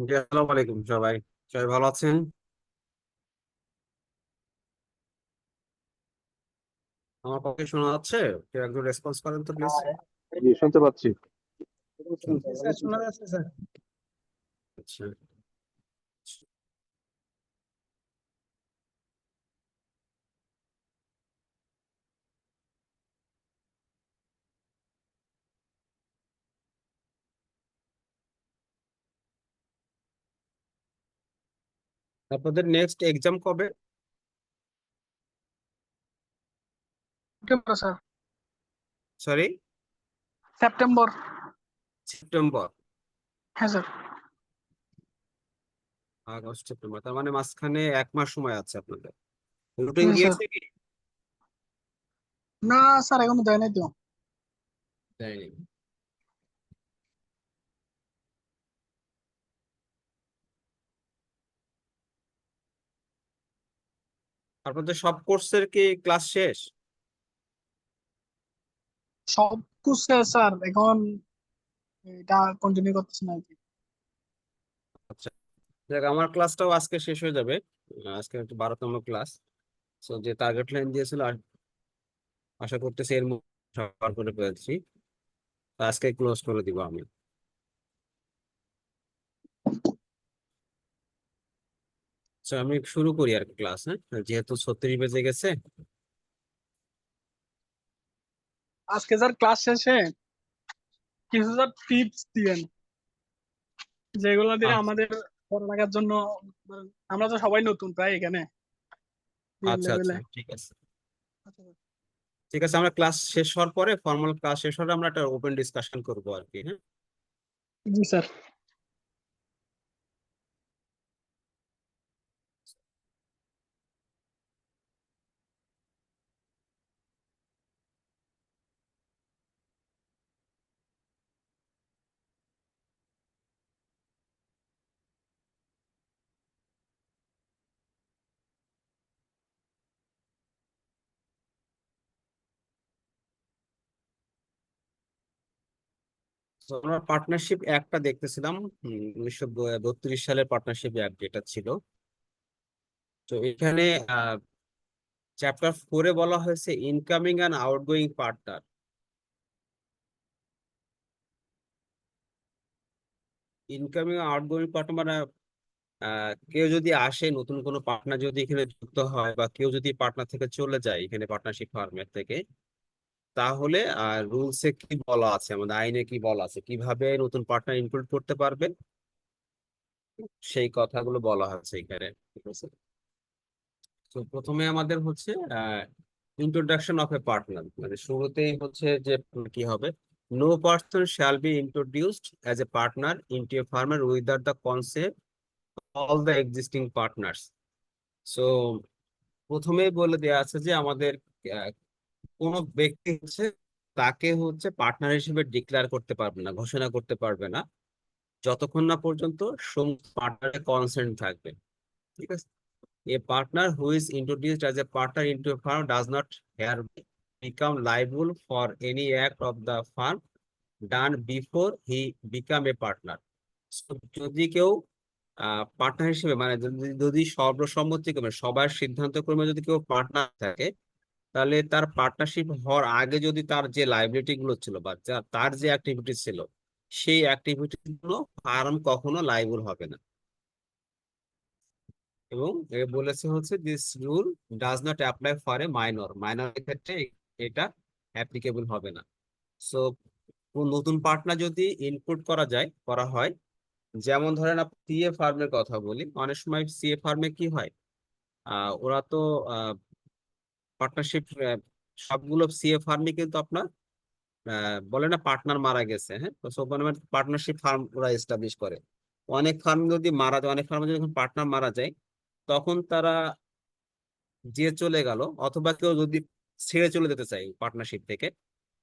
জি, আসসালামু আলাইকুম সবাই। সবাই ভালো আছেন? আমার পক্ষে শোনা যাচ্ছে? কেউ একজন রেসপন্স করেন তো প্লিজ। জি, শুনতে পাচ্ছি। স্যার শোনা যাচ্ছে স্যার। আচ্ছা, আপনাদের নেক্সট এক্সাম কবে? September sir. Sorry, September. September. হ্যাঁ স্যার। আগস্ট সেপ্টেম্বর, তার মানে মাঝখানে 1 মাস সময় আছে আপনাদের। রুটিন হ্যাঁ স্যার। দিয়েছে কি? না স্যার, এখনো দেয় নাই তো। দেয়নি। আপনাদের সব কোর্সের কি ক্লাস শেষ? সব কিছু স্যার এখন এটা কন্টিনিউ করতেছি না আর কি। আচ্ছা, দেখ আমার ক্লাসটাও আজকে শেষ হয়ে যাবে। আজকে একটু 12তম ক্লাস। সো যে টার্গেট লাইন দিয়েছিল আর আশা করতেছি এর মধ্যে সবার করে ফেলছি। তো আজকে ক্লোজ করে দিব আমি। আচ্ছা, আমি শুরু করি আর ক্লাস, হ্যাঁ, যেহেতু 36 বেজে গেছে। আজকে স্যার ক্লাস শেষে কিছু স্যার টিপস দিবেন, যেগুলো দিয়ে আচ্ছা আমাদের পড়ালেখার জন্য। আমরা তো সবাই নতুন প্রায় এখানে আচ্ছা আচ্ছা, লেভেলে। ঠিক আছে। ঠিক আছে, আমরা ক্লাস শেষ হওয়ার পরে, ফর্মাল ক্লাস শেষ হলে আমরা একটা ওপেন ডিসকাশন করবো আর কি, হ্যাঁ। জি স্যার। তো আমরা পার্টনারশিপ একটা দেখতেছিলাম। 1932 সালের পার্টনারশিপ অ্যাক্ট যেটা ছিল। তো এখানে চ্যাপ্টার 4-এ বলা হয়েছে incoming and outgoing partner. Incoming outgoing partner মানে কেউ যদি আসে, নতুন কোনো পার্টনার যদি এখানে যুক্ত হয়, বা কেউ যদি পার্টনার থেকে চলে যায় এখানে পার্টনারশিপ ফার্মের থেকে, তাহলে রুলসে কি বলা আছে, আমাদের আইনে কি বলা আছে, কিভাবে নতুন পার্টনার ইনক্লুড করতে পারবে, সেই কথাগুলো বলা হচ্ছে এখানে। ঠিক আছে। তো প্রথমে আমাদের হচ্ছে ইন্ট্রোডাকশন অফ এ পার্টনার, মানে শুরুতেই হচ্ছে যে কি হবে, no person shall be introduced as a partner into a farmer without the concept all the existing partners. So প্রথমেই বলে দেওয়া আছে যে আমাদের আহ, কোনো ব্যক্তি হচ্ছে তাকে হচ্ছে পার্টনার হিসেবে ডিক্লেয়ার করতে পারবে না, ঘোষণা করতে পারবে না, যতক্ষণ না পর্যন্ত সমস্ত পার্টনারের কনসেন্ট থাকবে। ঠিক আছে। A partner who is introduced as a partner into a firm does not here become liable for any act of the firm done before he become a partner. যদি কেউ পার্টনার হিসেবে, মানে যদি যদি সর্বসম্মতিক্রমে সবার সিদ্ধান্ত ক্রমে যদি কেউ পার্টনার থাকে, তাহলে তার পার্টনারশিপ হওয়ার আগে যদি তার যে লাইবিলিটি গুলো ছিল, বা তার যে অ্যাক্টিভিটি ছিল, সেই অ্যাক্টিভিটি গুলো ফার্ম কখনো লাইবল হবে না। এবং এ বলেছে হচ্ছে this rule does not apply for a minor, মাইনরের ক্ষেত্রে এটা অ্যাপ্লিকেবল হবে না। সো নতুন পার্টনার যদি ইনক্লুড করা হয়, যেমন ধরেন আপনি সিএ ফার্মের কথা বলি, অনেক সময় সিএ ফার্মে কি হয়, ওরা তো পার্টনারশিপ, সবগুলো সিএ ফার্মই কিন্তু আপনার বলে না পার্টনার মারা গেছে, হ্যাঁ, তো সব মানে পার্টনারশিপ ফার্ম ওরা এস্টাবলিশ করে। অনেক ফার্ম যদি মারা যায়, অনেক ফার্মে যখন পার্টনার মারা যায়, তখন তারা যে চলে গেল, অথবা কেউ যদি ছেড়ে চলে যেতে চায় পার্টনারশিপ থেকে,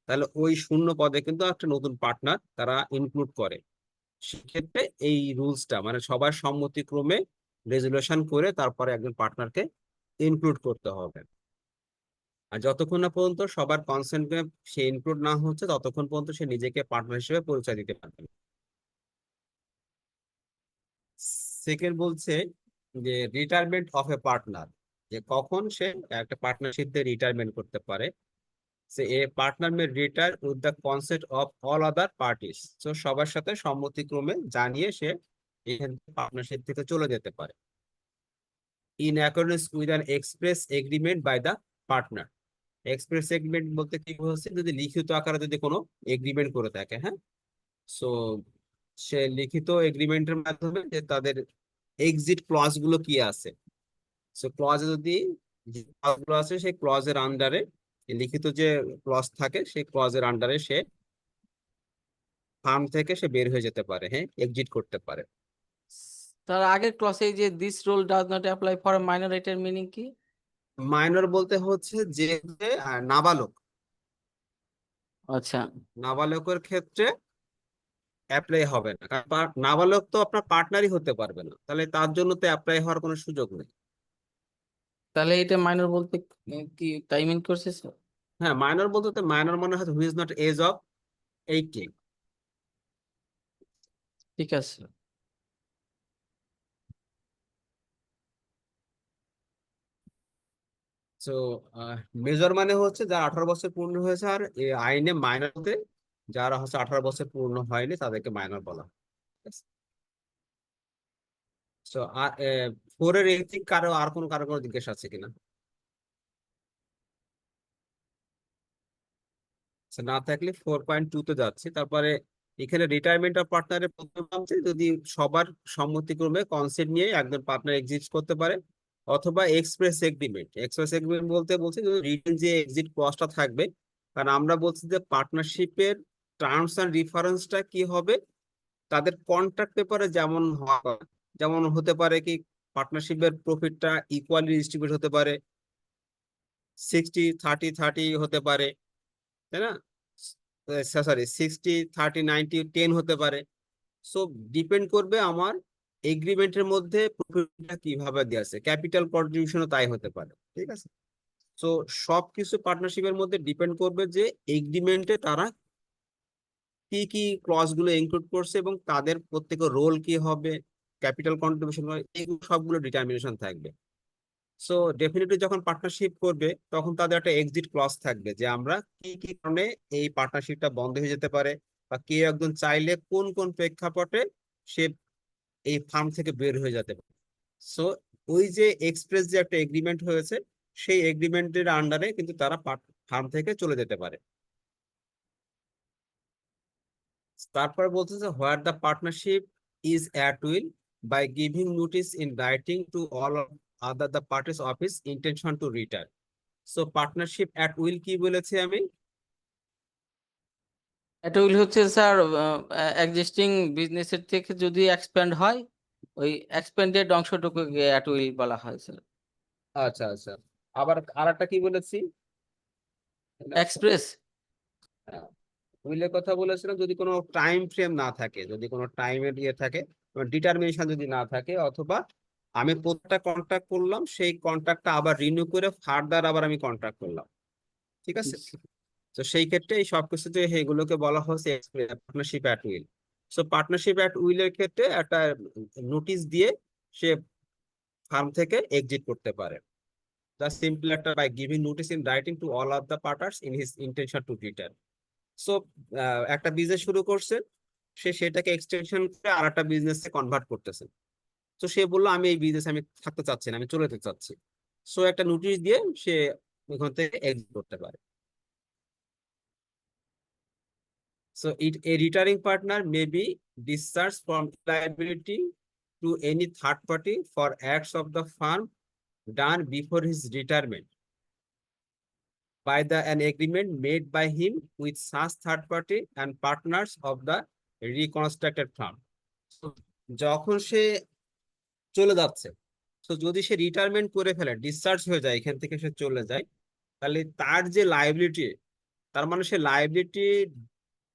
তাহলে ওই শূন্য পদে কিন্তু একটা নতুন পার্টনার তারা ইনক্লুড করে। সেক্ষেত্রে এই রুলসটা মানে সবার সম্মতিক্রমে রেজুলেশন করে তারপরে একজন পার্টনারকে ইনক্লুড করতে হবে। আর যতক্ষণ না পর্যন্ত সবার কনসেন্টে সে ইনক্লুড না হচ্ছে, ততক্ষণ পর্যন্ত সে নিজেকে পার্টনার হিসেবে পরিচয় দিতে পারবে না। সেকেন্ড বলছে যে রিটায়ারমেন্ট অফ এ পার্টনার, যে কখন সে একটা পার্টনারশিপ দিয়ে রিটায়ারমেন্ট করতে পারে। সে a partner may retire with the consent of all other parties. তো সবার সাথে সম্মতিক্রমে জানিয়ে সে এখান থেকে পার্টনারশিপ থেকে চলে যেতে পারে। In accordance with an express agreement by the partner. Express agreement বলতে কি হচ্ছে, যদি লিখিত আকারে যদি কোনো এগ্রিমেন্ট করে থাকে, হ্যাঁ, সো সে লিখিত এগ্রিমেন্টের মাধ্যমে যে তাদের এক্সিট ক্লজ গুলো কি আছে, সো ক্লজে যদি যে clause গুলো আছে সেই ক্লজের আন্ডারে, লিখিত যে ক্লজ থাকে সেই ক্লজের আন্ডারে সে ফার্ম থেকে সে বের হয়ে যেতে পারে, হ্যাঁ, এক্সিট করতে পারে। তার আগের ক্লসে যে this rule does not apply for minor, এটার মিনিং কি? মাইনর বলতে হচ্ছে যে যে, নাবালক, আচ্ছা, নাবালকের ক্ষেত্রে অ্যাপ্লাই হবে না, কারণ নাবালক তো আপনার পার্টনারই হতে পারবে না, তাহলে তার জন্য তো অ্যাপ্লাই হওয়ার কোনো সুযোগ নেই। তাহলে এটা মাইনর বলতে কি তাই মিন করছে স্যার? হ্যাঁ, মাইনর বলতে তো মাইনর মনে হয় হু ইজ নট এজ অফ 18। ঠিক আছে। সো মেজর মানে হচ্ছে যার 18 বছর পূর্ণ হয়েছে, আর আইনে মাইনর বলতে যারা হচ্ছে 18 বছর পূর্ণ হয়নি তাদেরকে মাইনর বলা হয়। সো আর ফোরের এথিক কারো জিজ্ঞেস আছে কিনা? So, না থাকলে 4.2 তে যাচ্ছি। তারপরে এখানে রিটায়ারমেন্ট অফ পার্টনারের প্রথম আছে যদি সবার সম্মতিক্রমে কনসেন্ট নিয়ে একজন পার্টনার এক্সিট করতে পারে, অথবা এক্সপ্রেস এগ্রিমেন্ট। এক্সপ্রেস এগ্রিমেন্ট বলতে বলছে যদি রিটেন যে এক্সিট ক্লজটা থাকবে, কারণ আমরা বলছি যে পার্টনারশিপের টার্মস অ্যান্ড রিফারেন্সটা কি হবে, তাদের কন্ট্রাক্ট পেপারে যেমন হওয়া কথা। যেমন হতে পারে কি, পার্টনারশিপের প্রফিটটা ইকুয়ালি ডিস্ট্রিবিউট হতে পারে, 60-30-30 হতে পারে, তাই না? সরি, 60-30-90-10 হতে পারে। সো ডিপেন্ড করবে আমার এগ্রিমেন্টের মধ্যে প্রফিটটা কিভাবে দেওয়া আছে, ক্যাপিটাল কন্ট্রিবিউশনও তাই হতে পারে, ঠিক আছে? সো সবকিছু পার্টনারশিপের মধ্যে ডিপেন্ড করবে যে এগ্রিমেন্টে তারা কি কি ক্লজ গুলো ইনক্লুড করছে এবং তাদের প্রত্যেকের রোল কি হবে, ক্যাপিটাল কন্ট্রিবিউশন, এইগুলো সবগুলো ডিটারমিনেশন থাকবে। সো ডেফিনেটলি যখন পার্টনারশিপ করবে তখন তাদের একটা এক্সিট ক্লজ থাকবে, যে আমরা কি কি কারণে এই পার্টনারশিপটা বন্ধ হয়ে যেতে পারে, বা কেউ একজন চাইলে কোন কোন প্রেক্ষাপটে সে এই ফার্ম থেকে বের হয়ে যেতে পারে। সো ওই যে এক্সপ্রেস যে একটা এগ্রিমেন্ট হয়েছে, সেই এগ্রিমেন্টের আন্ডারে কিন্তু তারা ফার্ম থেকে চলে যেতে পারে। তারপর বলতেছে হোয়ার the partnership is at will buy giving notice in writing to all other the parties of his intention to return. So partnership at will কি বলেছি আমি? এটা উইল হচ্ছে স্যার এক্সিস্টিং বিজনেসের থেকে যদি এক্সপ্যান্ড হয়, ওই এক্সপ্যান্ডেড অংশটুকুকে অ্যাট উইল বলা হয় স্যার। আচ্ছা আচ্ছা, আবার আরেকটা কি বলেছি? এক্সপ্রেস। উইলের কথা বলেছিলাম যদি কোনো টাইম ফ্রেম না থাকে, যদি কোনো টাইমের ইয়ে থাকে, ডিটারমিনেশন যদি না থাকে, অথবা আমি প্রত্যেকটা কন্ট্রাক্ট করলাম সেই কন্ট্রাক্টটা আবার রিনিউ করে ফার্দার আবার আমি কন্ট্রাক্ট করলাম, ঠিক আছে? তো সেই ক্ষেত্রে এই সবকিছু যে এগুলোকে বলা হচ্ছে partnership at will. So partnership at উইলের ক্ষেত্রে একটা নোটিশ দিয়ে সে ফার্ম থেকে এক্সিট করতে পারে। জাস্ট সিম্পল একটা by giving notice in writing to all of the partners in his intention to return. So একটা বিজনেস শুরু করছে, সে সেটাকে এক্সটেনশন করে আর একটা বিজনেসে কনভার্ট করতেছে। তো সে বললো আমি এই বিজনেস আমি থাকতে চাচ্ছি না, আমি চলে যেতে চাচ্ছি। সো একটা নোটিশ দিয়ে সে ওখান থেকে এক্সিট করতে পারে। So a retiring partner may be discharged from liability to any third party for acts of the firm done before his retirement by an agreement made by him with such third party and partners of the reconstructed firm. So, যখন সে চলে যাচ্ছে, তো যদি সে retirement করে ফেলে, discharge হয়ে যায়, এখান থেকে সে চলে যায়, তাহলে তার যে লাইবিলিটি, তার মানে সে লাইবিলিটি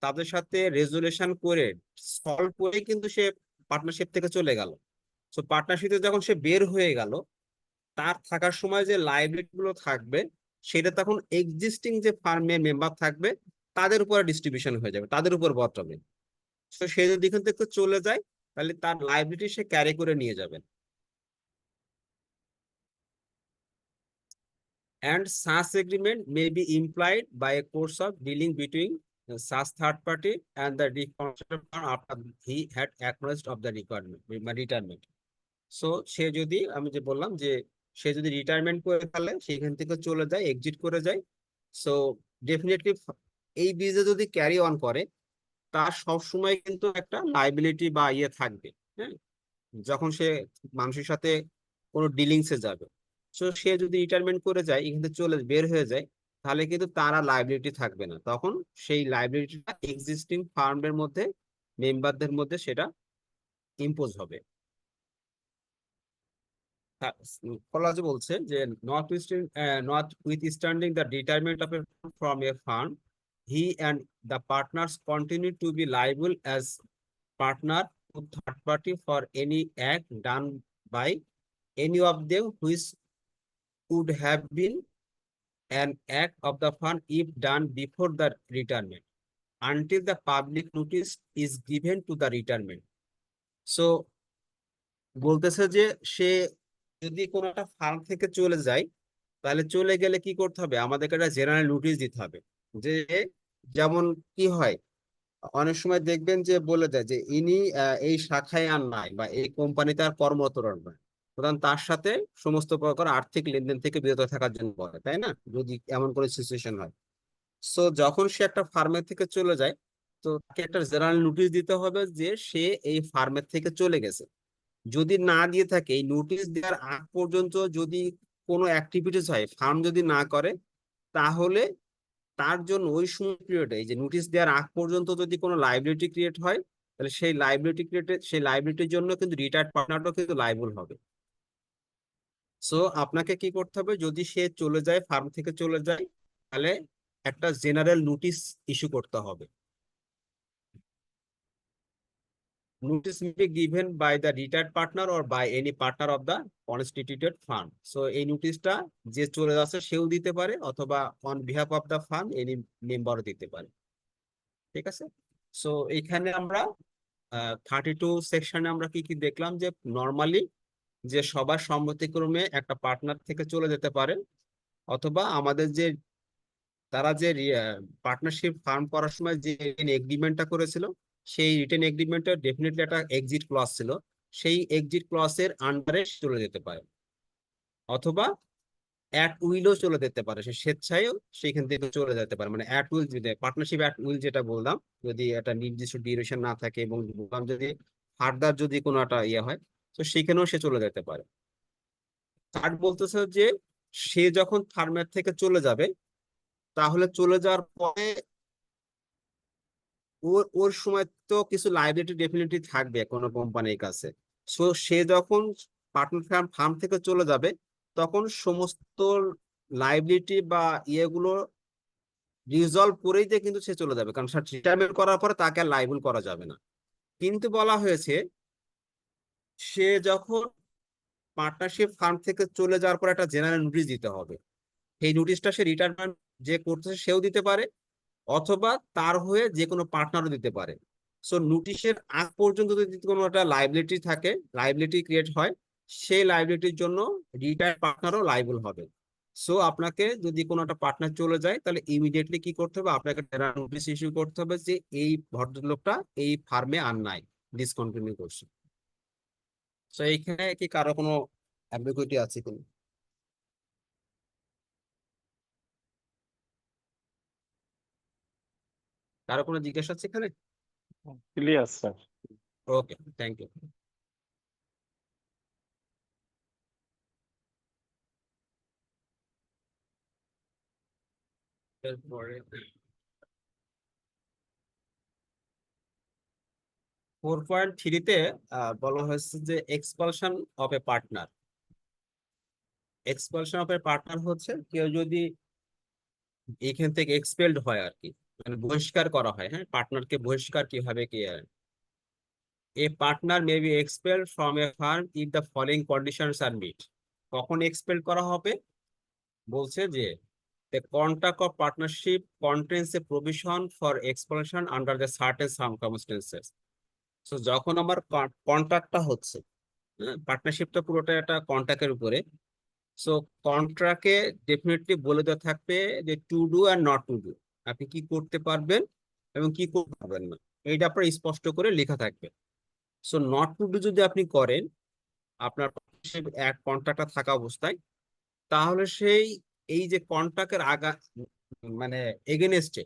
তাদের সাথে রেজুলেশন করে সলভ করে কিন্তু সে পার্টনারশিপ থেকে চলে গেল। তো পার্টনারশিপে যখন সে বের হয়ে গেল, তার থাকার সময় যে লাইবিলিটি গুলো থাকবে সেটা তখন এক্সিস্টিং যে ফার্মের মেম্বার থাকবে তাদের উপরে ডিস্ট্রিবিউশন হয়ে যাবে, তাদের উপর বর্তাবে। তো সে যদি এখান থেকে চলে যায়, তাহলে তার লাইবিলিটি সে ক্যারি করে নিয়ে যাবেন। And such agreement may be implied by a course of dealing between such third party and the reconstruction firm after he had acknowledged of the retirement. So সে যদি আমি যে বললাম যে সে যদি রিটায়ারমেন্ট করে ফেলে সেখান থেকে চলে যায়, এক্সিট করে যায়, সো ডেফিনেটলি এই বিজে যদি ক্যারি অন করে তার সবসময় কিন্তু একটা লাইবিলিটি বা ইয়ে থাকবে। হ্যাঁ, যখন সে মানুষের সাথে কোনো ডিলিংসে যাবে, তো সে যদি রিটায়ারমেন্ট করে যায়, এখান থেকে চলে বের হয়ে যায়, তাহলে কিন্তু তারা লাইবিলিটি থাকবে না, তখন সেই লাইবিলিটিটা এক্সিস্টিং ফার্মের মধ্যে মেম্বারদের মধ্যে সেটা ইম্পোজ হবে। কলেজ বলছে যে notwithstanding the retirement of a from a firm, he and the partners continue to be liable as partner to third party for any act done by any of them which would have been an act of the fund if done before the retirement until the public notice is given to the retirement. So বলতেছে যে সে যদি কোনো একটা farm থেকে চলে যায়, তাহলে চলে গেলে কি করতে হবে, আমাদেরকে একটা জেনারেল নোটিশ দিতে হবে। যে যেমন কি হয়, অনেক সময় দেখবেন যে বলে দেয় যে ইনি এই শাখায় আর নাই বা এই কোম্পানিতে আর কর্মরত নয়, প্রধান তার সাথে সমস্ত প্রকার আর্থিক লেনদেন থেকে বিরত থাকার জন্য বলে, তাই না, যদি এমন কোনো সিচুয়েশন হয়। সো যখন সে একটা ফার্মের থেকে চলে যায়, তো তাকে একটা জেনারেল নোটিশ দিতে হবে যে সে এই ফার্মের থেকে চলে গেছে। যদি না দিয়ে থাকে, এই নোটিশ দেওয়ার আগ পর্যন্ত যদি কোনো অ্যাক্টিভিটিস হয়, ফার্ম যদি না করে, তাহলে তার জন্য ওই সময় পিরিয়ডে, এই যে নোটিশ দেওয়ার আগ পর্যন্ত যদি কোনো লাইবিলিটি ক্রিয়েট হয়, তাহলে সেই লাইবিলিটির জন্য কিন্তু রিটায়ার্ড পার্টনারও কিন্তু লাইবল হবে। সো আপনাকে কি করতে হবে, যদি সে চলে যায়, ফার্ম থেকে চলে যায়, তাহলে একটা জেনারেল নোটিশ ইস্যু করতে হবে। Notice may be given by the retired partner or by any partner of the constituted fund. So এই নোটিশটা যে চলে যাচ্ছে সেও দিতে পারে, অথবা on behalf of the fund any মেম্বারও দিতে পারে। ঠিক আছে, সো এইখানে আমরা 32 সেকশনে আমরা কি কি দেখলাম, যে নর্মালি যে সবার সম্মতিক্রমে একটা পার্টনার থেকে চলে যেতে পারে, অথবা আমাদের যে তারা যে পার্টনারশিপ ফার্ম করার সময় যে এগ্রিমেন্টটা করেছিল, সেই রিটেন এগ্রিমেন্টের ডেফিনেটলি একটা এক্সিট ক্লজ ছিল, সেই এক্সিট ক্লজের আন্ডারে চলে যেতে পারে, অথবা অ্যাট উইলও চলে যেতে পারে, সে স্বেচ্ছায়ও সেখান থেকে চলে যেতে পারে। মানে অ্যাট উইল, যদি পার্টনারশিপ অ্যাট উইল যেটা বললাম, যদি একটা নির্দিষ্ট ডিউরেশন না থাকে এবং বললাম যদি ফার্দার যদি কোনো একটা ইয়ে হয়, তো সেখানেও সে চলে যেতে পারে। থার্ড বলতেছে যে সে যখন ফার্মের থেকে চলে যাবে, তাহলে চলে যাওয়ার পরে ওর ওর সময় তো কিছু লাইবিলিটি ডেফিনেটলি থাকবে কোনো কোম্পানির কাছে। সো সে যখন পার্টনার ফার্ম থেকে চলে যাবে, তখন সমস্ত লাইবিলিটি বা ইয়েগুলো রিজলভ করেই দিয়ে কিন্তু সে চলে যাবে, কারণ রিটায়ারমেন্ট করার পরে তাকে আর লাইবল করা যাবে না। কিন্তু বলা হয়েছে সে যখন পার্টনারশিপ ফার্ম থেকে চলে যাওয়ার পর একটা জেনারেল নোটিশ দিতে হবে। সেই নোটিশটা সে রিটায়ারমেন্ট যে করতেছে সেও দিতে পারে, অথবা তার হয়ে যে কোনো পার্টনারও দিতে পারে। সো নোটিশের আগ পর্যন্ত যদি কোনো একটা লাইবিলিটি থাকে, লাইবিলিটি ক্রিয়েট হয়, সেই লাইবিলিটির জন্য রিটায়ার্ড পার্টনারও লাইবল হবে। সো আপনাকে যদি কোনো একটা পার্টনার চলে যায়, তাহলে ইমিডিয়েটলি কি করতে হবে, আপনাকে নোটিশ ইস্যু করতে হবে যে এই ভদ্রলোকটা এই ফার্মে আর নাই, ডিসকন্টিনিউ করছে। সো এইখানে কি কারো কোনো অ্যাম্বিগুইটি আছে কিনা? কারো কোনো জিজ্ঞাসা আছে এখানে? Clear sir. Okay, thank you. এরপরে 4.3-তে বলা হয়েছে যে expulsion of a partner. Expulsion of a partner হচ্ছে কেউ যদি এখান থেকে এক্সপেলড হয় আর কি, মানে বহিষ্কার করা হয়। হ্যাঁ, পার্টনারকে বহিষ্কার কিভাবে কি a partner may be expelled from a firm if the following conditions are met. কখন এক্সপেল করা হবে, বলছে যে the contract of partnership contains a provision for expulsion under the certain circumstances. তো যখন আমার কন্ট্রাক্টটা হচ্ছে, পার্টনারশিপটা পুরোটা একটা কন্ট্রাক্টের উপরে। সো কন্ট্রাক্টে ডেফিনেটলি বলে দেওয়া থাকবে যে to do are not to do, আপনি কি করতে পারবেন এবং কি করতে পারবেন না, এইটা আপনার স্পষ্ট করে লেখা থাকবে। সো নট টু ডু যদি আপনি করেন আপনার এক কন্ট্রাক্টটা থাকা অবস্থায়, তাহলে সেই এই যে কন্ট্রাক্টের মানে এগেনস্টে,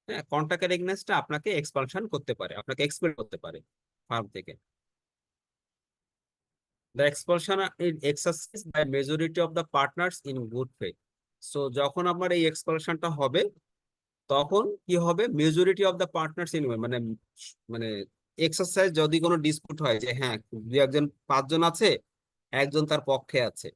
হ্যাঁ, কন্ট্রাক্টের এগেনস্টে আপনাকে এক্সপানশন করতে পারে, আপনাকে এক্সপেল করতে পারে ফার্ম থেকে। The expulsion is exercised by majority of the partners in good faith. So যখন আমার এই এক্সপালশনটা হবে, তখন কি হবে, majority of the partners in, মানে মানে এক্সারসাইজ যদি কোনো ডিসপুট হয় যে হ্যাঁ দুই একজন, পাঁচজন আছে, একজন তার পক্ষে আছে,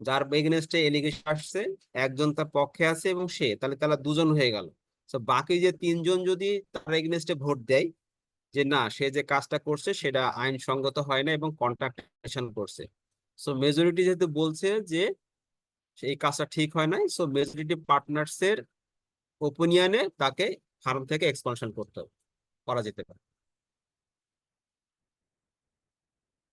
যার এগেনস্টে এলিগেশন আসছে, একজন তার পক্ষে আছে এবং সে, তাহলে তারা দুজন হয়ে গেল। তো বাকি যে তিনজন যদি তার এগেনস্টে ভোট দেয় যে না, সে যে কাজটা করছে সেটা আইনসঙ্গত হয় না এবং কন্ট্রাক্টেশন করছে, সো মেজরিটি যেহেতু বলছে যে এই কাজটা ঠিক হয় নাই, সো মেজরিটি পার্টনার্স এর ওপিনিয়নে তাকে ফার্ম থেকে এক্সপানশন করা যেতে পারে।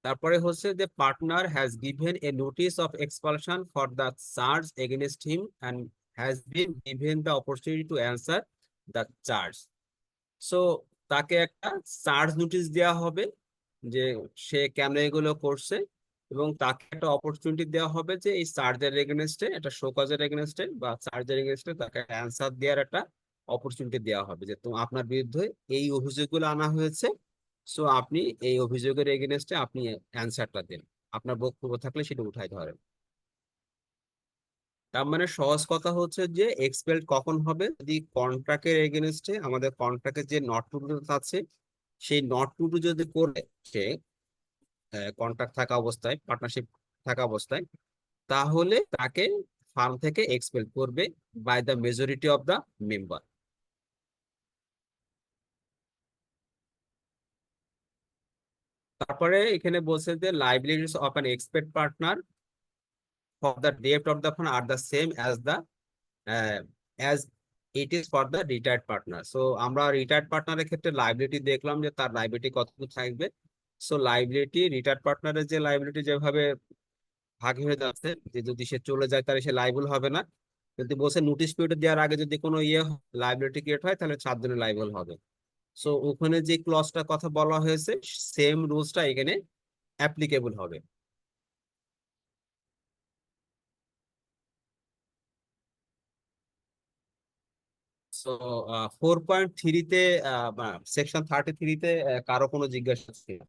তারপরে হচ্ছে যে partner has given a notice of expulsion for the charge against him and has been given the opportunity to answer the charge. So তাকে একটা চার্জ নোটিশ দেওয়া হবে যে সে কেন এগুলো করছে, এবং তাকে একটা অপরচুনিটি দেওয়া হবে যে এই চার্জের এগেনস্টে, একটা শোকজের এগেনস্টে বা চার্জের এগেনস্টে তাকে অ্যান্সার দেওয়ার একটা অপরচুনিটি দেওয়া হবে যে তো আপনার বিরুদ্ধে এই অভিযোগগুলো আনা হয়েছে, সো আপনি এই অভিযোগের এগেনস্টে আপনি অ্যান্সারটা দেন, আপনার বক্তব্য থাকলে সেটা উঠাই ধরেন। তার মানে সহজ কথা হচ্ছে যে এক্সপেল কখন হবে, যদি কন্ট্রাক্টের এগেনস্টে আমাদের কন্ট্রাক্টের যে নট টু ডু আছে, সেই নট টু ডু যদি করে সে কন্ট্রাক্ট থাকা অবস্থায়, পার্টনারশিপ থাকা অবস্থায়, তাহলে তাকে ফার্ম থেকে এক্সপেল করবে by the majority of the member. তারপরে এখানে বলছে যে liabilities of an expect partner for the debt of the fund are the same as the as it is for the retired partner. So আমরা retired পার্টনারের ক্ষেত্রে liability দেখলাম যে তার লাইবিলিটি কতটুকু থাকবে। সো লাইবিলিটি, রিটায়ার্ড পার্টনারের যে লাইবিলিটি যেভাবে ভাগ হয়ে যাচ্ছে, যে যদি সে চলে যায় তাহলে সে লাইবল হবে না, যদি বলছে নোটিশ পিরিয়ড দেওয়ার আগে যদি কোনো লাইবিলিটি ক্রিয়েট হয় তাহলে 7 দিনের লাইবল হবে। সো ওখানে যে ক্লজটার কথা বলা হয়েছে সেম রুলসটা এখানে অ্যাপ্লিকেবল হবে। সো 4.3-তে, সেকশন 33-তে কারো কোনো জিজ্ঞাসা ছিল?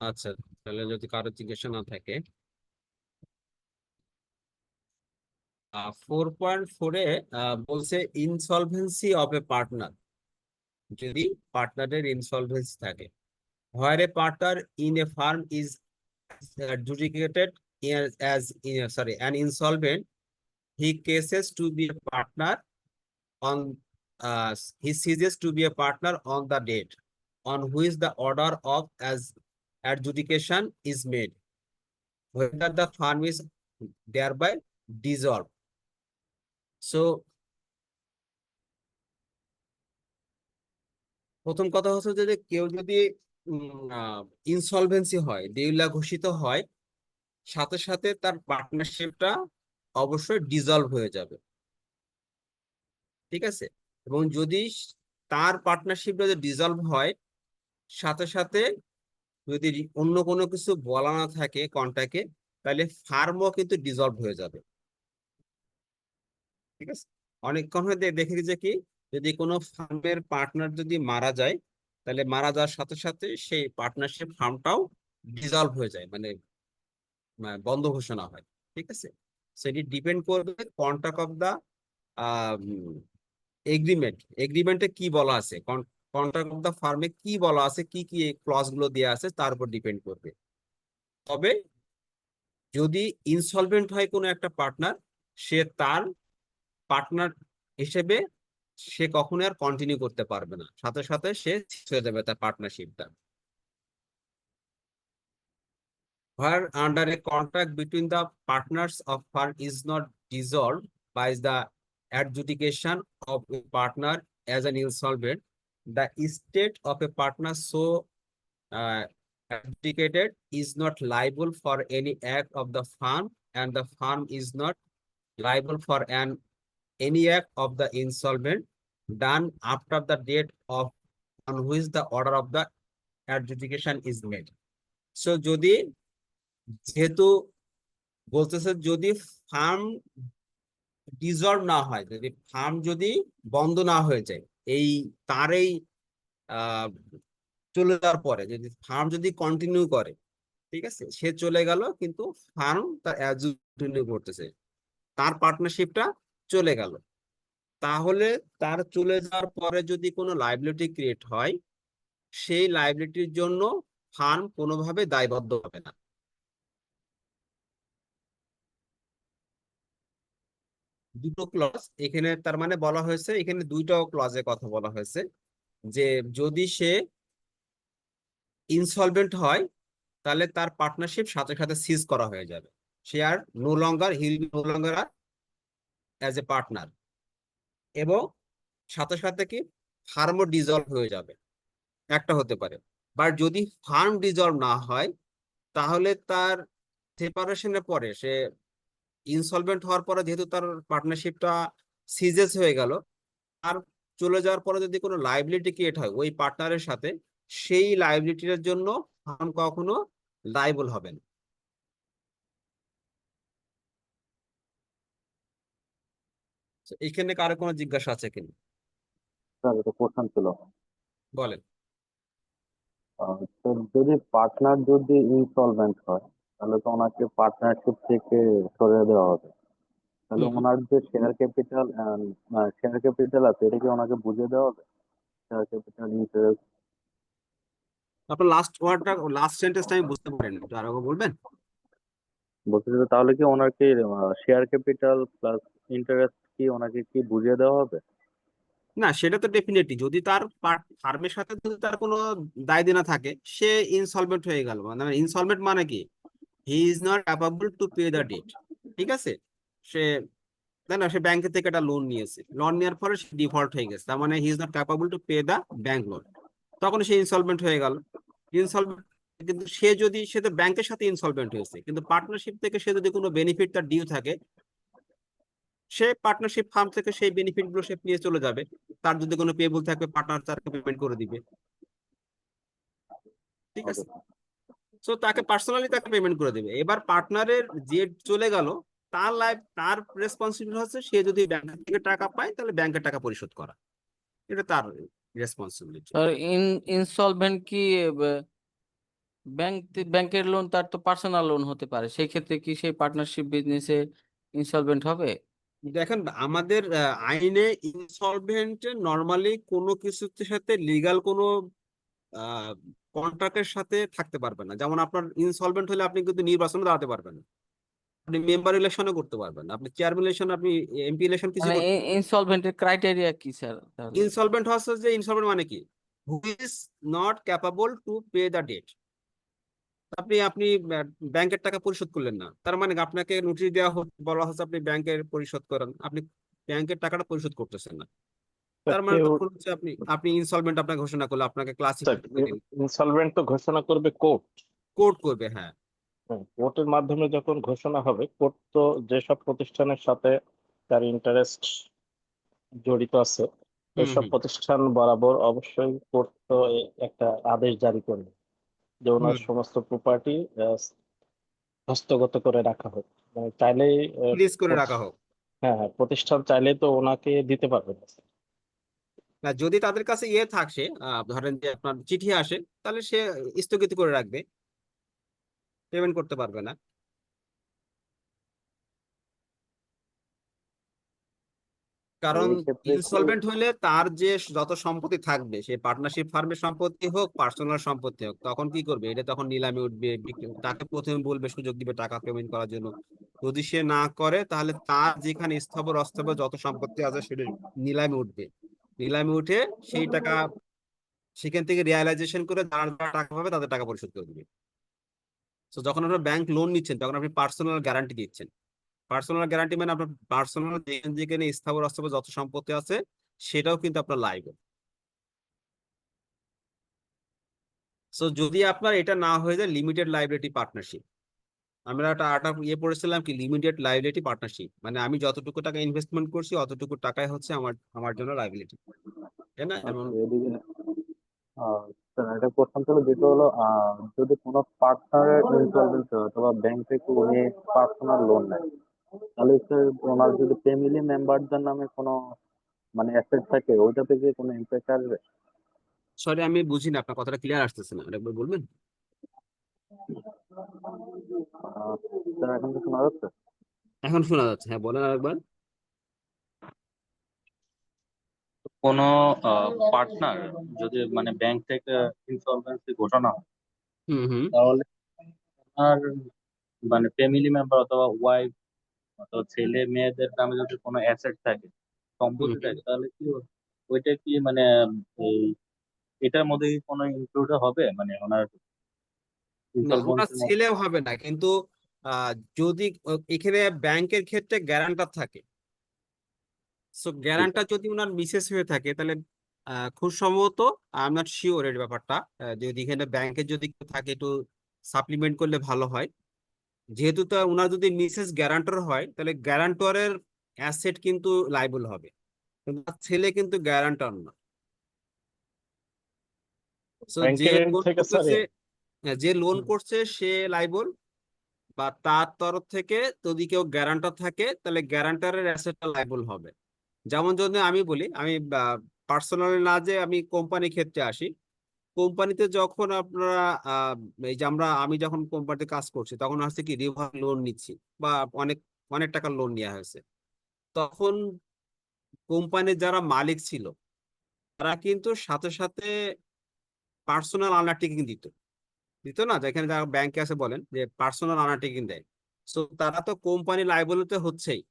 আচ্ছা, তাহলে যদি কারো জিজ্ঞাসা না থাকে, 4.4-এ বলছে ইনসলভেন্সি অফ এ পার্টনার, যদি পার্টনারের ইনসলভেন্সি থাকে, where a partner in a firm is adjudicated an insolvent, he ceases to be a partner on he ceases to be a partner on the date on which the order of as adjudication is made, whether the firm is thereby dissolved. So প্রথম কথা হচ্ছে যে কেউ যদি insolvency হয়, দেউলিয়া ঘোষিত হয়, সাথে সাথে তার পার্টনারশিপটা অবশ্যই ডিজলভ হয়ে যাবে, ঠিক আছে। এবং যদি তার পার্টনারশিপটা যদি ডিজলভ হয়, সাথে সাথে যদি অন্য কোনো কিছু বলা না থাকে কন্ট্রাক্টে, তাহলে ফার্মও কিন্তু ডিজলভ হয়ে যাবে, ঠিক আছে। অনেকক্ষণ হয়ে দেখে যে কি, যদি কোনো ফার্মের পার্টনার যদি মারা যায়, তাহলে মারা যাওয়ার সাথে সাথে সেই পার্টনারশিপ ফার্মটাও ডিজলভ হয়ে যায়, মানে বন্ধ ঘোষণা হয়, ঠিক আছে। সেটি ডিপেন্ড করবে কন্ট্রাক্ট অফ দা এগ্রিমেন্ট, এগ্রিমেন্টে কি বলা আছে, কন্ট্রাক্ট অফ দা ফার্মে কি বলা আছে, কি কি ক্লজ গুলো দেওয়া আছে তার উপর ডিপেন্ড করবে। তবে যদি ইনসলভেন্ট হয় কোনো একটা পার্টনার, সে তার পার্টনার হিসেবে সে কখনো আর কন্টিনিউ করতে পারবে না, সাথে সাথে সে ছেড়ে দেবে তার পার্টনারশিপটা। where under a contract between the partners of firm is not dissolved by the adjudication of a partner as an insolvent, the estate of a partner so adjudicated is not liable for any act of the firm, and the firm is not liable for any act of the insolvent done after the date of on which the order of the adjudication is made. So যদি যেহেতু বলতেছে যদি farm dissolved না হয়, যদি farm যদি বন্ধ না হয়ে যায়, এই তার এই আহ চলে যাওয়ার পরে যদি ফার্ম যদি কন্টিনিউ করে, ঠিক আছে, সে চলে গেল কিন্তু ফার্ম তার কন্টিনিউ করতেছে, তার পার্টনারশিপটা চলে গেল, তাহলে তার চলে যাওয়ার পরে যদি কোনো লাইবিলিটি ক্রিয়েট হয়, সেই লাইবিলিটির জন্য ফার্ম কোনোভাবে দায়বদ্ধ হবে না। দুটো ক্লজ এখানে, তার মানে বলা হয়েছে এখানে দুইটা ক্লজে কথা বলা হয়েছে যে যদি সে ইনসলভেন্ট হয় তাহলে তার পার্টনারশিপ সাথে সাথে সিজ করা হয়ে যাবে, সে আর no longer as a partner, এবং সাথে সাথে কি ফার্মও ডিজলভ হয়ে যাবে, একটা হতে পারে। বাট যদি ফার্ম ডিজলভ না হয় তাহলে তার সেপারেশনের পরে সে ইনসলভেন্ট হওয়ার পরে যেহেতু তার পার্টনারশিপটা সিজেস হয়ে গেল, আর চলে যাওয়ার পরে যদি কোনো লাইবিলিটি ক্রিয়েট হয় ওই পার্টনারের সাথে, সেই লাইবিলিটির জন্য ফার্ম কখনো লাইবল হবে না। তো এখানে কারো কোনো জিজ্ঞাসা আছে কিনা স্যার এটা কোশ্চেন ছিল। বলেন। তো যদি পার্টনার যদি ইনসলভেন্ট হয় তাহলে তো ওনাকে পার্টনারশিপ থেকে সরিয়ে দেওয়া হবে, তাহলে হুম। ওনার যে শেয়ার ক্যাপিটাল আছে এটা কি ওনাকে বুঝিয়ে দেওয়া হবে? শেয়ার ক্যাপিটাল ইন্টারেস্ট আপনার লাস্ট সেন্টেন্সটা আমি বুঝতে পারিনি, একটু আরেকবার বলবেন? বলতে চাইছে, তাহলে কি ওনাকে শেয়ার ক্যাপিটাল প্লাস ইন্টারেস্ট কি ওনাকে কি বুঝিয়ে দেওয়া হবে? না, সেটা তো ডেফিনেটলি যদি তার ফার্মের সাথে যদি তার কোনো দায় দেনা থাকে, সে ইনসলভেন্ট হয়ে গেল, মানে ইনসলভেন্ট মানে কি, he is not capable to pay the debt, ঠিক আছে, সে তাই না, সে ব্যাংকের থেকে একটা লোন নিয়েছে, লোন নেওয়ার পরে সে ডিফল্ট হয়ে গেছে, তার মানে হি is not capable to pay the bank loan, তখন সে ইনসলভেন্ট হয়ে গেল। ইনসলভেন্ট, কিন্তু সে তো ব্যাংকের সাথে ইনসলভেন্ট হয়েছে, কিন্তু পার্টনারশিপ থেকে সে যদি কোনো বেনিফিট তার ডিউ থাকে, সে পার্টনারশিপ ফার্ম থেকে সেই বেনিফিট গুলো সে নিয়ে চলে যাবে, তার যদি কোনো পেবল থাকবে পার্টনার তাকে পেমেন্ট করে দিবে, ঠিক ওকে আছে, সো তাকে পার্সোনালি তাকে পেমেন্ট করে দিবে। এবার পার্টনারের যে চলে গেল, তার রেসপন্সিবিলিটি হচ্ছে সে যদি ব্যাংক থেকে টাকা পায় তাহলে ব্যাংকের টাকা পরিশোধ করা, এটা তার রেসপন্সিবিলিটি। আর ইনসলভেন্ট কি ব্যাংকের লোন তার তো পার্সোনাল লোন হতে পারে, সেই ক্ষেত্রে কি সেই পার্টনারশিপ বিজনেসে ইনসলভেন্ট হবে? দেখেন আমাদের আইনে ইনসলভেন্ট নরমালি কোনো কিছুর সাথে লিগাল কোনো কন্ট্রাক্টের সাথে থাকতে পারবেন না। যেমন আপনার ইনসলভেন্ট হলে আপনি কিন্তু নির্বাচনে দাঁড়াতে পারবেন না, আপনি মেম্বার ইলেকশনও করতে পারবেন না, আপনি চেয়ারম্যান ইলেকশন, আপনি এমপি ইলেকশন কিছু মানে করতে। ইনসলভেন্টের ক্রাইটেরিয়া কি স্যার তাহলে? ইনসলভেন্ট হচ্ছে যে ইনসলভেন্ট মানে কি, who is not capable to pay the debt. আপনি আপনি ব্যাংকের টাকা পরিশোধ করলেন না, তার মানে আপনাকে নোটিশ দেওয়া বলা হচ্ছে আপনি ব্যাংকের পরিশোধ করেন, আপনি ব্যাংকের টাকাটা পরিশোধ করতেছেন না, তার মানে কেউ তখন হচ্ছে আপনি আপনি ইনসলভেন্ট আপনাকে ঘোষণা করলে আপনাকে ক্লাসিফাই ইনসলভেন্ট তো ঘোষণা করবে কোর্ট। কোর্ট করবে। হ্যাঁ, কোর্টের মাধ্যমে যখন ঘোষণা হবে, কোর্ট তো যেসব প্রতিষ্ঠানের সাথে তার ইন্টারেস্ট জড়িত আছে হুম এইসব হুম প্রতিষ্ঠান বরাবর অবশ্যই কোর্ট তো একটা আদেশ জারি করবে যে ওনার হুম সমস্ত প্রপার্টি হস্তগত করে রাখা হোক। মানে চাইলেই ফ্রিজ করে রাখা হোক। হ্যাঁ হ্যাঁ, প্রতিষ্ঠান চাইলেই তো ওনাকে দিতে পারবে না। না, যদি তাদের কাছে ইয়ে থাকছে, ধরেন যে আপনার চিঠি আসে, তাহলে সে স্থগিত করে রাখবে, পেমেন্ট করতে পারবে না। কারণ এই ক্ষেত্রে কি ইনসলভেন্ট হলে তার যে যত সম্পত্তি থাকবে, সে পার্টনারশিপ ফার্মের সম্পত্তি হোক পার্সোনাল সম্পত্তি হোক, তখন কি করবে, এটা তখন নিলামে উঠবে, তাকে প্রথমে বলবে, সুযোগ দিবে টাকা পেমেন্ট করার জন্য। যদি সে না করে তাহলে তার যেখানে স্থাবর অস্থাবর যত সম্পত্তি আছে সেটা নিলামে উঠবে, নিলামে উঠে সেই টাকা সেখান থেকে রিয়ালাইজেশন করে যারা যারা টাকা পাবে তাদের টাকা পরিশোধ করে দিবে। তো যখন আপনার ব্যাংক লোন নিচ্ছেন তখন আপনি পার্সোনাল গ্যারান্টি দিচ্ছেন। পার্সোনাল গ্যারান্টি মানে আপনার পার্সোনাল যেখানে স্থাবর অস্থাবর যত সম্পত্তি আছে সেটাও কিন্তু আপনার লাইবেল। সো যদি আপনার এটা না হয়ে যায় লিমিটেড লাইবিলিটি পার্টনারশিপ, আমরা একটা পড়েছিলাম কি লিমিটেড লাইবিলিটি পার্টনারশিপ, মানে আমি যতটুকু টাকা ইনভেস্টমেন্ট করছি অতটুকু টাকাই হচ্ছে আমার আমার জন্য লাইবিলিটি, তাই না? আচ্ছা, যেমন এদিকে স্যার একটা কোশ্চেন ছিল, যেটা হলো যদি কোনো পার্টনারের ইনসলভেন্সি হয় অথবা ব্যাংক থেকে উনি পার্সোনাল লোন নেয়, তাহলে স্যার ওনার যদি ফ্যামিলি মেম্বারদের নামে কোনো মানে অ্যাসেট থাকে, ওইটা থেকে কোনো ইম্প্যাক্ট আসবে? সরি আমি বুঝি না, আপনার কথাটা ক্লিয়ার আসতেছে না, আরেকবার বলবেন? স্যার এখন তো শোনা যাচ্ছে? এখন শোনা যাচ্ছে, হ্যাঁ বলেন আরেকবার। কোনো পার্টনার যদি মানে ব্যাংক থেকে ইনসলভেন্সি ঘোষণা হয়, হুম হুম। তাহলে আর মানে ফ্যামিলি মেম্বার অথবা ওয়াইফ অথবা ছেলে মেয়েদের নামে যদি কোনো অ্যাসেট থাকে, হুম সম্পত্তি হুম। থাকে, তাহলে কি ওইটা কি মানে এই এটার মধ্যে কি কোনো ইনক্লুড হবে, মানে ওনার না ওনার ইনসলভেন্সির মধ্যে? ছেলেও হবে না, কিন্তু যদি এখানে ব্যাংকের ক্ষেত্রে গ্যারান্টার থাকে, সো ঠিক গ্যারান্টার আছে। যদি ওনার মিসেস হয়ে থাকে তাহলে খুব সম্ভবত, আই এম নট শিওর এর ব্যাপারটা, যদি এখানে ব্যাংকের যদি কেউ থাকে একটু সাপ্লিমেন্ট করলে ভালো হয়। যেহেতু তো ওনার যদি মিসেস গ্যারান্টর হয় তাহলে গ্যারান্টরের অ্যাসেট কিন্তু লাইবল হবে, কিন্তু তার ছেলে কিন্তু গ্যারান্টর না। সো যে ব্যাংকের এন্ড লোন থেকে স্যার করতেছে, যে লোন করছে সে লাইবল, বা তার তরফ থেকে যদি কেউ গ্যারান্টর থাকে তাহলে গ্যারান্টারের অ্যাসেটটা লাইবল হবে। যেমন যদি আমি বলি, আমি পার্সোনালি না, যে আমি কোম্পানি ক্ষেত্রে আসি, কোম্পানিতে যখন আপনারা এই যে আমি যখন কোম্পানিতে কাজ করছি তখন হচ্ছে কি রিভার লোন নিচ্ছি বা অনেক অনেক টাকার লোন নেওয়া হয়েছে, তখন কোম্পানির যারা মালিক ছিল তারা কিন্তু সাথে সাথে পার্সোনাল আন্ডারটেকিং দিত, দিত না? যেখানে যারা ব্যাংকে আছে বলেন যে পার্সোনাল আন্ডারটেকিং দেয়। সো তারা তো কোম্পানি লাইবিলিটি হচ্ছেই,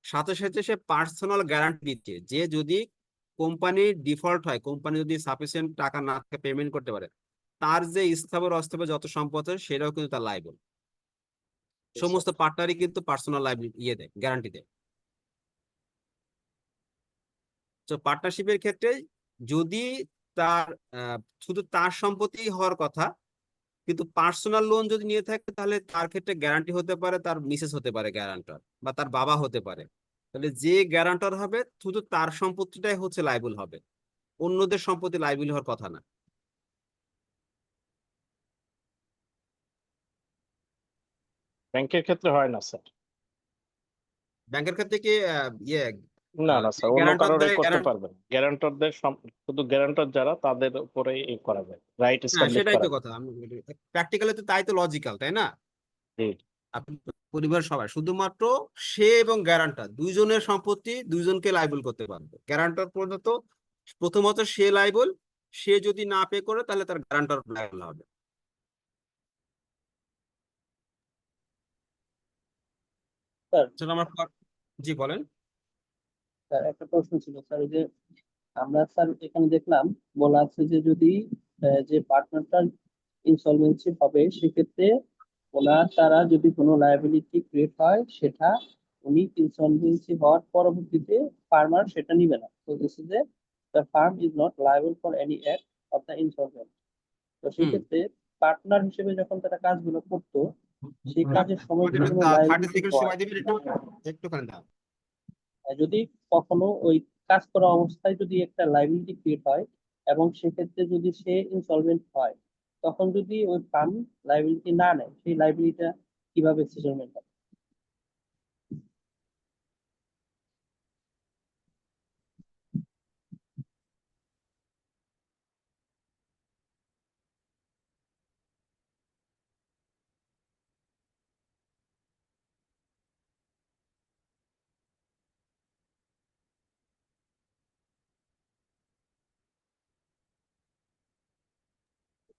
সাথে সাথে সে পার্সোনাল গ্যারান্টি দিচ্ছে যে যদি কোম্পানি ডিফল্ট হয়, কোম্পানি যদি সাফিসিয়েন্ট টাকা না থাকে পেমেন্ট করতে পারে, তার যে স্থাবর অস্থাবর যত সম্পদ আছে সেটাও কিন্তু তার লাইবল। সমস্ত পার্টনারই কিন্তু পার্সোনাল লাইবিলিটি দেয়, গ্যারান্টি দেয়। তো পার্টনারশিপের ক্ষেত্রে যদি তার শুধু তার সম্পত্তি হওয়ার কথা, কিন্তু পার্সোনাল লোন যদি নিয়ে থাকে তাহলে তার ক্ষেত্রে গ্যারান্টি হতে পারে তার মিসেস হতে পারে গ্যারান্টর, বা তার বাবা হতে পারে। তাহলে যে গ্যারান্টর হবে শুধু তার সম্পত্তিটাই হচ্ছে লাইবল হবে, অন্যদের সম্পত্তি লাইবল হওয়ার কথা না। ব্যাংকের ক্ষেত্রে হয় না স্যার। ব্যাংকের ক্ষেত্রে কি ইয়ে না না স্যার, অন্য গ্যারান্টর কারোরই দেয় করতে পারবেন। গ্যারান্টরদের শুধু গ্যারান্টর যারা তাদের উপরে করা যায়, রাইট হ্যাঁ এস্টাবলিশ সেটাই করা তো যায়। কথা, আমি প্র্যাকটিক্যালি তো তাই তো লজিক্যাল, তাই না? জি। আপনি পরিবার সবাই শুধুমাত্র সে এবং গ্যারান্টার দুইজনের সম্পত্তি দুইজনকে লাইবল করতে পারবে। গ্যারান্টার প্রথমত সে লাইবল, সে যদি না পে করে তাহলে তার গ্যারান্টার লাইবল হবে। স্যার চলো আমরা জি বলেন। স্যার একটা প্রশ্ন ছিল স্যার, এই যে আমরা স্যার এখানে দেখলাম বলা আছে যে যদি যে পার্টনারটার ইনসলভেন্সি হবে সেক্ষেত্রে ওনার দ্বারা যদি কোনো লায়াবিলিটি ক্রিয়েট হয় সেটা উনি ইনসলভেন্সি হওয়ার পরবর্তীতে ফার্মার সেটা নিবে না। তো this is a the farm is not liable for any act of the insolvent. তো হুম। সেক্ষেত্রে পার্টনার হিসেবে যখন তারা কাজগুলো করতো সেই কাজের সময় যদি কোনো 30 লায়াবিলিটি সেকেন্ড হয়, সময় দিবেন একটুখানি দাও। যদি কখনো ওই কাজ করা অবস্থায় যদি একটা লাইবিলিটি ক্রিয়েট হয় এবং সেক্ষেত্রে যদি সে ইনসলভেন্ট হয়, তখন যদি ওই ফার্ম লাইবিলিটি না নেয় সেই লাইবিলিটিটা কিভাবে সেটেলমেন্ট হবে?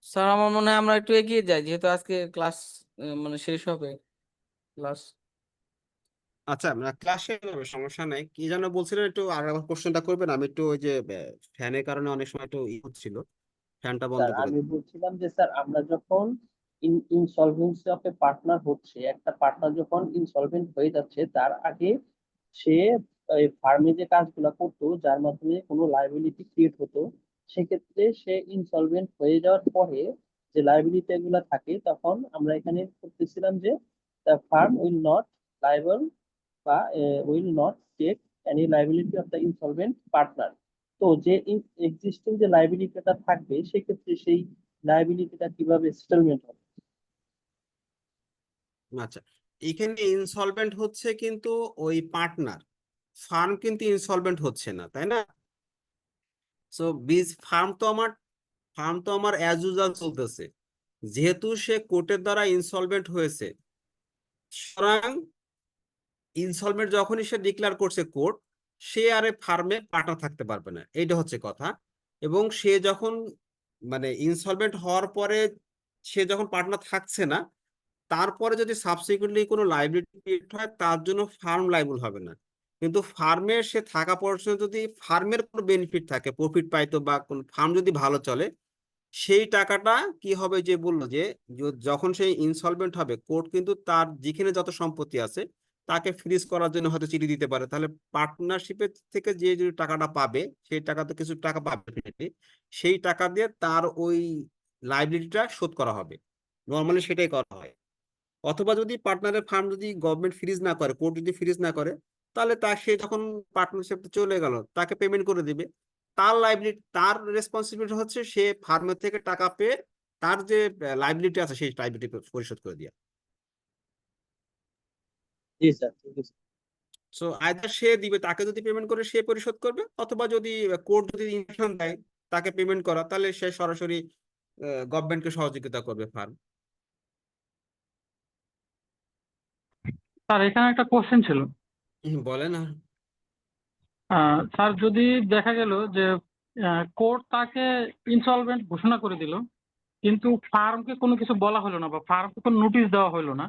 স্যার আমার মনে হয় আমরা একটু এগিয়ে যাই, যেহেতু আজকে ক্লাস মানে শেষ হবে ক্লাস। আচ্ছা ক্লাস শেষ হবে, সমস্যা নাই। কি যেন বলছিলেন, একটু আর একবার কোশ্চেনটা করবেন? আমি একটু ওই যে ফ্যানের কারণে অনেক সময় একটু হচ্ছিল, ফ্যানটা বন্ধ স্যার করে আমি দিই। বলছিলাম যে স্যার আমরা যখন ইনসলভেন্সি অফ এ পার্টনার হচ্ছে একটা পার্টনার যখন ইনসলভেন্ট হয়ে যাচ্ছে তার আগে সে ফার্মে যে কাজগুলো করতো যার মাধ্যমে কোনো লাইবিলিটি ক্রিয়েট হতো, সেক্ষেত্রে সে ইনসলভেন্ট হয়ে যাওয়ার পরে যে লাইবিলিটি গুলো থাকে তখন আমরা এখানে করতেছিলাম যে the firm will not liable বা will not take any liability of the insolvent partner. তো যে এক্সিস্টিং যে লাইবিলিটিটা থাকবে সেক্ষেত্রে সেই লাইবিলিটিটা কিভাবে সেটেলমেন্ট হবে? আচ্ছা, এখানে ইনসলভেন্ট হচ্ছে কিন্তু ওই পার্টনার, ফার্ম কিন্তু ইনসলভেন্ট হচ্ছে না, তাই না? সো ফার্ম তো আমার অ্যাজ ইউজুয়াল চলতেছে, যেহেতু সে কোর্টের দ্বারা ইনসলভেন্ট হয়েছে, সুতরাং ইনসলভেন্ট যখনই সে ডিক্লেয়ার করছে কোর্ট, সে আর ফার্মে পার্টনার থাকতে পারবে না, এইটা হচ্ছে কথা। এবং সে যখন মানে ইনসলভেন্ট হওয়ার পরে সে যখন পার্টনার থাকছে না, তারপরে যদি সাবসিকুয়েন্টলি কোনো লাইবিলিটি ক্রিয়েট হয় তার জন্য ফার্ম লাইবল হবে না। কিন্তু ফার্মে সে থাকা পর্যন্ত যদি ফার্মের কোনো বেনিফিট থাকে, প্রফিট পাইতো বা কোন ফার্ম যদি ভালো চলে, সেই টাকাটা কি হবে, যে বললো যে যখন সেই ইনসলভেন্ট হবে, কোর্ট কিন্তু তার যেখানে যত সম্পত্তি আছে তাকে ফ্রিজ করার জন্য হয়তো চিঠি দিতে পারে। তাহলে পার্টনারশিপের থেকে যে টাকাটা পাবে, সেই টাকা তো কিছু টাকা পাবে definitely, সেই টাকা দিয়ে তার ওই লাইবিলিটিটা শোধ করা হবে। নর্মালি সেটাই করা হয়। অথবা যদি পার্টনারের ফার্ম যদি গভর্নমেন্ট ফ্রিজ না করে, কোর্ট যদি ফ্রিজ না করে, তাহলে সে যখন পার্টনারশিপ চলে গেল তাকে পেমেন্ট করে দিবে। তার লাইবিলিটি, তার রেসপন্সিবিলিটি হচ্ছে সে ফার্মের থেকে টাকা পেয়ে তার যে লাইবিলিটি আছে সেই লাইবিলিটি পরিশোধ করে দেওয়া। জি স্যার, ঠিক আছে। সো আইদার সে দিবে, তাকে যদি পেমেন্ট করে সে পরিশোধ করবে, অথবা যদি কোর্ট যদি ইনস্ট্রাকশন দেয় তাকে পেমেন্ট করা, তাহলে সে সরাসরি গভর্নমেন্টকে সহযোগিতা করবে ফার্ম। স্যার এখানে একটা কোশ্চেন ছিল। বলে না। স্যার যদি দেখা গেল যে কোর্ট তাকে ইনসলভেন্ট ঘোষণা করে দিল, কিন্তু ফার্মকে কোনো কিছু বলা হলো না বা ফার্মকে কোনো নোটিশ দেওয়া হলো না,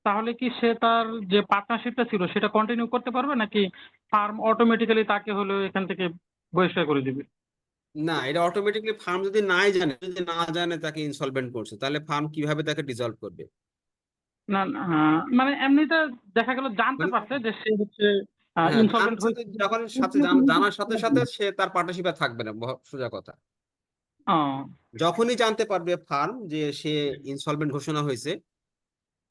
তাহলে কি সে তার যে পার্টনারশিপটা ছিল সেটা কন্টিনিউ করতে পারবে, নাকি ফার্ম অটোমেটিক্যালি তাকে হলো এখান থেকে বহিষ্কার করে দিবে? না, এটা অটোমেটিকলি ফার্ম যদি যদি না জানে তাকে ইনসলভেন্ট করছে, তাহলে ফার্ম কিভাবে তাকে ডিসলভ করবে? না না, মানে এমনিতে দেখা গেল জানতে মানে পারছে যে সে হচ্ছে হ্যাঁ, ইনসলভেন্ট জানছে হয়েছে। তো, যখন জানার সাথে সাথে সে তার পার্টনারশিপে থাকবে না, সোজা কথা। ও, যখনই জানতে পারবে ফার্ম যে সে ইনসলভেন্ট ঘোষণা হয়েছে,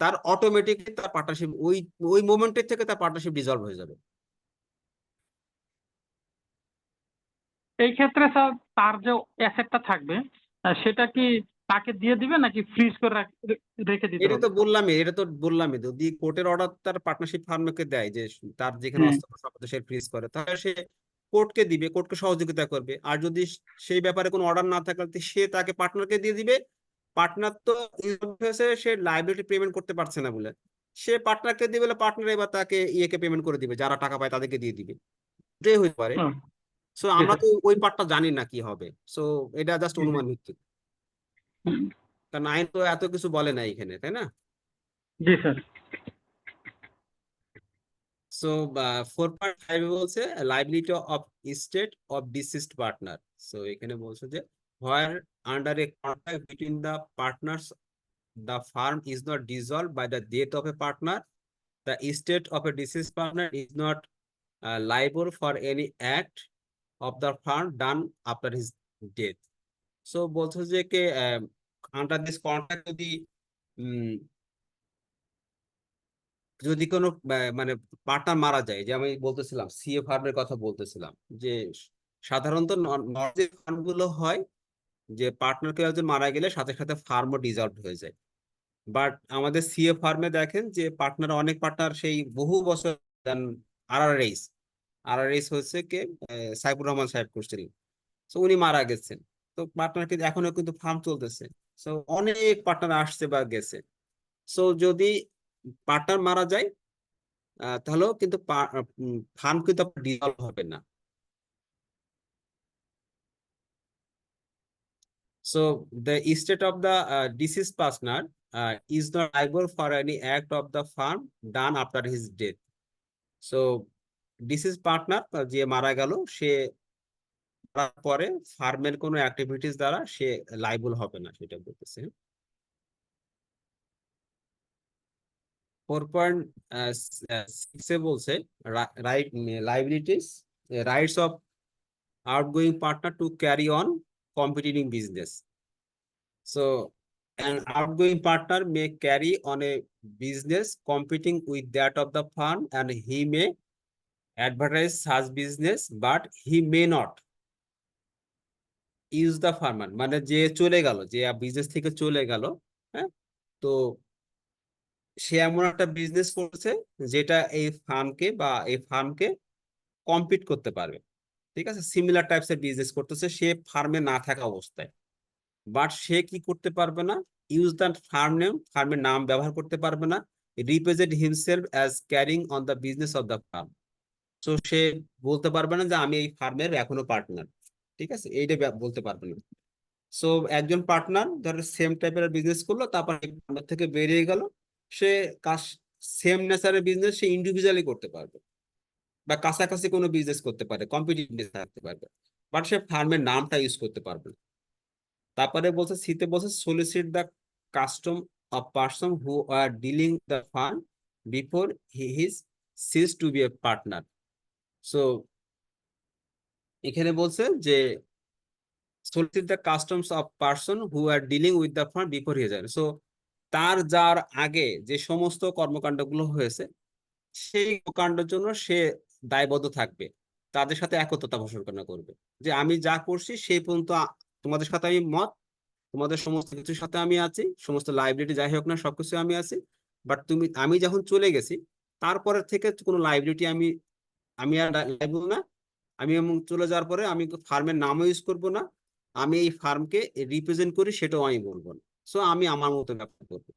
তার অটোমেটিকলি তার পার্টনারশিপ ওই ওই মোমেন্টের থেকে তার পার্টনারশিপ ডিসলভ হয়ে যাবে। এই ক্ষেত্রে স্যার তার যে অ্যাসেটটা থাকবে সেটা কি তাকে দিয়ে দিবে নাকি ফ্রিজ করে রেখে দিতে হবে? এটা তো বললামই, যদি কোর্টের অর্ডার তার পার্টনারশিপ ফার্মকে দেয় যে তার যেখানে হুম। অস্ত্র সম্পত্তি সে ফ্রিজ করে, তাহলে সে কোর্টকে দিবে, কোর্টকে সহযোগিতা করবে। আর যদি সেই ব্যাপারে কোনো অর্ডার না থাকে, তাহলে সে তাকে পার্টনারকে দিয়ে দিবে। পার্টনার তো involved হয়েছে, সে লাইবিলিটি পেমেন্ট করতে পারছে না বলে, সে পার্টনারকে দিবে, বলে পার্টনার এবার তাকে ইয়েকে পেমেন্ট করে দিবে, যারা টাকা পায় তাদেরকে দিয়ে দিবে। এটাই হতে পারে। ও, সো জি আমরা স্যার। তো ওই পার্টটা জানি না কি হবে। সো এটা জাস্ট জি, জি। অনুমান ভিত্তিক, হুম, কারণ আইন তো এত কিছু বলে না এখানে, তাই না? জি স্যার। সো 4.5 বলছে liability of state of deceased partner. So এখানে বলছে যে where under a contract between the partners the firm is not dissolved by the death of a partner, the estate of a deceased partner is not liable for any act of the firm done after his death. So বলছে যে কে under this contract যদি কোনো মানে partner মারা যায়, যে আমি বলতেছিলাম সিএ ফার্মের কথা বলতেছিলাম, যে সাধারণত যে ফার্ম গুলো হয়, যে পার্টনার কেউ একজন মারা গেলে সাথে সাথে ফার্মও ডিসলভ হয়ে যায়। বাট আমাদের সিএ ফার্মে দেখেন যে পার্টনার, অনেক পার্টনার সেই বহু বছর আরআরএস হচ্ছে কে সাইফুর রহমান সাহেব করছিলেন। তো উনি মারা গেছেন, তো পার্টনার কিন্তু এখনো কিন্তু ফার্ম চলতেছে। তো অনেক পার্টনার আসছে বা গেছে। সো যদি পার্টনার মারা যায়, তাহলেও কিন্তু ফার্ম কিন্তু ডিসলভ হবে না। So the estate of the deceased partner is not liable for any act of the firm done after his death. So deceased partner যে মারা গেল, সে পরে ফার্মের কোনো অ্যাক্টিভিটিস দ্বারা সে লাইবল হবে না, সেটা বলতেছে। 4.6 বলছে right liabilities rights of outgoing partner to carry on competing business. So an outgoing partner may carry on a business competing with that of the firm, and he may advertise such business, but he may not use the firm. মানে যে চলে গেল, যে business থেকে চলে গেল, হ্যাঁ, তো সে এমন একটা বিজনেস করছে যেটা এই ফার্মকে কম্পিট করতে পারবে। ঠিক আছে, সিমিলার টাইপস এর বিজনেস করতেছে সে ফার্মে না থাকা অবস্থায়, বাট সে কি করতে পারবে না, ইউজ দ্য ফার্মের নাম ব্যবহার করতে পারবে না, represent himself as carrying on the business of the firm. So সে বলতে পারবে না যে আমি এই ফার্মের এখনো পার্টনার। ঠিক আছে, এইটা বলতে পারবে না। সো একজন পার্টনার ধরো সেম টাইপের বিজনেস করলো, তারপর এই ফার্মের থেকে বেরিয়ে গেল, সে কাজ সেম নেচারের বিজনেস সে ইন্ডিভিজুয়ালি করতে পারবে, বা কাছাকাছি কোনো বিজনেস করতে পারে, কম্পিটিটিভ থাকতে পারবে, বাট সে ফার্মের নামটা ইউজ করতে পারবে না। তারপরে বলছে সিতে বলছে solicit the custom of person who are dealing the firm before he is cease to be a partner. So এখানে বলছে যে solicit the customs of person who are dealing with the firm before he is. So তার যার আগে যে সমস্ত কর্মকাণ্ডগুলো হয়েছে সেই কর্মকাণ্ডের জন্য সে দায়বদ্ধ থাকবে, তাদের সাথে একত্রতা ঘোষণা করবে যে আমি যা করছি সেই পর্যন্ত তোমাদের সাথে আমি তোমাদের সমস্ত কিছুর সাথে আমি আছি, সমস্ত লাইবিলিটি যাই হোক না সবকিছু আমি আছি, বাট আমি যখন চলে গেছি তারপরের থেকে কোনো লাইবিলিটি আমি আর লাইবল না। আমি চলে যাওয়ার পরে আমি ফার্মের নামও ইউজ করবো না, আমি এই ফার্মকে রিপ্রেজেন্ট করি সেটাও আমি বলবো না। সো আমি আমার মতো ব্যবসা করবো।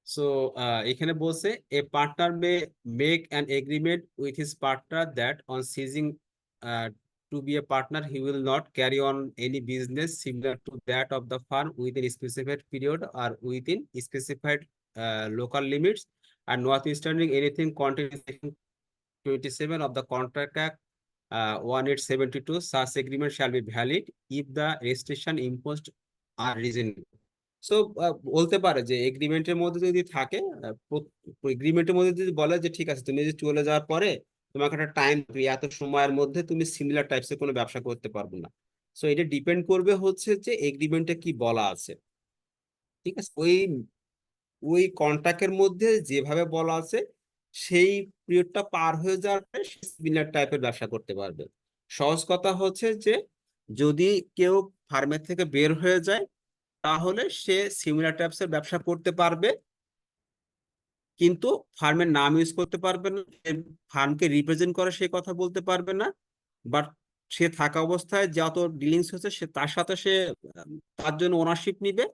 সো এখানে বলছে এ partner May make an agreement with his partner that on seizing to be a partner he will not carry on any business similar to that of the firm within a specified period or within specified local limits, and notwithstanding anything contained in section 27 of the Contract Act 1872, such agreement shall be valid if the restriction imposed are reasonable. So বলতে পারে যে এগ্রিমেন্টের মধ্যে যদি থাকে, এগ্রিমেন্টের মধ্যে যদি বলে যে ঠিক আছে তুমি যে চলে যাওয়ার পরে তোমাকে একটা টাইম, এত সময়ের মধ্যে তুমি সিমিলার টাইপসের কোনো ব্যবসা করতে পারবে না। সো এটা ডিপেন্ড করবে হচ্ছে যে এগ্রিমেন্টে কি বলা আছে। ঠিক আছে, ওই কন্ট্রাক্টের মধ্যে যেভাবে বলা আছে সেই পিরিয়ডটা পার হয়ে যাওয়ার পরে সে সিমিলার টাইপের ব্যবসা করতে পারবে। সহজ কথা হচ্ছে যে যদি কেউ ফার্মের থেকে বের হয়ে যায় তাহলে সে সিমিলার টাইপসের ব্যবসা করতে পারবে, কিন্তু ফার্মের নাম ইউজ করতে পারবে না, ফার্মকে রিপ্রেজেন্ট করে সে কথা বলতে পারবে না, বাট সে থাকা অবস্থায় যত ডিলিংস হচ্ছে সে তার সাথে সে তার জন্য ওনারশিপ নিবে।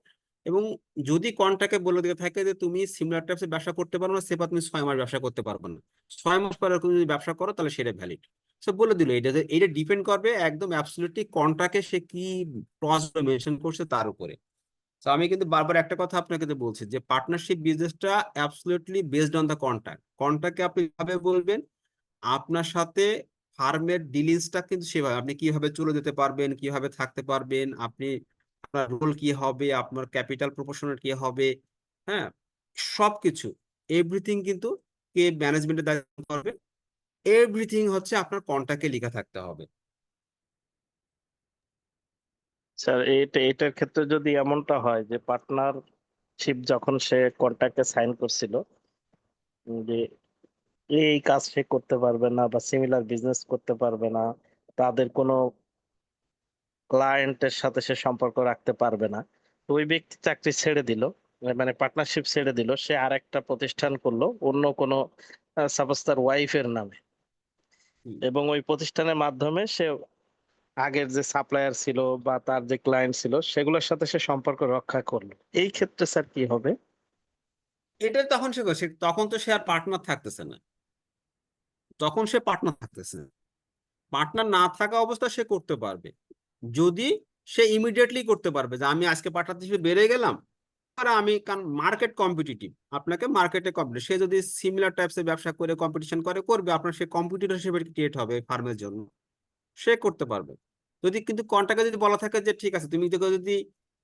এবং যদি কন্ট্রাক্টে বলে দিয়ে থাকে যে তুমি সিমিলার টাইপসের ব্যবসা করতে পারো না, সেবা তুমি 6 মাস ব্যবসা করতে পারবে না, 6 মাস পরে তুমি যদি ব্যবসা করো তাহলে সেটা ভ্যালিড। সো বলে দিল এটা ডিপেন্ড করবে একদম অ্যাবসলিউটলি কন্ট্রাক্টে সে কি ক্লজ মেনশন করছে তার উপরে। তো আমি কিন্তু বারবার একটা কথা আপনাকে বলছি যে পার্টনারশিপ বিজনেসটা absolutely based on the contract. কন্ট্রাক্টে আপনি কিভাবে বলবেন আপনার সাথে ফার্মের ডিলিংসটা কিন্তু সেভাবে, আপনি কিভাবে চলে যেতে পারবেন, কিভাবে থাকতে পারবেন, আপনার রোল কি হবে, আপনার ক্যাপিটাল প্রপোর্শনাল কি হবে, হ্যাঁ, সবকিছু এভরিথিং কিন্তু কে ম্যানেজমেন্টের দায়িত্ব করবে, এভরিথিং হচ্ছে আপনার কন্ট্রাক্টে লেখা থাকতে হবে। স্যার এটার ক্ষেত্রে যদি এমনটা হয় যে পার্টনারশিপ যখন সে কন্ট্রাক্টে সাইন করছিল যে এই কাজ সে করতে পারবে না বা সিমিলার বিজনেস করতে পারবে না, তাদের কোনো ক্লায়েন্টের সাথে সে সম্পর্ক রাখতে পারবে না, তো ওই ব্যক্তি চাকরি ছেড়ে দিল, মানে পার্টনারশিপ ছেড়ে দিল, সে আরেকটা প্রতিষ্ঠান করলো অন্য কোনো সাপোজ তার ওয়াইফের নামে, এবং ওই প্রতিষ্ঠানের মাধ্যমে সে আগের যে সাপ্লায়ার ছিল বা তার যে ক্লায়েন্ট ছিল সেগুলোর সাথে সে সম্পর্ক রক্ষা করলো, এই ক্ষেত্রে স্যার কি হবে? এটা তখন তখন তো সে আর পার্টনার থাকতেছে না, তখন সে পার্টনার থাকতেছে না। পার্টনার না থাকা অবস্থা সে করতে পারবে যদি সে ইমিডিয়েটলি করতে পারবে যে আমি আজকে পার্টনার হিসেবে বেড়ে গেলাম, আর আমি কারণ মার্কেট কম্পিটিটিভ, আপনাকে মার্কেটে কম্পিটিভ, সে যদি সিমিলার টাইপসের ব্যবসা করে কম্পিটিশন করবে আপনার সে কম্পিটিটর হিসেবে ক্রিয়েট হবে ফার্মের জন্য, সে করতে পারবে। যদি কিন্তু কন্ট্রাক্টে যদি বলা থাকে যে ঠিক আছে তুমি যদি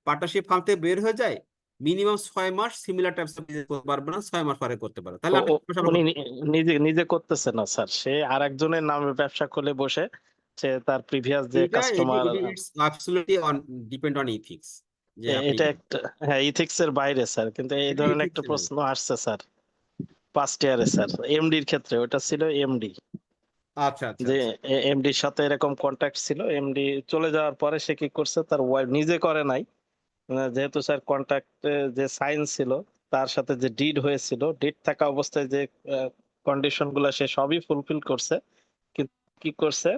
পার্টনারশিপ ফার্ম থেকে বের হয়ে যায়, মিনিমাম 6 মাস সিমিলার টাইপস অফ বিজনেস করতে পারবে না, 6 মাস পরে করতে পারবে। তাহলে আপনি উনি নিজে নিজে করতেছে না স্যার, সে আরেকজনের নামে ব্যবসা খুলে বসে সে তার প্রিভিয়াস যে customer, it's absolutely on depend on ethics, যে আপনি এটা একটা হ্যাঁ ইথিক্স এর বাইরে স্যার, কিন্তু এই এটা ধরনের ethics একটা এর প্রশ্ন আসছে স্যার ফার্স্ট ইয়ারে স্যার, এমডির ক্ষেত্রে ওটা ছিল এমডি, আচ্ছা আচ্ছা যে আচ্ছা। এমডির সাথে এরকম কন্ট্যাক্ট ছিল, এমডি চলে যাওয়ার পরে সে কি করছে তার ওয়াইফ নিজে করে নাই, যেহেতু স্যার কন্ট্রাক্টে যে সাইন ছিল তার সাথে যে ডিড হয়েছিল, ডিড থাকা অবস্থায় যে কন্ডিশন গুলা সে সবই ফুলফিল করছে, কিন্তু কি করছে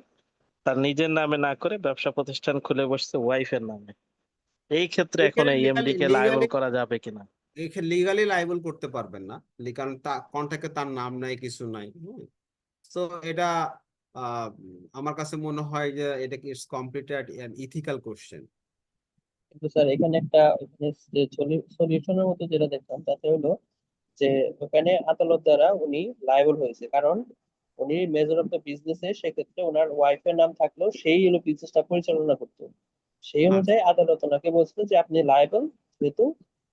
তার নিজের নামে না করে ব্যবসা প্রতিষ্ঠান খুলে বসছে ওয়াইফের নামে। এই ক্ষেত্রে এখন এখানে এই এমডি কে লায়াবল করা যাবে কিনা? লিগালি লাইবল করতে পারবেন না, কারণ কন্ট্রাক্টে তার নাম নাই, কিছু নাই। তো এটা আমার কাছে মনে হয় যে এটা কি কমপ্লিটেড ইথিক্যাল কোশ্চেন। কিন্তু স্যার এখানে একটা সলিউশনের মতো যেটা দেখলাম তাতে হলো যে ওখানে আদালত দ্বারা উনি লায়াবল হয়েছে, কারণ উনি মেজর অফ দ্য বিজনেসে, সেক্ষেত্রে ওনার ওয়াইফের নাম থাকলেও সেই হলো বিজনেসটা পরিচালনা করতো। সেই অনুযায়ী আদালত ওনাকে বলছিল যে আপনি লায়াবল, যেহেতু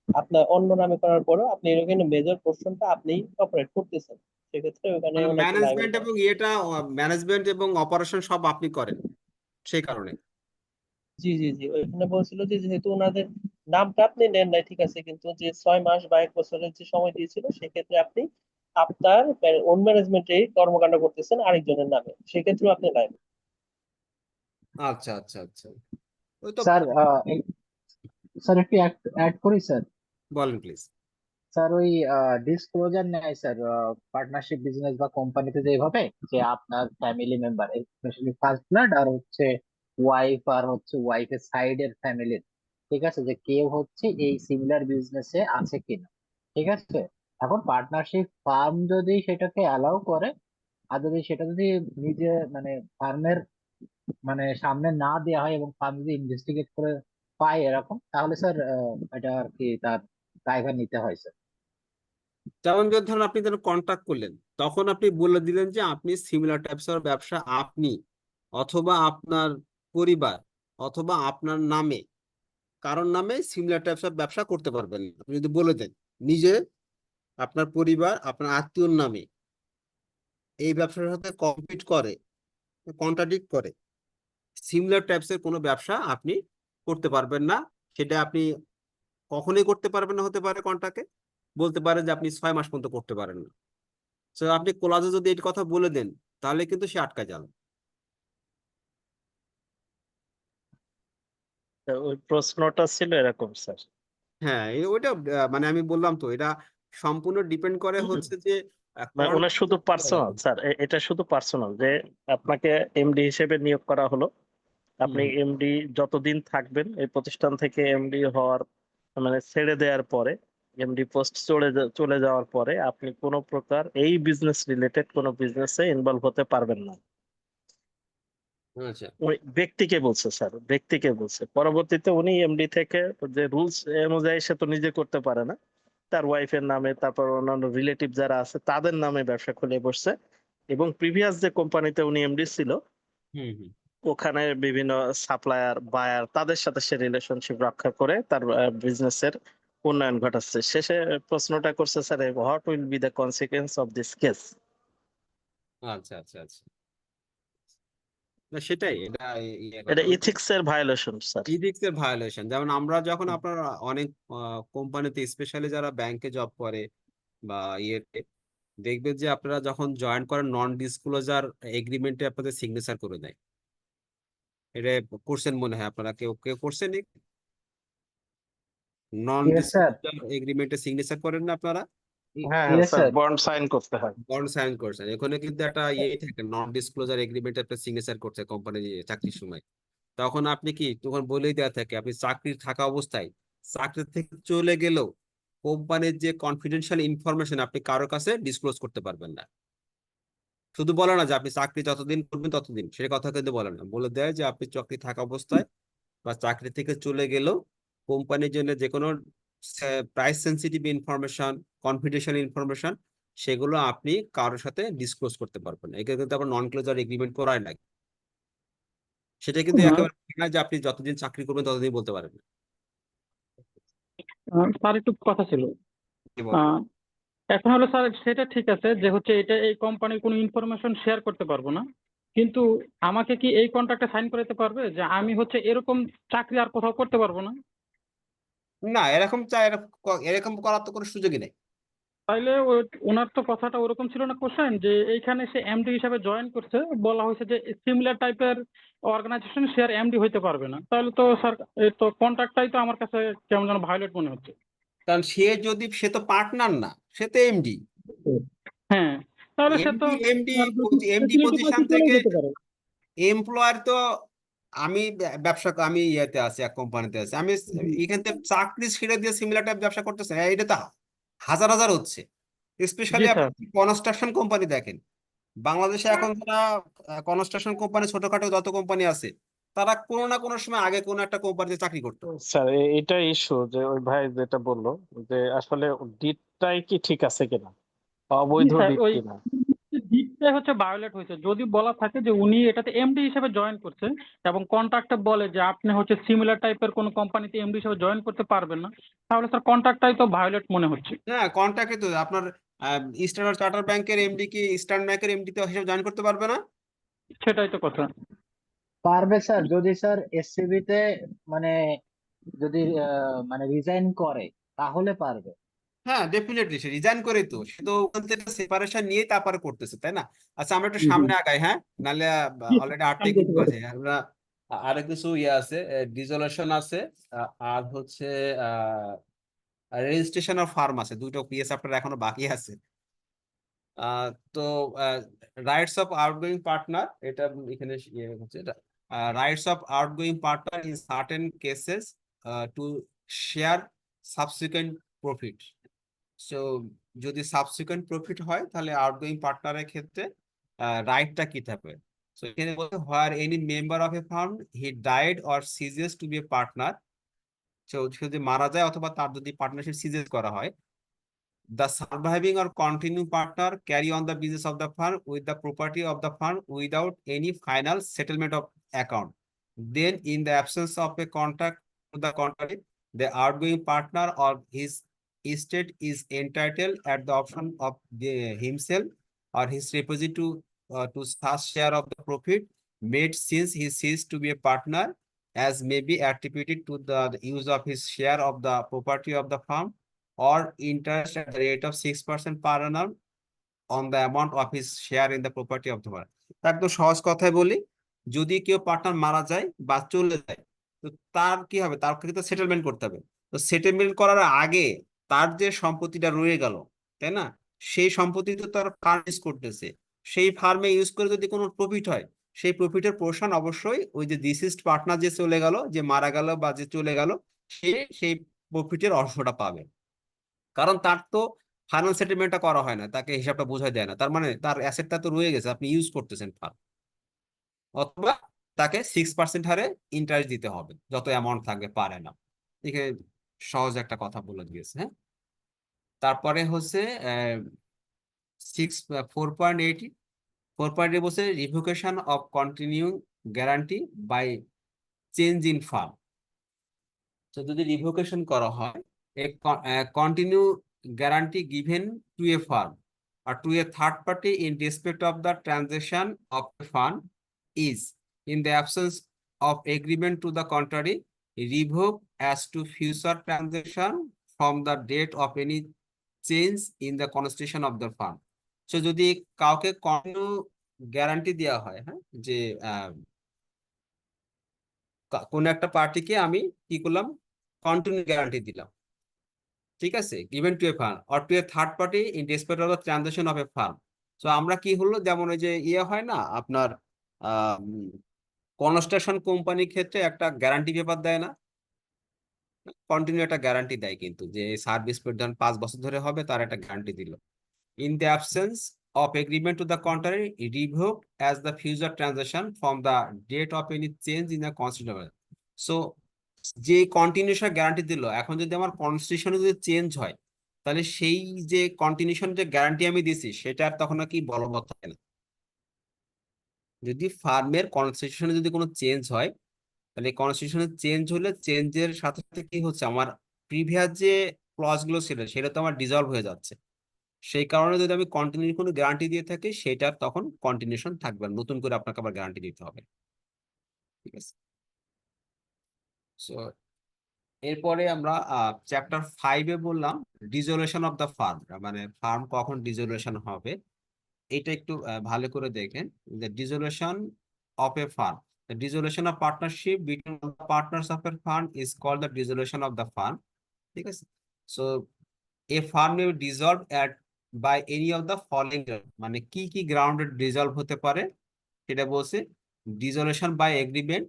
আপনার অন্য নামে করার পরও আপনি এখানে মেজর পোর্শনটা আপনি অপারেট করতেছেন, সেক্ষেত্রে ওখানে মানে ওনাকে লায়াবল ম্যানেজমেন্ট এবং ম্যানেজমেন্ট এবং অপারেশন সব আপনি করেন, সেই কারণে। জি জি জি, ওইখানে বলছিল যে যেহেতু ওনাদের নামটা আপনি নেন নাই ঠিক আছে, কিন্তু যে 6 মাস বা 1 বছরের যে সময় দিয়েছিল সেক্ষেত্রে আপনি আপনার ওন ম্যানেজমেন্টে কর্মকাণ্ড করতেছেন আরেকজনের নামে, সেক্ষেত্রেও আপনি লাইন। আচ্ছা আচ্ছা আচ্ছা, ওই তো স্যার স্যার একটু অ্যাড করি স্যার। বলেন প্লিজ। স্যার ওই ডিসক্লোজার নেয় স্যার পার্টনারশিপ বিজনেস বা কোম্পানিতে যেভাবে, যে আপনার family member specially first blood আর হচ্ছে ওয়াইফ আর হচ্ছে ওয়াইফের সাইডের ফ্যামিলির, ঠিক আছে, যে কেউ হচ্ছে এই সিমিলার বিজনেসে আছে কিনা, ঠিক আছে। এখন পার্টনারশিপ ফার্ম যদি সেটাকে অ্যালাউ করে, আর যদি সেটা যদি নিজে মানে ফার্মের মানে সামনে না দেওয়া হয় এবং ফার্ম যদি ইনভেস্টিগেট করে পায় এরকম, তাহলে স্যার এটা আর কি তার দায়ভার নিতে হয় স্যার। যেমন যদি ধরুন আপনি যেন কন্ট্যাক্ট করলেন, তখন আপনি বলে দিলেন যে আপনি সিমিলার টাইপস এর ব্যবসা আপনি অথবা আপনার পরিবার অথবা আপনার নামে কারোর নামে সিমিলার টাইপস অফ ব্যবসা করতে পারবেন না। আপনি যদি বলে দেন নিজে, আপনার পরিবার, আপনার আত্মীয়র নামে এই ব্যবসার সাথে কম্পিট করে, কন্ট্রাডিক্ট করে, সিমিলার টাইপস এর কোনো ব্যবসা আপনি করতে পারবেন না। সেটা আপনি কখনোই করতে পারবেন না, হতে পারে কন্ট্রাক্টে বলতে পারে যে আপনি 6 মাস পর্যন্ত করতে পারেন না। তো আপনি কোলাজে যদি এই কথা বলে দেন, তাহলে কিন্তু সে আটকা যান। তো ওই প্রশ্নটা ছিল এরকম স্যার। হ্যাঁ, ওইটা মানে আমি বললাম তো, এটা সম্পূর্ণ ডিপেন্ড করে হচ্ছে যে মানে ওনার শুধু পার্সোনাল স্যার, এটা শুধু পার্সোনাল, যে আপনাকে এমডি হিসেবে নিয়োগ করা হলো, আপনি এমডি যতদিন থাকবেন এই প্রতিষ্ঠান থেকে, এমডি হওয়ার মানে ছেড়ে দেওয়ার পরে, এমডি পোস্ট চলে যাওয়ার পরে আপনি কোনো প্রকার এই বিজনেস রিলেটেড কোনো বিজনেসে ইনভলভ হতে পারবেন না। আচ্ছা ওই ব্যক্তিকে বলছে স্যার, ব্যক্তিকে বলছে। পরবর্তীতে উনি এমডি থেকে যে রুলস অনুযায়ী সে তো নিজে করতে পারে না, তার ওয়াইফের নামে, তারপর অন্যান্য রিলেটিভ যারা আছে তাদের নামে ব্যবসা খুলে বসছে, এবং প্রিভিয়াস যে কোম্পানিতে উনি এমডি ছিল হুম হুম ওখানে বিভিন্ন সাপ্লায়ার বায়ার তাদের সাথে সে রিলেশনশিপ রক্ষা করে তার বিজনেসের উন্নয়ন ঘটাচ্ছে। শেষে প্রশ্নটা করছে sir, what will be the consequence of this case? আচ্ছা আচ্ছা আচ্ছা, না সেটাই, এটা এটা ইথিক্স এর ভায়োলেশন স্যার। ইথিক্স এর ভায়োলেশন। যেমন আমরা যখন আপনার অনেক কোম্পানিতে, স্পেশালি যারা ব্যাংকে জব করে বা ইয়েতে, দেখবেন যে আপনারা যখন জয়েন করেন নন ডিসক্লোজার এগ্রিমেন্টে আপনাদের সিগনেচার করে দেয়। এটা করছেন মনে হয় আপনারা, কেউ কেউ করছেন নন ইয়েস স্যার, ডিসক্লোজার এগ্রিমেন্টে সিগনেচার করেন না আপনারা? হ্যাঁ হ্যাঁ yes sir, sir. Bond sign করতে হয়। বন্ড সাইন করছেন, এখানে কিন্তু একটা ইয়ে থাকে, নন ডিসক্লোজার এগ্রিমেন্টে একটা সিগনেচার করছে কোম্পানি চাকরির সময়। তখন আপনি কি, তখন বলেই দেওয়া থাকে আপনি চাকরির থাকা অবস্থায়, চাকরি থেকে চলে গেলেও কোম্পানির যে কনফিডেন্সিয়াল ইনফরমেশন আপনি কারোর কাছে ডিসক্লোজ করতে পারবেন না। শুধু বলে না যে আপনি চাকরি যতদিন করবেন ততদিন, সেটা কথা কিন্তু বলে না, বলে দেয় যে আপনি চাকরি থাকা অবস্থায় বা চাকরি থেকে চলে গেলেও কোম্পানির জন্য যে কোনো price sensitive information, confidential information, সেগুলো আপনি কারোর সাথে ডিসক্লোজ করতে পারবেন না। এগুলো কিন্তু আবার নন ক্লোজার এগ্রিমেন্ট করাই লাগে। সেটা কিন্তু একেবারে ঠিক না যে আপনি যতদিন চাকরি করবেন ততদিন বলতে পারেন না। স্যার একটু কথা ছিল। কি বল? আহ, এখন হলো স্যার সেটা ঠিক আছে যে হচ্ছে এটা এই কোম্পানির কোনো ইনফরমেশন শেয়ার করতে পারবো না, কিন্তু আমাকে কি এই কন্ট্রাক্টে সাইন করাতে পারবে যে আমি হচ্ছে এরকম চাকরি আর কোথাও করতে পারবো না? না, এরকম করার তো কোনো সুযোগই নেই। তাইলে ওনার তো কথাটা ওরকম ছিল না কোশ্চেন, যে এইখানে সে এমডি হিসাবে জয়েন করছে, বলা হয়েছে যে সিমিলার টাইপের অর্গানাইজেশন সে আর এমডি হইতে পারবে না। তাহলে তো স্যার এই তো কন্ট্রাক্টটাই তো আমার কাছে কেমন যেন ভায়োলেট মনে হচ্ছে। কারণ সে তো পার্টনার না, সে তো এমডি। হ্যাঁ, তাহলে সে তো এমডি এমডি ফ্যাসিলিটি পজিশন পাইতে চলে থেকে যেতে পারে। এমপ্লয়ার তো আমি ইয়েতে আছি, এক কোম্পানিতে আছি আমি, এখান থেকে চাকরি ছেড়ে দিয়ে সিমিলার টাইপ ব্যবসা করতেছে, এটা তো হাজার হাজার হচ্ছে। জি স্পেশালি স্যার। আপনি কনস্ট্রাকশন কোম্পানি দেখেন, বাংলাদেশে এখন যারা কনস্ট্রাকশন কোম্পানি, ছোটখাটো যত কোম্পানি আছে, তারা কোনো না কোনো সময় আগে কোনো একটা কোম্পানিতে চাকরি করতো। স্যার এটা ইস্যু যে ওই ভাই যেটা বললো যে আসলে ডিটটাই কি ঠিক আছে কিনা, জি অবৈধ স্যার, ডিট ওই কিনা। দিকটাই হচ্ছে ভায়োলেট হয়েছে। যদি বলা থাকে যে উনি এটাতে এমডি হিসেবে জয়েন করছে এবং কন্ট্রাক্টটা বলে যে আপনি হচ্ছে সিমিলার টাইপের কোনো কোম্পানিতে এমডি হিসেবে জয়েন করতে পারবেন না, তাহলে স্যার কন্ট্রাক্টটাই তো ভায়োলেট মনে হচ্ছে। হ্যাঁ, কন্ট্রাক্টে তো আপনার ইস্টার্ন চার্টার ব্যাংকের এমডি কি ইস্টার্ন ব্যাংকের এমডি তো হিসেবে জয়েন করতে পারবে না? সেটাই তো কথা। পারবে স্যার, যদি স্যার এসসিবি তে মানে যদি মানে রিজাইন করে তাহলে পারবে। হ্যাঁ, ডেফিনেটলি সে রিজাইন করে, তো সে তো ওখান থেকে সেপারেশন নিয়ে তারপরে করতেছে, তাই না? আচ্ছা, আমরা একটু সামনে আগাই, হ্যাঁ, নাহলে অলরেডি 8টাই কিন্তু আছে, আমরা আরো কিছু ইয়ে আছে, ডিসলিউশন আছে, আর হচ্ছে রেজিস্ট্রেশন অফ ফার্ম আছে, দুটো পিএস আপনার এখনো বাকি আছে। তো রাইটস অফ আউটগোয়িং পার্টনার, এটা এখানে ইয়ে হচ্ছে, rights of outgoing partner in certain cases to share subsequent profit. So যদি সাবসিকুয়েন্ট প্রফিট হয়, তাহলে আউটগোয়িং পার্টনারের ক্ষেত্রে রাইটটা কি থাকবে? সো এখানে বলতে, where any member of a firm he died or ceases to be a partner, সে যদি মারা যায় অথবা তার যদি পার্টনারশিপ সিজেস করা হয়, the surviving or continuing partner carry on the business of the firm with the property of the firm without any final settlement of account. Then, in the absence of a contract to the contrary, the outgoing partner or his estate is entitled at the option of himself or his repository to such share of the profit made since he ceased to be a partner, as may be attributed to the use of his share of the property of the firm or interest at the rate of 6% per annum on the amount of his share in the property of the firm. একদম সহজ কথায় বলি, যদি কেউ partner মারা যায় বা চলে যায়, তো তার কি হবে? তার কিন্তু সেটেলমেন্ট করতে হবে। তো সেটেলমেন্ট করার আগে তার যে সম্পত্তিটা রয়ে গেল, তাই না, সেই সম্পত্তি তো তার ফার্ম ইউজ করতেছে, সেই ফার্মে ইউজ করে যদি কোনো প্রফিট হয়, সেই প্রফিটের পোর্শন অবশ্যই ওই যে ডিসিজড পার্টনার যে চলে গেল, যে মারা গেল বা যে চলে গেল, সে সেই প্রফিটের অংশটা পাবে। কারণ তার তো ফাইনাল সেটেলমেন্টটা করা হয় না, তাকে হিসাবটা বোঝাই দেয় না, তার মানে তার অ্যাসেটটা তো রয়ে গেছে, আপনি ইউজ করতেছেন ফার্ম, অথবা তাকে 6% হারে ইন্টারেস্ট দিতে হবে, যত অ্যামাউন্ট থাকবে পারে না। এখানে সহজ একটা কথা বলে দিয়েছে, হ্যাঁ। তারপরে হচ্ছে 4.8 বলছে revocation of continue guarantee by change in firm. তো যদি রিভোকেশন করা হয়, continue guarantee given to a firm or to a third party in respect of the transaction of the fund is, in the absence of agreement to the contrary, revoked as to future transaction from the date of any change in the constitution of the fund. So যদি কাউকে continue guarantee দেওয়া হয়, হ্যাঁ, যে কোন একটা পার্টিকে আমি কি করলাম, কন্টিনিউ গ্যারান্টি দিলাম, ঠিক আছে, given to a firm or to a third party in respect of the transaction of a firm. So আমরা কি হলো, যেমন ওই যে ইয়ে হয় না আপনার, কনস্ট্রাকশন কোম্পানির ক্ষেত্রে একটা গ্যারান্টি পেপার দেয় না, কন্টিনিউ একটা গ্যারান্টি দেয়, কিন্তু যে সার্ভিস ধরেন 5 বছর ধরে হবে, তার একটা গ্যারান্টি দিল। In the absence of agreement to the contrary, revoked as the future transaction from the date of any change in the constitution. So যে কন্টিনিউশন গ্যারান্টি দিল, এখন যদি আমার কনস্টিটিউশনে যদি চেঞ্জ হয়, তাহলে সেই যে কন্টিনিউশন যে গ্যারান্টি আমি দিছি, সেটা আর তখন আর কি বলবৎ থাকে না। যদি ফার্মের কনস্টিটিউশনে যদি কোনো চেঞ্জ হয়, তাহলে কনস্টিটিউশনে চেঞ্জ হলে চেঞ্জের সাথে সাথে কি হচ্ছে, আমার প্রিভিয়াস যে ক্লজ গুলো ছিল সেটা তো আমার ডিজলভ হয়ে যাচ্ছে, সেই কারণে যদি আমি কন্টিনিউ কোনো গ্যারান্টি দিয়ে থাকি সেটার তখন কন্টিনিউশন থাকবে না, নতুন করে আপনাকে আবার গ্যারান্টি দিতে হবে। ঠিক আছে, সো এরপরে আমরা চ্যাপ্টার 5-এ বললাম ডিজলিউশন অফ দ্য ফার্ম, মানে ফার্ম কখন ডিজলিউশন হবে এটা একটু ভালো করে দেখেন। The dissolution of a firm, the dissolution of partnership between the partners of a firm is called the dissolution of the firm. ঠিক আছে, so a firm may be dissolve at by any of the following, মানে কি কি গ্রাউন্ডে dissolve হতে পারে সেটা বলছে। Dissolution by agreement,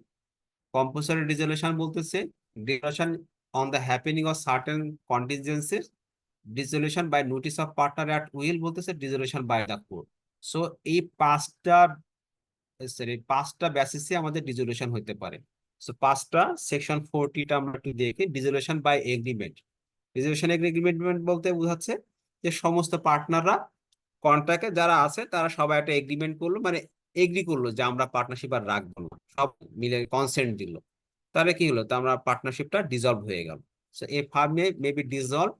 compulsory dissolution বলতেছে dissolution on the happening of certain contingencies, dissolution by notice of partner at will বলতেছে dissolution by the court। So এই পাঁচটা বেসিসে আমাদের ডিজলিউশন হতে পারে। সো পাঁচটা সেকশন 40টা আমরা একটু দেখি। Dissolution by agreement, dissolution agreement বলতে বোঝাচ্ছে যে সমস্ত পার্টনাররা কন্ট্রাক্টে যারা আছে তারা সবাই একটা এগ্রিমেন্ট করলো, মানে এগ্রি করলো যে আমরা পার্টনারশিপ আর রাখবো না, সব মিলে কনসেন্ট দিল, তাহলে কি হলো, তো আমরা পার্টনারশিপটা ডিজলভ হয়ে গেল। So a firm may be dissolve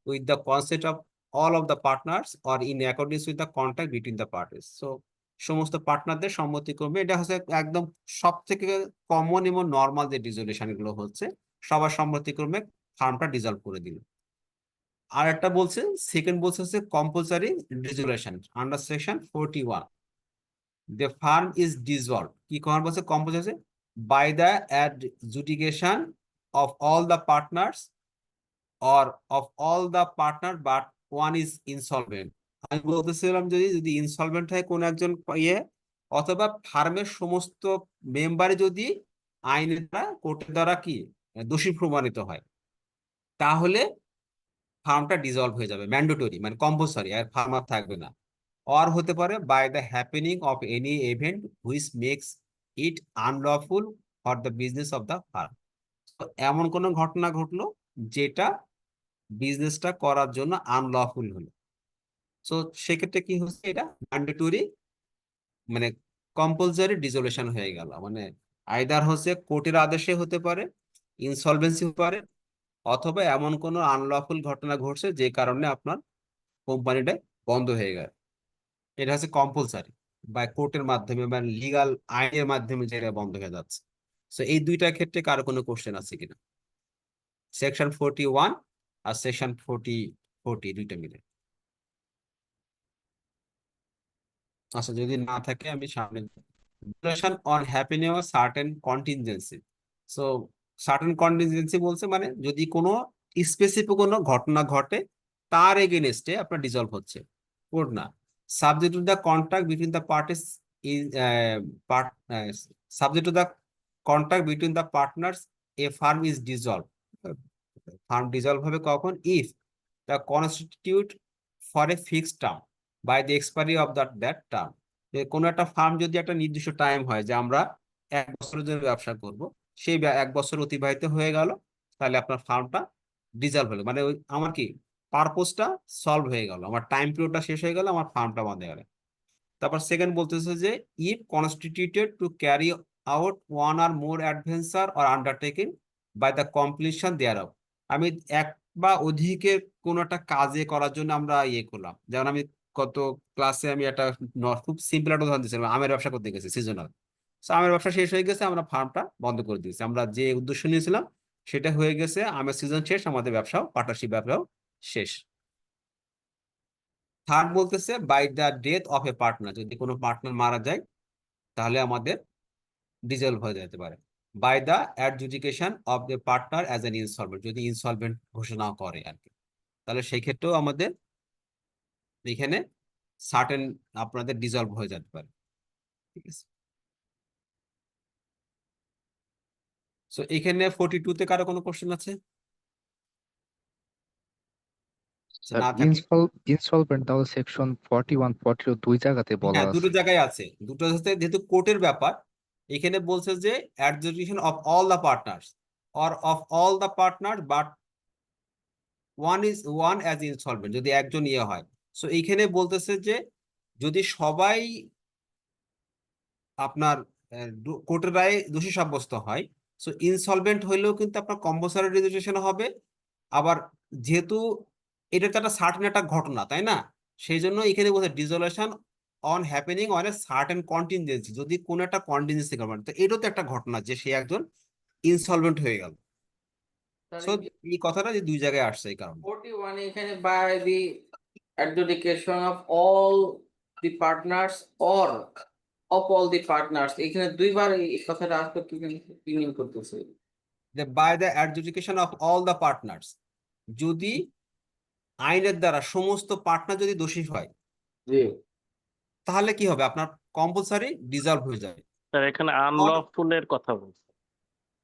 with the consent of all of the partners or in accordance with the contract between the parties. So সমস্ত পার্টনারদের সম্মতিক্রমে, এটা হচ্ছে একদম সব থেকে কমন এবং নর্মাল যে ডিজলিউশন গুলো হচ্ছে, সবার সম্মতিক্রমে ফার্মটা ডিজলভ করে দিল। আর একটা বলছে, সেকেন্ড বলছে হচ্ছে compulsory dissolution under section 41, the firm is dissolved, কি কখন বলছে compulsory, by the adjudication of all the partners or of all the partner but one is insolvent। আমি বলতেছিলাম যদি যদি ইনসলভেন্ট হয় কোন একজন ইয়ে, অথবা ফার্মের সমস্ত মেম্বার যদি আইনের দ্বারা কোর্টের দ্বারা কি দোষী প্রমাণিত হয়, তাহলে ফার্মটা ডিজলভ হয়ে যাবে, ম্যান্ডেটরি মানে কম্পালসারি, আর ফার্মার থাকবে না। or হতে পারে by the happening of any event which makes it unlawful for the business of the firm। তো এমন কোন ঘটনা ঘটলো যেটা বিজনেসটা করার জন্য আনলফুল হলো, তো সেক্ষেত্রে কি হচ্ছে, এটা ম্যান্ডেটরি মানে কম্পালসারি ডিজলিউশন হয়ে গেল। মানে আইদার হচ্ছে কোর্টের আদেশে হতে পারে, ইনসলভেন্সি হতে পারে, অথবা এমন কোন আনলফুল ঘটনা ঘটছে যে কারণে আপনার কোম্পানিটা বন্ধ হয়ে গেল, এটা হচ্ছে কম্পালসারি বা কোর্টের মাধ্যমে বা লিগাল আইনের মাধ্যমে যেটা বন্ধ হয়ে যাচ্ছে। সো এই দুইটা ক্ষেত্রে কারো কোনো কোশ্চেন আছে কিনা, সেকশন 41 আর সেকশন 40 দুইটা মিলে? আচ্ছা, যদি না থাকে আমি সামনে, discussion on happening of certain contingency. So certain contingency বলছে মানে যদি কোনো স্পেসিফিক কোনো ঘটনা ঘটে তার এগেনস্টে আপনার ডিজলভ হচ্ছে, কোড না। Subject to the contract between the parties is subject to the contract between the partners a firm is dissolve. Firm dissolve হবে কখন, if the constitute for a fixed term by the expiry of that term. কোনো একটা farm যদি একটা নির্দিষ্ট time হয় যে আমরা 1 বছরের জন্য ব্যবসা করব, সেই 1 বছর অতিবাহিত হয়ে গেল, তাহলে আপনার ফার্মটা ডিজলভ হলো, মানে ওই আমার কি পারপোজটা সলভ হয়ে গেল, আমার টাইম পিরিয়ডটা শেষ হয়ে গেল, আমার ফার্মটা বন্ধ হয়ে গেল। তারপর সেকেন্ড বলতেছে যে if constituted to carry out one or more adventure or undertaking by the completion there. আমি এক বা অধিকের কোন একটা কাজে করার জন্য আমরা ইয়ে করলাম, যেমন আমি কত ক্লাসে আমি একটা খুব সিম্পল একটা উদাহরণ দিয়েছিলাম, আমের ব্যবসা করতে গেছি সিজনাল। আমের ব্যবসা শেষ হয়ে গেছে, আমরা ফার্মটা বন্ধ করে দিয়েছি, আমরা যে উদ্দেশ্য নিয়েছিলাম সেটা হয়ে গেছে, আমের সিজন শেষ, আমাদের ব্যবসাও পার্টনারশিপ ব্যবসাও শেষ। থার্ড বলতেছে by the death of a partner, যদি কোনো পার্টনার মারা যায় তাহলে আমাদের ডিজলভ হয়ে যেতে পারে। By the adjudication of the partner as an insolvent, যদি ইনসলভেন্ট ঘোষণা করে আর কি, তাহলে সেই ক্ষেত্রেও আমাদের এখানে সার্টেন আপনাদের ডিজলভ হয়ে যেতে পারে। ঠিক আছে, সো এখানে 42-তে কারো কোনো কোশ্চেন আছে? না থাকলে ইনসলভেন্ট তাহলে সেকশন 41 42 দুই জায়গাতে বলা হ্যাঁ, দুটো আছে। জায়গায় আছে, দুটো হচ্ছে যেহেতু কোর্টের ব্যাপার, এখানে বলছে যে adjudication of all the partners or of all the partner but one as insolvent, যদি একজন ইয়ে হয়। সো এইখানে বলতেছে যে যদি সবাই আপনার কোর্টের রায়ে দোষী সাব্যস্ত হয়, সো ইনসলভেন্ট হইলেও কিন্তু আপনার কম্পালসারি ডিজলিউশন হবে, আবার যেহেতু এটা তো একটা সার্টেন একটা ঘটনা, তাই না? সেই জন্য এখানে বলছে dissolution on happening on a certain contingency, যদি কোনো একটা কন্টিনজেন্সি কারণে, তো এটাও তো একটা ঘটনা যে সে একজন ইনসলভেন্ট হয়ে গেল। স্যার সো এই কথাটা যে দুই জায়গায় আসছে এই কারণে। 41 এখানে by the adjudication of all the partners or of all the partners, এখানে দুইবার এই কথাটা আসলে কি মিন করতেছে? যে by the adjudication of all the partners, যদি আইনের দ্বারা সমস্ত পার্টনার যদি দোষী হয়, জি তাহলে কি হবে? আপনার কম্পালসারি ডিজলভ হয়ে যাবে। স্যার এখানে Or- আনলফুল এর কথা বলছে,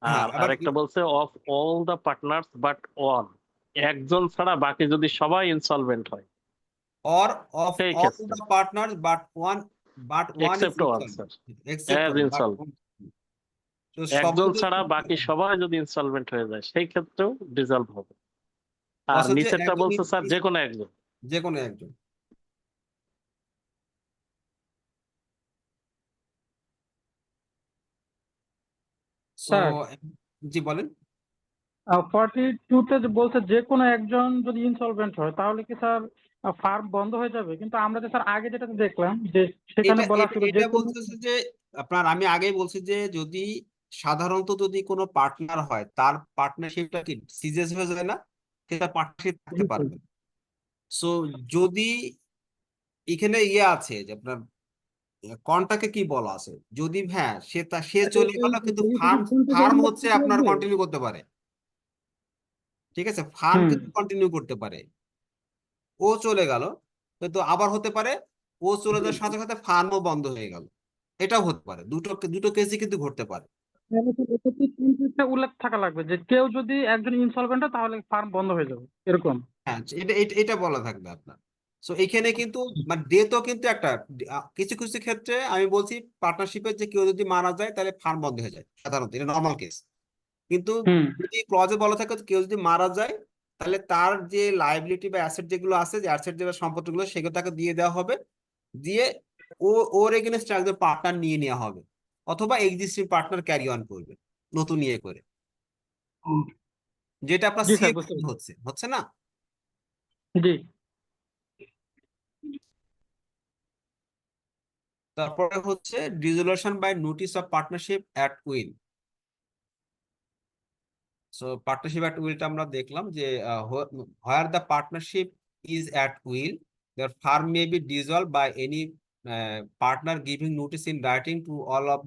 হ্যাঁ, আর আবার আরেকটা বলছে of all the partners but one, একজন ছাড়া বাকি যদি সবাই ইনসলভেন্ট হয়, or of সেই all ক্ষেত্রে the partners but one is except one insolvent. Sir, Except as one, but insolvent, one. তো সবাই একজন যদি ছাড়া বাকি সবাই যদি ইনসলভেন্ট হয়ে যায় সেই ক্ষেত্রেও ডিজলভ হবে। আর অথচ নিচেরটা একজন বলছে স্যার যে কোনো একজন। যে কোনো একজন। সো স্যার জি বলেন। 42 তে যে বলছে যে কোনো একজন যদি ইনসলভেন্ট হয় তাহলে কি স্যার ফার্ম বন্ধ হয়ে যাবে? কিন্তু আমরা যে স্যার আগে যেটা দেখলাম যে সেখানে এটা বলা এটা ছিল যে এটা কোনো। বলতেছে যে আপনার, আমি আগেই বলছি যে যদি সাধারণত যদি কোনো পার্টনার হয় তার পার্টনারশিপটা কি সিরিয়াস হয়ে যায় না, সেটা পার্টনারশিপ থাকতে পারবে। সো যদি এখানে ইয়ে আছে যে আপনার কন্টাকে কি বলা আছে, যদি হ্যাঁ সে চলে গেল কিন্তু ফার্ম ফার্ম হচ্ছে আপনার কন্টিনিউ করতে পারে, ঠিক আছে? ফার্ম হুম। কিন্তু কন্টিনিউ করতে পারে। ও চলে গেল কিন্তু আবার হতে পারে ও চলে যাওয়ার সাথে সাথে ফার্মও বন্ধ হয়ে গেল, এটাও হতে পারে। দুটো দুটো কেসই কিন্তু ঘটতে পারে। তাহলে তো এক্ষেত্রে কন্ট্রাক্টে উল্লেখ থাকা লাগবে যে কেউ যদি একজন ইনসলভেন্ট হয় তাহলে ফার্ম বন্ধ হয়ে যাবে এরকম। হ্যাঁ, এটা এটা এটা বলা থাকবে আপনার। সো এখানে কিন্তু মানে ডেথও কিন্তু একটা কিছু কিছু ক্ষেত্রে আমি বলছি পার্টনারশিপের যে কেউ যদি মারা যায় তাহলে ফার্ম বন্ধ হয়ে যায়, সাধারণত এটা নর্মাল কেস। কিন্তু হুম। যদি ক্লজে বলা থাকে যে কেউ যদি মারা যায় তাহলে তার যে লাইবিলিটি বা অ্যাসেট যেগুলো আছে, যে অ্যাসেট যে সম্পত্তিগুলো, সেগুলো তাকে দিয়ে দেওয়া হবে, দিয়ে ওর এগেনস্টে একজন পার্টনার নিয়ে নেওয়া হবে, অথবা এক্সিস্টিং পার্টনার ক্যারি অন করবে নতুন ইয়ে করে, যেটা আপনার জি স্যার, সিএফ বুঝতে পেরেছি। হচ্ছে হচ্ছে না। জি তারপরে হচ্ছে dissolution by notice of partnership at will. So partnership at উইলটা আমরা দেখলাম যে where the partnership is at will, their firm may be dissolved by any partner giving notice in writing to all of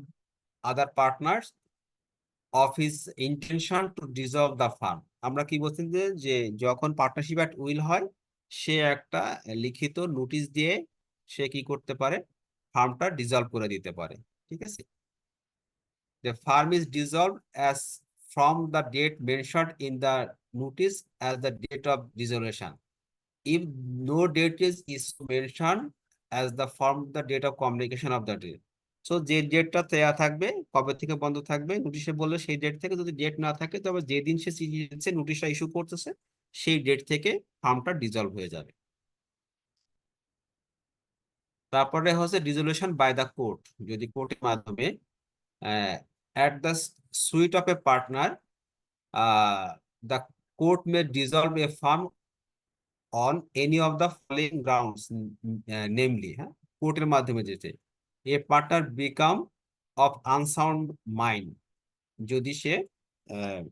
other partners of his intention to dissolve the firm. আমরা কি বলছেন যে যে যখন পার্টনারশিপ অ্যাট উইল হয়, সে একটা লিখিত notice দিয়ে সে কি করতে পারে, ফার্মটা ডিসলভ করে দিতে পারে, ঠিক আছে? The firm is dissolved as from the date mentioned in the notice as the date of dissolution. If no date is mentioned as the form the date of communication of the deed. So যে ডেটটা দেয়া থাকবে, কবে থেকে বন্ধ থাকবে নোটিশে বললে সেই ডেট থেকে, যদি ডেট না থাকে তবে যেদিন সে চিঠি দিচ্ছে, নোটিশটা ইস্যু করতেছে, সেই ডেট থেকে ফার্মটা ডিসলভ হয়ে যাবে। তারপরে হচ্ছে ডিসলিউশন বাই দ্য কোর্ট, যদি কোর্টের মাধ্যমে at the suit of a partner, the court may dissolve a firm on any of the following grounds, namely, কোর্টের মাধ্যমে যেতে a partner become of unsound mind, যদি সে আহ,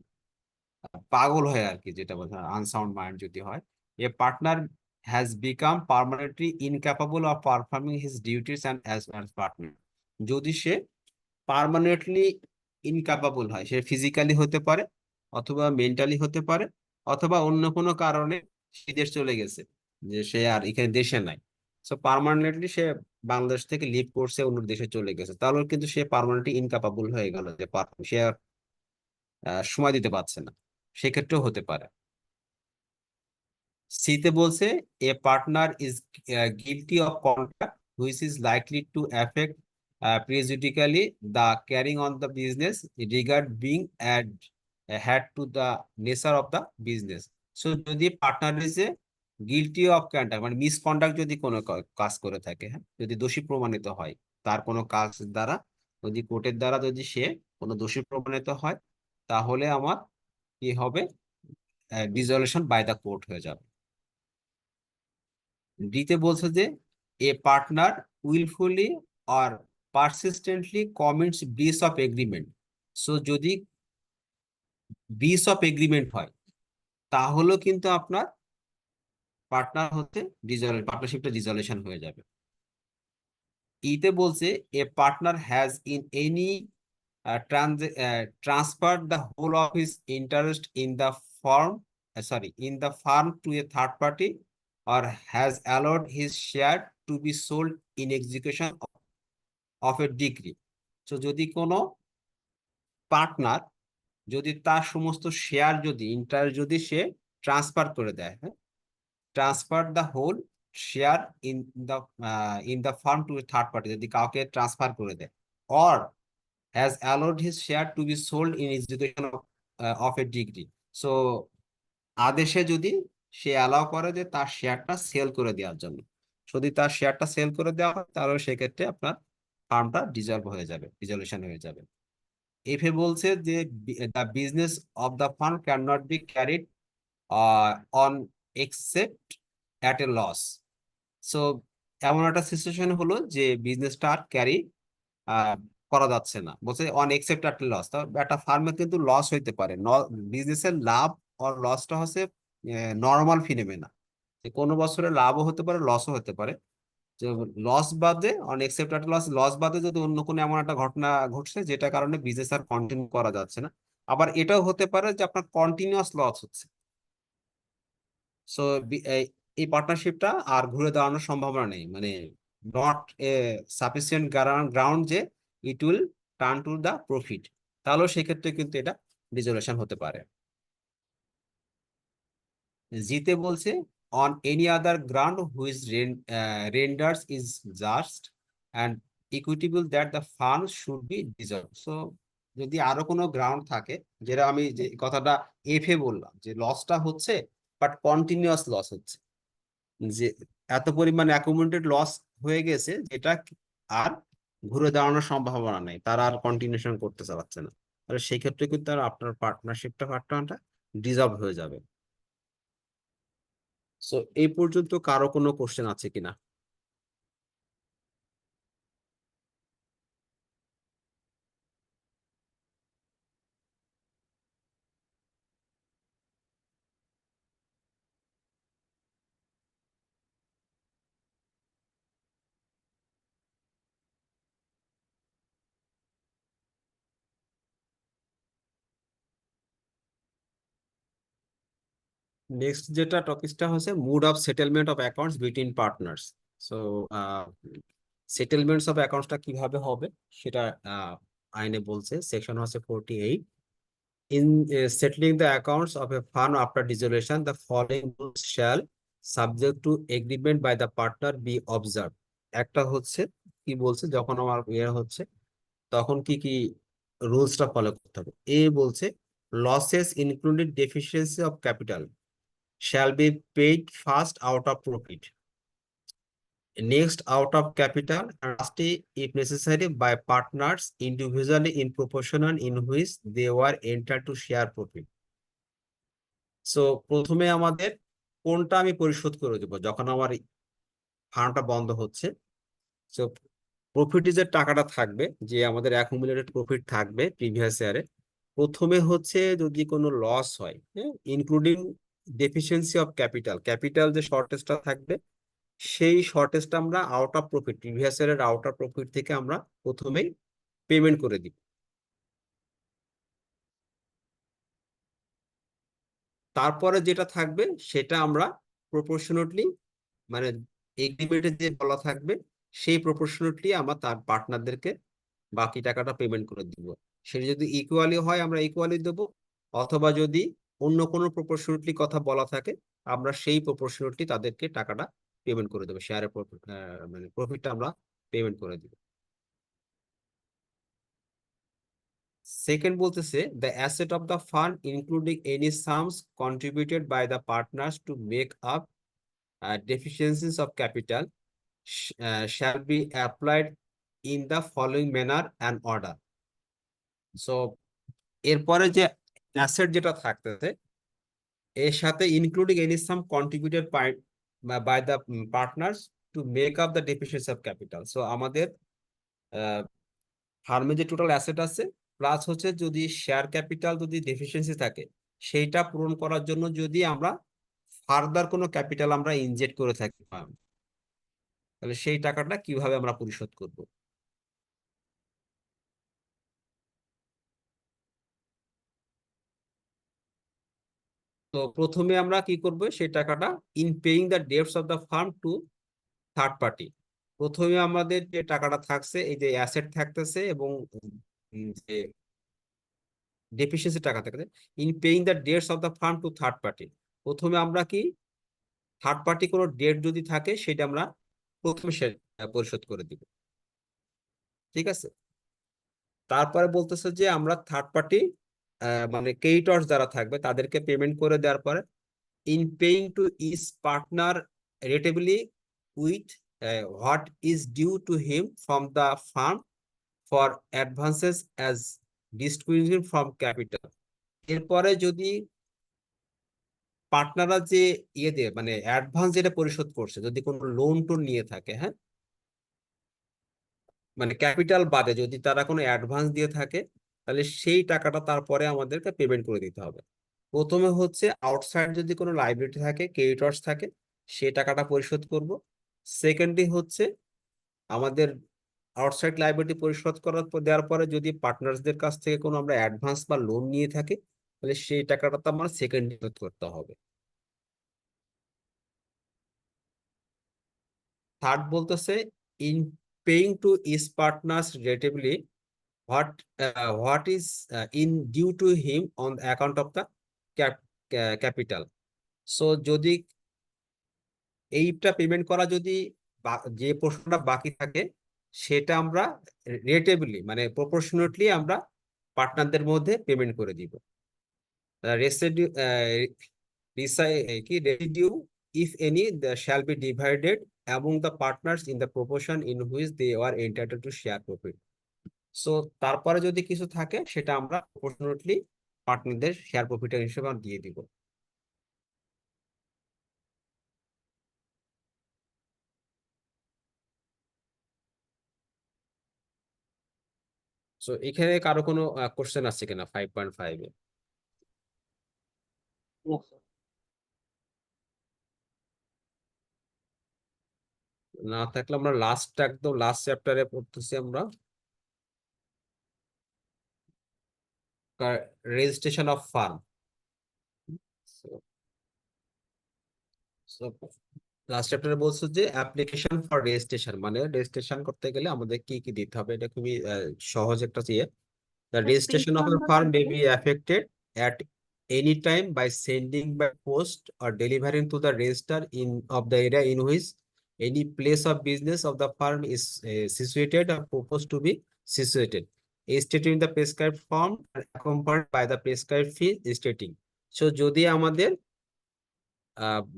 পাগল হয় আর কি, যেটা বোঝা আনসাউন্ড মাইন্ড যদি হয়। A partner has become permanently incapable of performing his duties and as partner, যদি সে পার্মানেন্টলি ইনক্যাপাবল হয়, সে ফিজিক্যালি হতে পারে অথবা মেন্টালি হতে পারে, অথবা অন্য কোনো কারণে সে দেশ চলে গেছে, যে সে আর এখানে দেশে নাই। সো পার্মানেন্টলি সে বাংলাদেশ থেকে লিভ করছে, অন্য দেশে চলে গেছে, তাহলে কিন্তু সে পার্মানেন্টলি ইনক্যাপাবল হয়ে গেল, যে সে আর সময় দিতে পারছে না, সেক্ষেত্রেও হতে পারে। সিতে বলছে a partner is guilty of conduct which is likely to effect prejudicially the carrying on the business regard being had to the nature of the business. So যদি পার্টনার ইজে গিলটি অফ কন্ডাক্ট মানে misconduct যদি কোনো কাজ করে থাকে, হ্যাঁ, যদি দোষী প্রমাণিত হয় তার কোনো কাজ দ্বারা, যদি কোর্টের দ্বারা যদি সে কোনো দোষী প্রমাণিত হয়, তাহলে আমার কি হবে, ডিসলিউশন বাই দ্য কোর্ট হয়ে যাবে। ডিতে বলছে যে a partner wilfully or persistently commits breach of agreement. So যদি ব্রিচ অফ এগ্রিমেন্ট হয় তাহলেও কিন্তু আপনার পার্টনার হচ্ছে পার্টনারশিপটা ডিসলিউশন হয়ে যাবে। ইতে বলছে এ partner has in any transferred the whole of his interest in the firm to a third party, or has allowed his share to be sold in execution of a decree. So যদি কোনো partner যদি তার সমস্ত share যদি interest যদি সে transfer করে দেয়, হ্যাঁ, transfer the whole share in the firm to a third party, যদি কাউকে ট্রান্সফার করে দেয়, or has allowed his share to be sold in execution of a degree. So আদেশে যদি সে অ্যালাউ করে যে তার শেয়ারটা সেল করে দেওয়ার জন্য, যদি তার শেয়ারটা সেল করে দেওয়া হয় তাহলে সেক্ষেত্রে আপনার ফার্মটা ডিসলিউশন হয়ে যাবে। এফে বলছে যে the business of the firm can not be carried on except at a loss. So এমন একটা সিচুয়েশন হলো যে বিজনেসটা আর ক্যারি করা যাচ্ছে না, বলছে অন এক্সেপ্ট লস। তো একটা ফার্মে কিন্তু লস হইতে পারে, বিজনেসের লাভ আর লসটা হচ্ছে নর্মাল ফিনোমেনা, যে কোনো বছরে লাভও হতে পারে লসও হতে পারে। যে লস বাদে অন এক্সেপ্ট লস বাদে যদি অন্য কোনো এমন একটা ঘটনা ঘটছে যেটা কারণে বিজনেস আর কন্টিনিউ করা যাচ্ছে না, আবার এটাও হতে পারে যে আপনার কন্টিনিউয়াস লস হচ্ছে। সো এই পার্টনারশিপটা আর ঘুরে দাঁড়ানোর সম্ভাবনা নেই, মানে নট এ সাফিসিয়েন্ট গ্রাউন্ড যে it will turn to the profit, তাহলেও সেক্ষেত্রে কিন্তু এটা ডিসলিউশন হতে পারে। জিতে বলছে on any other ground which renders is just and equitable that the fund should be dissolve. So যদি আরো কোনো গ্রাউন্ড থাকে, যেটা আমি যে কথাটা এফে বললাম যে লসটা হচ্ছে বাট কন্টিনিউয়াস লস হচ্ছে, যে এত পরিমাণ অ্যাকুমুলেটেড লস হয়ে গেছে যেটা আর ঘুরে দাঁড়ানোর সম্ভাবনা নেই, তারা আর কন্টিনিউশন করতে চাচ্ছে না, তাহলে সেই ক্ষেত্রে কিন্তু আর আপনার পার্টনারটা ডিসলভ হয়ে যাবে। সো এই পর্যন্ত কারো কোনো কোশ্চেন আছে কিনা? নেক্সট যেটা টপিকটা হচ্ছে mode of settlement of accounts between partners. So settlements of অ্যাকাউন্টসটা কিভাবে হবে সেটা আইনে বলছে, সেকশন হচ্ছে 48। In settling the accounts of a fund after dissolution, the following rules shall, subject to agreement by the partner, be observed. একটা হচ্ছে কি বলছে, যখন আমার হচ্ছে তখন কি কি রুলসটা ফলো করতে হবে। এ বলছে losses included deficiency of capital shall be paid first out of profit, next out of capital, and lastly, if necessary, by partners individually in proportion in which they were entitled to share profit. So প্রথমে আমাদের কোনটা আমি পরিশোধ করে দেবো যখন আমার ফার্মটা বন্ধ হচ্ছে। সো প্রফিটে যে টাকাটা থাকবে, যে আমাদের অ্যাকুমুলেটেড প্রফিট থাকবে প্রিভিয়াস ইয়ারে, প্রথমে হচ্ছে যদি কোনো লস হয়, হ্যাঁ, ইনক্লুডিং ডেফিসিয়েন্সি অফ ক্যাপিটাল যে শর্টেজটা থাকবে, সেই শর্টেজটা আমরা আউট অফ প্রফিট, প্রিভিয়াস ইয়ারের আউট অফ প্রফিট থেকে আমরা প্রথমেই পেমেন্ট করে দিব। তারপরে যেটা থাকবে সেটা আমরা প্রপোর্শনেটলি, মানে এগ্রিমেন্টে যে বলা থাকবে সেই প্রপোর্শনেটলি আমরা তার পার্টনারদেরকে বাকি টাকাটা পেমেন্ট করে দিব। সেটা যদি ইকুয়ালি হয় আমরা ইকুয়ালি দেবো, অথবা যদি অন্য কোনো প্রপোর্শনেটলি কথা বলা থাকে আমরা সেই প্রপোর্শনেটলি তাদেরকে টাকাটা পেমেন্ট করে দেবো, শেয়ারের মানে প্রফিটটা আমরা পেমেন্ট করে দিব। সেকেন্ড বলতেছে the asset of the fund including any sums contributed by the partners to make up deficiencies of capital shall be applied in the following manner and order. So এরপরে যে অ্যাসেট যেটা থাকতেছে, এর সাথে including any sum contributed by the partners to make up the deficiency of capital. So আমাদের ফার্মে যে total asset আছে প্লাস হচ্ছে যদি শেয়ার ক্যাপিটাল যদি ডেফিসিয়েন্সি থাকে সেইটা পূরণ করার জন্য যদি আমরা ফার্দার কোনো ক্যাপিটাল আমরা ইনজেক্ট করে থাকি ফার্ম, তাহলে সেই টাকাটা কিভাবে আমরা পরিশোধ করব। তো প্রথমে আমরা কি করব, সেই টাকাটা in paying the debts of the firm to third party. প্রথমে আমাদের যে টাকাটা থাকছে এই যে অ্যাসেট থাকতেছে এবং যে ডেফিসিয়েন্সি টাকা থাকছে, in paying the debts of the firm to third party. প্রথমে আমরা কি থার্ড পার্টি কোনো ডেট যদি থাকে সেটা আমরা প্রথমে পরিশোধ করে দিব, ঠিক আছে। তারপরে বলতেছে যে আমরা থার্ড পার্টি মানে ক্রেডিটর্স যারা থাকবে তাদেরকে পেমেন্ট করে দেওয়ার পরে in paying to each partner ratably with what is due to him from the firm for advances as distinguished from capital। এরপরে যদি পার্টনাররা যে ইয়ে দিয়ে মানে অ্যাডভান্স যেটা পরিশোধ করছে, যদি কোনো লোন টোন নিয়ে থাকে, হ্যাঁ, মানে ক্যাপিটাল বাদে যদি তারা কোনো অ্যাডভান্স দিয়ে থাকে তাহলে সেই টাকাটা তারপরে আমাদেরকে পেমেন্ট করে দিতে হবে। প্রথমে হচ্ছে আউটসাইড যদি কোনো লাইবিলিটি থাকে, ক্রেডিটর্স থাকে, সেই টাকাটা পরিশোধ করব। সেকেন্ডলি হচ্ছে আমাদের আউটসাইড লাইবিলিটি পরিশোধ দেওয়ার পরে যদি পার্টনার্সদের কাছ থেকে কোনো আমরা অ্যাডভান্স বা লোন নিয়ে থাকি তাহলে সেই টাকাটা তো আমার সেকেন্ডলি শোধ করতে হবে। থার্ড বলতেছে in paying to each partners relatively what is in due to him on the account of the capital। So যদি এইটা পেমেন্ট করা যদি যে পোর্শনটা বাকি থাকে সেটা আমরা রেটেবলি মানে প্রপোর্শনেটলি আমরা পার্টনারদের মধ্যে পেমেন্ট করে দিব। রেসিডিউ কি residue if any shall be divided among the partners in the proportion in which they are entitled to share profit। So তারপরে যদি কিছু থাকে সেটা আমরা প্রপোর্শনেটলি পার্টনারদের শেয়ার প্রফিটের হিসেবে দিয়ে দিব। সো এখানে কারো কোনো কোশ্চেন আছে কিনা 5.5 এ? Yes, sir. না থাকলে আমরা একদম লাস্ট চ্যাপ্টারে পড়তেছি আমরা, রেজিস্ট্রেশন অফ ফার্ম। লাস্ট চ্যাপ্টারে বলছো যে অ্যাপ্লিকেশন ফর রেজিস্ট্রেশন, মানে রেজিস্ট্রেশন করতে গেলে আমাদের কি কি দিতে হবে, এটা খুবই সহজ একটা ইয়ে। The registration of a firm may be affected at any time by sending by post or delivering to the register of the area in which any place of business of the firm is situated or proposed to be situated, stating the prescribed form and accompanied by the prescribed fee stating। So যদি আমাদের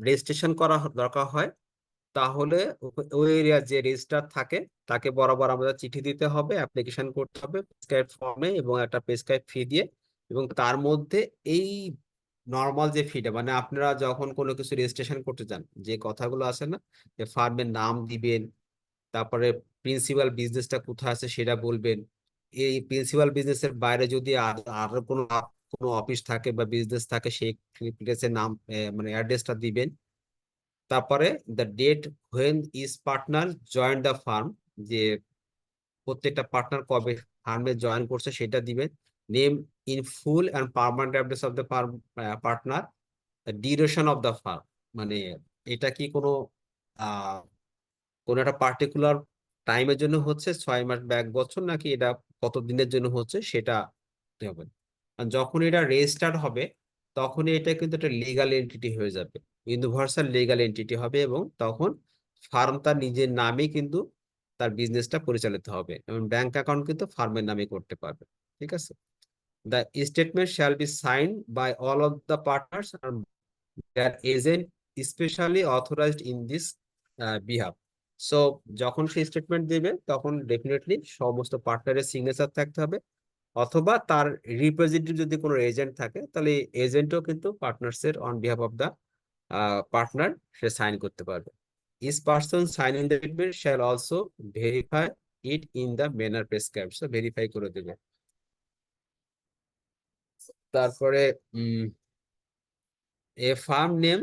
registration করা দরকার হয় তাহলে ওই এরিয়ার যে registrar থাকে তাকে বরাবর আমাদের চিঠি দিতে হবে, অ্যাপ্লিকেশন করতে হবে প্রেসক্রাইব ফর্মে এবং একটা প্রেসক্রাইব ফি দিয়ে, এবং তার মধ্যে এই নর্মাল যে ফিটা মানে আপনারা যখন কোনো কিছু রেজিস্ট্রেশন করতে যান যে কথাগুলো আছে না, যে ফার্মের নাম দিবেন, তারপরে প্রিন্সিপাল বিজনেসটা কোথায় আছে সেটা বলবেন, এই প্রিন্সিপাল বিজনেসের বাইরে যদি আরো কোনো কোনো অফিস থাকে বা বিজনেস থাকে সেই প্লেসের নাম মানে অ্যাড্রেসটা দিবেন। তারপরে the date when is partner join the firm, যে প্রত্যেকটা পার্টনার কবে ফার্মে জয়েন করছে সেটা দিবেন। Name in full and permanent address of the firm partner, duration of the firm, মানে এটা কি কোনো কোনো একটা পার্টিকুলার টাইমের জন্য হচ্ছে 6 মাস বা 1 বছর, নাকি এটা কত দিনের জন্য হচ্ছে সেটা দিতে হবে। আর যখন এটা রেজিস্টার্ড হবে তখন এটা কিন্তু একটা লিগাল এন্টিটি হয়ে যাবে, ইউনিভার্সাল লিগাল এন্টিটি হবে, এবং তখন ফার্ম তার নিজের নামে কিন্তু তার বিজনেসটা পরিচালিত হবে এবং ব্যাংক অ্যাকাউন্ট কিন্তু ফার্মের নামে করতে পারবে, ঠিক আছে। The statement shall be sign by all of the partners and their agent specially authorized in this behalf. So যখন সে স্টেটমেন্ট দেবে তখন ডেফিনেটলি সমস্ত পার্টনারের সিগনেচার থাকতে হবে অথবা তার রিপ্রেজেন্টেটিভ যদি কোনো এজেন্ট থাকে, তাহলে এজেন্টও কিন্তু পার্টনার্স এর on behalf of the partner সে সাইন করতে পারবে। Each person signing the agreement shall also verify it in the manner prescribed, so verify করে দেবে। তারপরে a firm name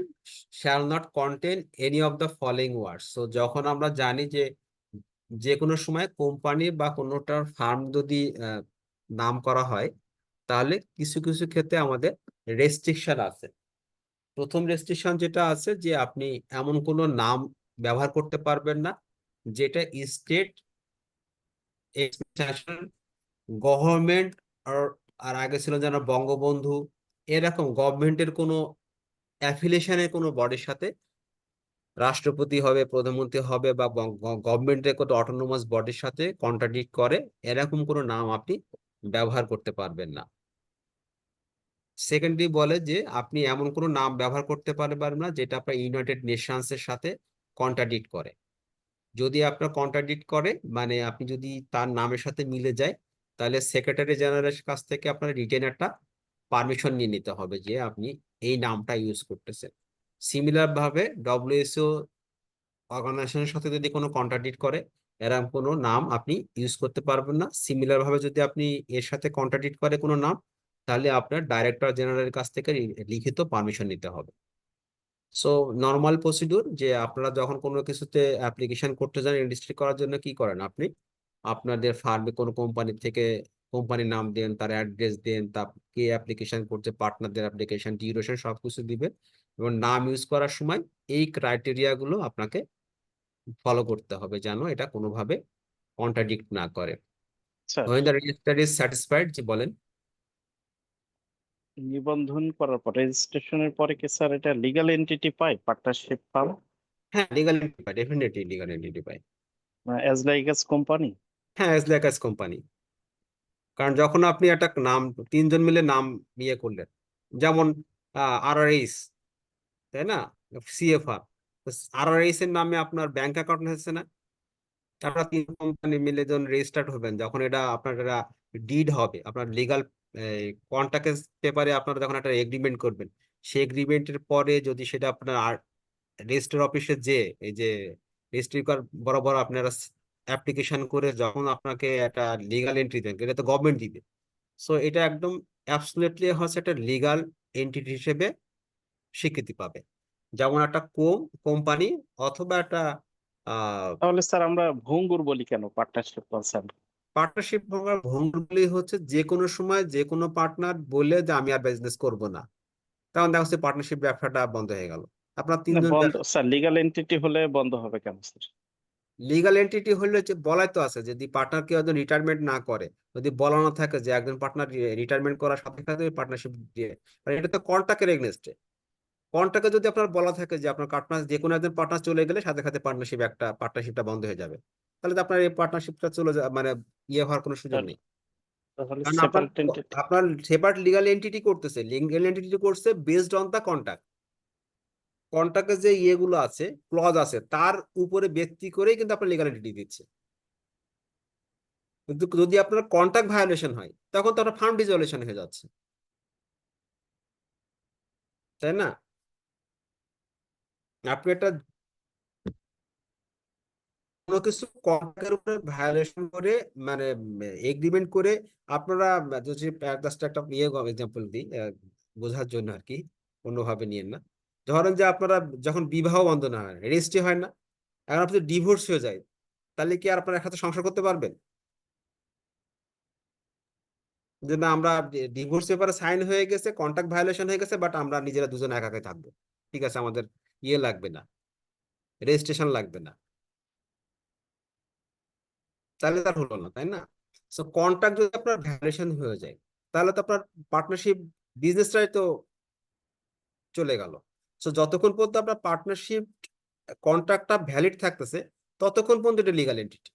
shall not contain any of the following words. So যখন আমরা জানি যে যে কোনো সময় কোম্পানি বা কোনোটার ফার্ম যদি নাম করা হয়, তাহলে কিছু কিছু ক্ষেত্রে আমাদের রেস্ট্রিকশন আছে। প্রথম রেস্ট্রিকশন যেটা আছে যে আপনি এমন কোনো নাম ব্যবহার করতে পারবেন না যেটা স্টেট, গভর্নমেন্ট, আর আগে ছিল যেন বঙ্গবন্ধু, এরকম গভর্নমেন্টের কোনো অ্যাফিলিয়েশনের কোনো বডির সাথে, রাষ্ট্রপতি হবে, প্রধানমন্ত্রী হবে, বা গভর্নমেন্টের কোনো অটোনোমাস বডির সাথে কন্ট্রাডিক্ট করে এরকম কোনো নাম আপনি ব্যবহার করতে পারবেন না। সেকেন্ডলি বলে যে আপনি এমন কোনো নাম ব্যবহার করতে পারবেন না যেটা আপনার ইউনাইটেড নেশনস এর সাথে কন্ট্রাডিক্ট করে। যদি আপনার কন্ট্রাডিক্ট করে, মানে আপনি যদি তার নামের সাথে মিলে যায়, তাহলে সেক্রেটারি জেনারেলের কাছ থেকে আপনার রিটেন একটা পারমিশন নিয়ে নিতে হবে যে আপনি এই নামটা ইউজ করতেছেন। সিমিলার ভাবে ডব্লিউএসও অর্গানাইজেশনের সাথে যদি কোনো কন্ট্রাডিক্ট করে, এরকম কোনো নাম আপনি ইউজ করতে পারবেন না। সিমিলার ভাবে যদি আপনি এর সাথে কন্ট্রাডিক্ট করে কোনো নাম, তাহলে আপনার ডাইরেক্টর জেনারেলের কাছ থেকে লিখিত পারমিশন নিতে হবে। সো নর্মাল প্রসিডিউর যে আপনারা যখন কোনো কিছুতে অ্যাপ্লিকেশন করতে যান রেজিস্ট্রি করার জন্য, কি করেন আপনি আপনাদের ফার্মে কোনো কোম্পানি থেকে কোম্পানির নাম দেন, তার অ্যাড্রেস দেন, তা কে অ্যাপ্লিকেশন করছে, পার্টনারদের অ্যাপ্লিকেশন ডিউরেশন সবকিছু দিবেন, এবং নাম ইউজ করার সময় এই ক্রাইটেরিয়া গুলো আপনাকে ফলো করতে হবে যেন এটা কোনোভাবে কন্ট্রাডিক্ট না করে। Sir, when the register is satisfied, যে বলেন। নিবন্ধন করার পর রেজিস্ট্রেশনের পরে কি স্যার এটা লিগ্যাল এন্টিটি পায় পার্টনারশিপ ফার্ম, হ্যাঁ, লিগাল এন্টিটি পাই, ডেফিনেটলি লিগাল এন্টিটি পাই। As like as company? হ্যাঁ, অ্যাজ লাইক অ্যাজ কোম্পানি। কারণ যখন আপনি একটা নাম তিনজন মিলে নাম ইয়ে করলেন, যেমন আরআরএস, তাই না, সিএফআর, আরআরএস এর নামে আপনার ব্যাংক অ্যাকাউন্ট হচ্ছে না, আপনারা তিন কোম্পানি মিলে যখন রেজিস্টার্ড হবেন, যখন এটা আপনার ডিড হবে, আপনার লিগাল কন্ট্রাক্ট পেপারে আপনারা যখন একটা এগ্রিমেন্ট করবেন, সেই এগ্রিমেন্টের পরে যদি সেটা আপনার রেজিস্ট্রার অফিসে যে এই যে রেজিস্ট্রি বরাবর আপনারা অ্যাপ্লিকেশন করে যখন আপনাকে একটা লিগাল এন্ট্রি দেন, এটা তো গভর্নমেন্ট দিবে। সো এটা একদম অ্যাবসলিউটলি হচ্ছে একটা লিগাল এন্টিটি হিসেবে স্বীকৃতি পাবে, যেমন একটা কোম্পানি অথবা একটা তাহলে স্যার আমরা ভঙ্গুর বলি কেন পার্টনারশিপ কনসার্ন? পার্টনারশিপ ভঙ্গুরগুলি হচ্ছে যে কোনো সময় যে কোনো পার্টনার বললে যে আমি আর বিজনেস করব না, তখন দেখা যাচ্ছে পার্টনারশিপ ব্যবসাটা বন্ধ হয়ে গেল। আপনার তিনজন বন্ধ স্যার, লিগ্যাল এন্টিটি হলে বন্ধ হবে কেন স্যার? লিগাল এন্টিটি হলে যে বলাই তো আছে, যদি পার্টনার কেউ একজন রিটায়ারমেন্ট না করে, যদি বলানো থাকে যে একজন পার্টনার রিটায়ারমেন্ট করার সাথে সাথে পার্টনারশিপ দিয়ে, এটা তো কন্ট্রাক্টের এগেনস্টে। কন্ট্রাক্টে যদি আপনার বলা থাকে যে আপনার পার্টনার যে কোনো একজন পার্টনার চলে গেলে সাথে সাথে পার্টনারশিপটা বন্ধ হয়ে যাবে, তাহলে তো আপনার এই পার্টনারশিপটা চলে যাবে, মানে ইয়ে হওয়ার কোনো সুযোগ নেই। তাহলে কারণ আপনার সেপারেট এন্টিটি। আপনার সেপারেট লিগাল এন্টিটি করতেছে, লিগাল এন্টিটি করছে বেসড অন দা কন্ট্রাক্ট। কন্ট্রাক্টের যে ইয়েগুলো আছে, ক্লজ আছে, তার উপরে ভিত্তি করেই কিন্তু আপনার লিগাল এন্টিটি দিচ্ছে। কিন্তু যদি আপনার কন্ট্রাক্ট ভায়োলেশন হয়, তখন তো আপনার ফার্ম ডিসঅলিউশন হয়ে যাচ্ছে, তাই না? আপনি একটা কোনো কিছু কন্ট্রাক্টের উপরে ভায়োলেশন করে, মানে এগ্রিমেন্ট করে, আপনারা যদি জাস্ট একটা ইয়ে এক্সাম্পল দিই বোঝার জন্য আর কি, অন্যভাবে নিয়েন না। ধরেন যে আপনারা যখন বিবাহ বন্ধন হয়, রেজিস্ট্রি হয় না, এখন আপনি ডিভোর্স হয়ে যায়, তাহলে কি আর আপনারা একসাথে সংসার করতে পারবেন? যে না, আমরা ডিভোর্স পেপারে সাইন হয়ে গেছে, কন্ট্রাক্ট ভায়োলেশন হয়ে গেছে, বাট আমরা নিজেরা দুজন একাকে থাকবো, ঠিক আছে, আমাদের ইয়ে লাগবে না, রেজিস্ট্রেশন লাগবে না, তাহলে তার হলো না, তাই না? সো কন্ট্রাক্ট যদি আপনার ভায়োলেশন হয়ে যায়, তাহলে তো আপনার পার্টনারশিপ বিজনেসটাই তো চলে গেল। সো যতক্ষণ পর্যন্ত আপনার পার্টনারশিপ কন্ট্রাক্টটা ভ্যালিড থাকতেছে, ততক্ষণ পর্যন্ত এটা লিগাল এন্টিটি।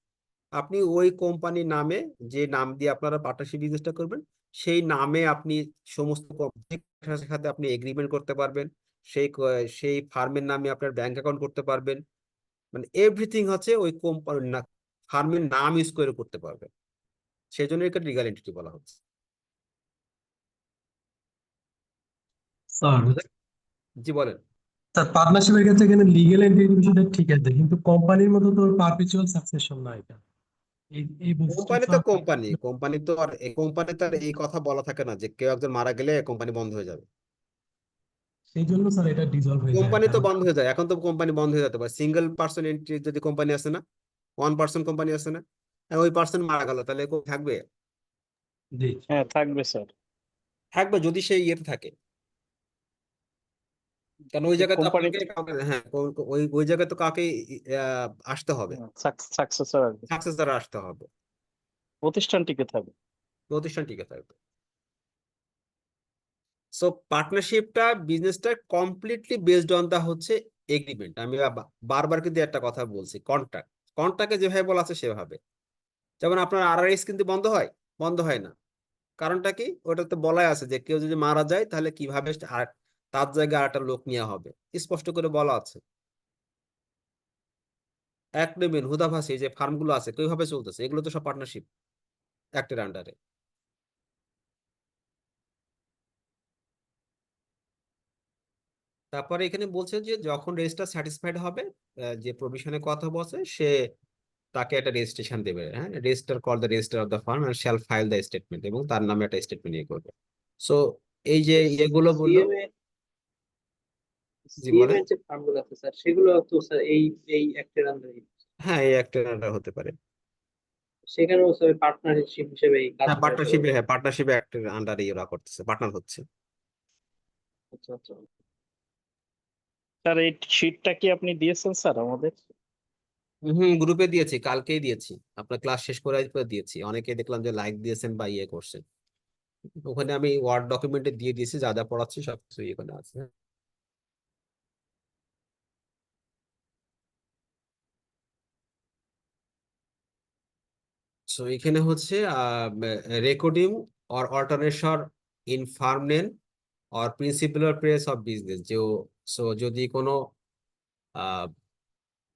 আপনি ওই কোম্পানির নামে, যে নাম দিয়ে আপনারা পার্টনারশিপ বিজনেসটা করবেন, সেই নামে আপনি সমস্ত সাথে আপনি এগ্রিমেন্ট করতে পারবেন, সেই ফার্মের নামে আপনার ব্যাংক অ্যাকাউন্ট করতে পারবেন, মানে এভরিথিং হচ্ছে ওই কোম্পানির ফার্মের নাম ইউজ করে করতে পারবেন। সেই জন্য একে লিগাল এন্টিটি বলা হচ্ছে। স্যার জি বলেন। স্যার পার্টনারশিপের ক্ষেত্রে এখানে লিগ্যাল এন্টিটি বিষয়টা ঠিক আছে, কিন্তু কোম্পানির মতো তো পারপেচুয়াল সাকসেশন না এটা। এই কোম্পানি বৈশিষ্ট্যটা তো কোম্পানি, কোম্পানি তো আর এই কথা বলা থাকে না যে কেউ একজন মারা গেলে কোম্পানি বন্ধ হয়ে যাবে। সেই জন্য স্যার এটা ডিজলভ হয়ে যায়, কোম্পানি তো কারণ বন্ধ হয়ে যায়, এখন তো কোম্পানি বন্ধ হয়ে যেতে পারে। সিঙ্গেল পার্সন এন্ট্রি যদি কোম্পানি আছে না, ওয়ান পার্সন কোম্পানি আছে না, আর ওই পার্সন মারা গেল, তাহলে থাকবে? জি হ্যাঁ থাকবে স্যার। থাকবে যদি সেই ইয়েতে থাকে। কারণ ওই জায়গায় তো কোম্পানি আপনাকে হ্যাঁ ওই জায়গায় তো কাকে আসতে হবে, সাকসেসর সাকসেসর আসতে হবে, প্রতিষ্ঠান টিকে থাকবে। প্রতিষ্ঠান টিকে থাকবে। সো পার্টনারশিপটা বিজনেসটা কমপ্লিটলি বেসড অন দা হচ্ছে এগ্রিমেন্ট। আমি বারবার কিন্তু একটা কথা বলছি, কন্ট্রাক্ট। কন্ট্রাক্টে যেভাবে বলা আছে সেভাবে। যেমন আপনার আরআরএস কিন্তু বন্ধ হয়, বন্ধ হয় না। কারণটা কি? ওটা তো বলাই আছে যে কেউ যদি মারা যায় তাহলে কিভাবে তার জায়গায় আরেকটা লোক নেওয়া হবে, স্পষ্ট করে বলা আছে। এক নেবেন হুদাভাসি যে ফার্মগুলো আছে কিভাবে চলতেছে, এগুলো তো সব পার্টনারশিপ অ্যাক্টের আন্ডারে। তারপরে এখানে বলছে যে যখন রেজিস্ট্রার স্যাটিসফাইড হবে, যে প্রভিশনের কথা বলছে, সে তাকে একটা রেজিস্ট্রেশন দেবে। হ্যাঁ, register call the register of the firm and shall file the statement, এবং তার নামে একটা স্টেটমেন্ট ইয়ে করবে। সো এই যে ইয়েগুলো বললো। সিএমএ জি বলেন। যে ফার্মগুলো আছে স্যার, সেগুলো তো স্যার এই অ্যাক্টের আন্ডারে, হ্যাঁ, এই অ্যাক্টের আন্ডার হতে পারে। সেখানেও স্যার পার্টনারশিপ হিসেবে কাজ হ্যাঁ, করে স্যার ওরা। পার্টনারশিপে অ্যাক্টের আন্ডারে ওরা করতেছে, পার্টনার হচ্ছে। আচ্ছা আচ্ছা। স্যার এই শিটটা কি আপনি দিয়েছেন স্যার আমাদের? গ্রুপে দিয়েছি, কালকেই দিয়েছি, আপনার ক্লাস শেষ করে দিয়েছি। অনেকে দেখলাম যে লাইক দিয়েছেন বা ইয়ে করছেন। ওখানে আমি ওয়ার্ড ডকুমেন্টে দিয়ে দিয়েছি, যা যা পড়াচ্ছি সবকিছু এখানে আছে। সো এখানে হচ্ছে recording or alteration in farm name or principal place of business. যে সো যদি কোনো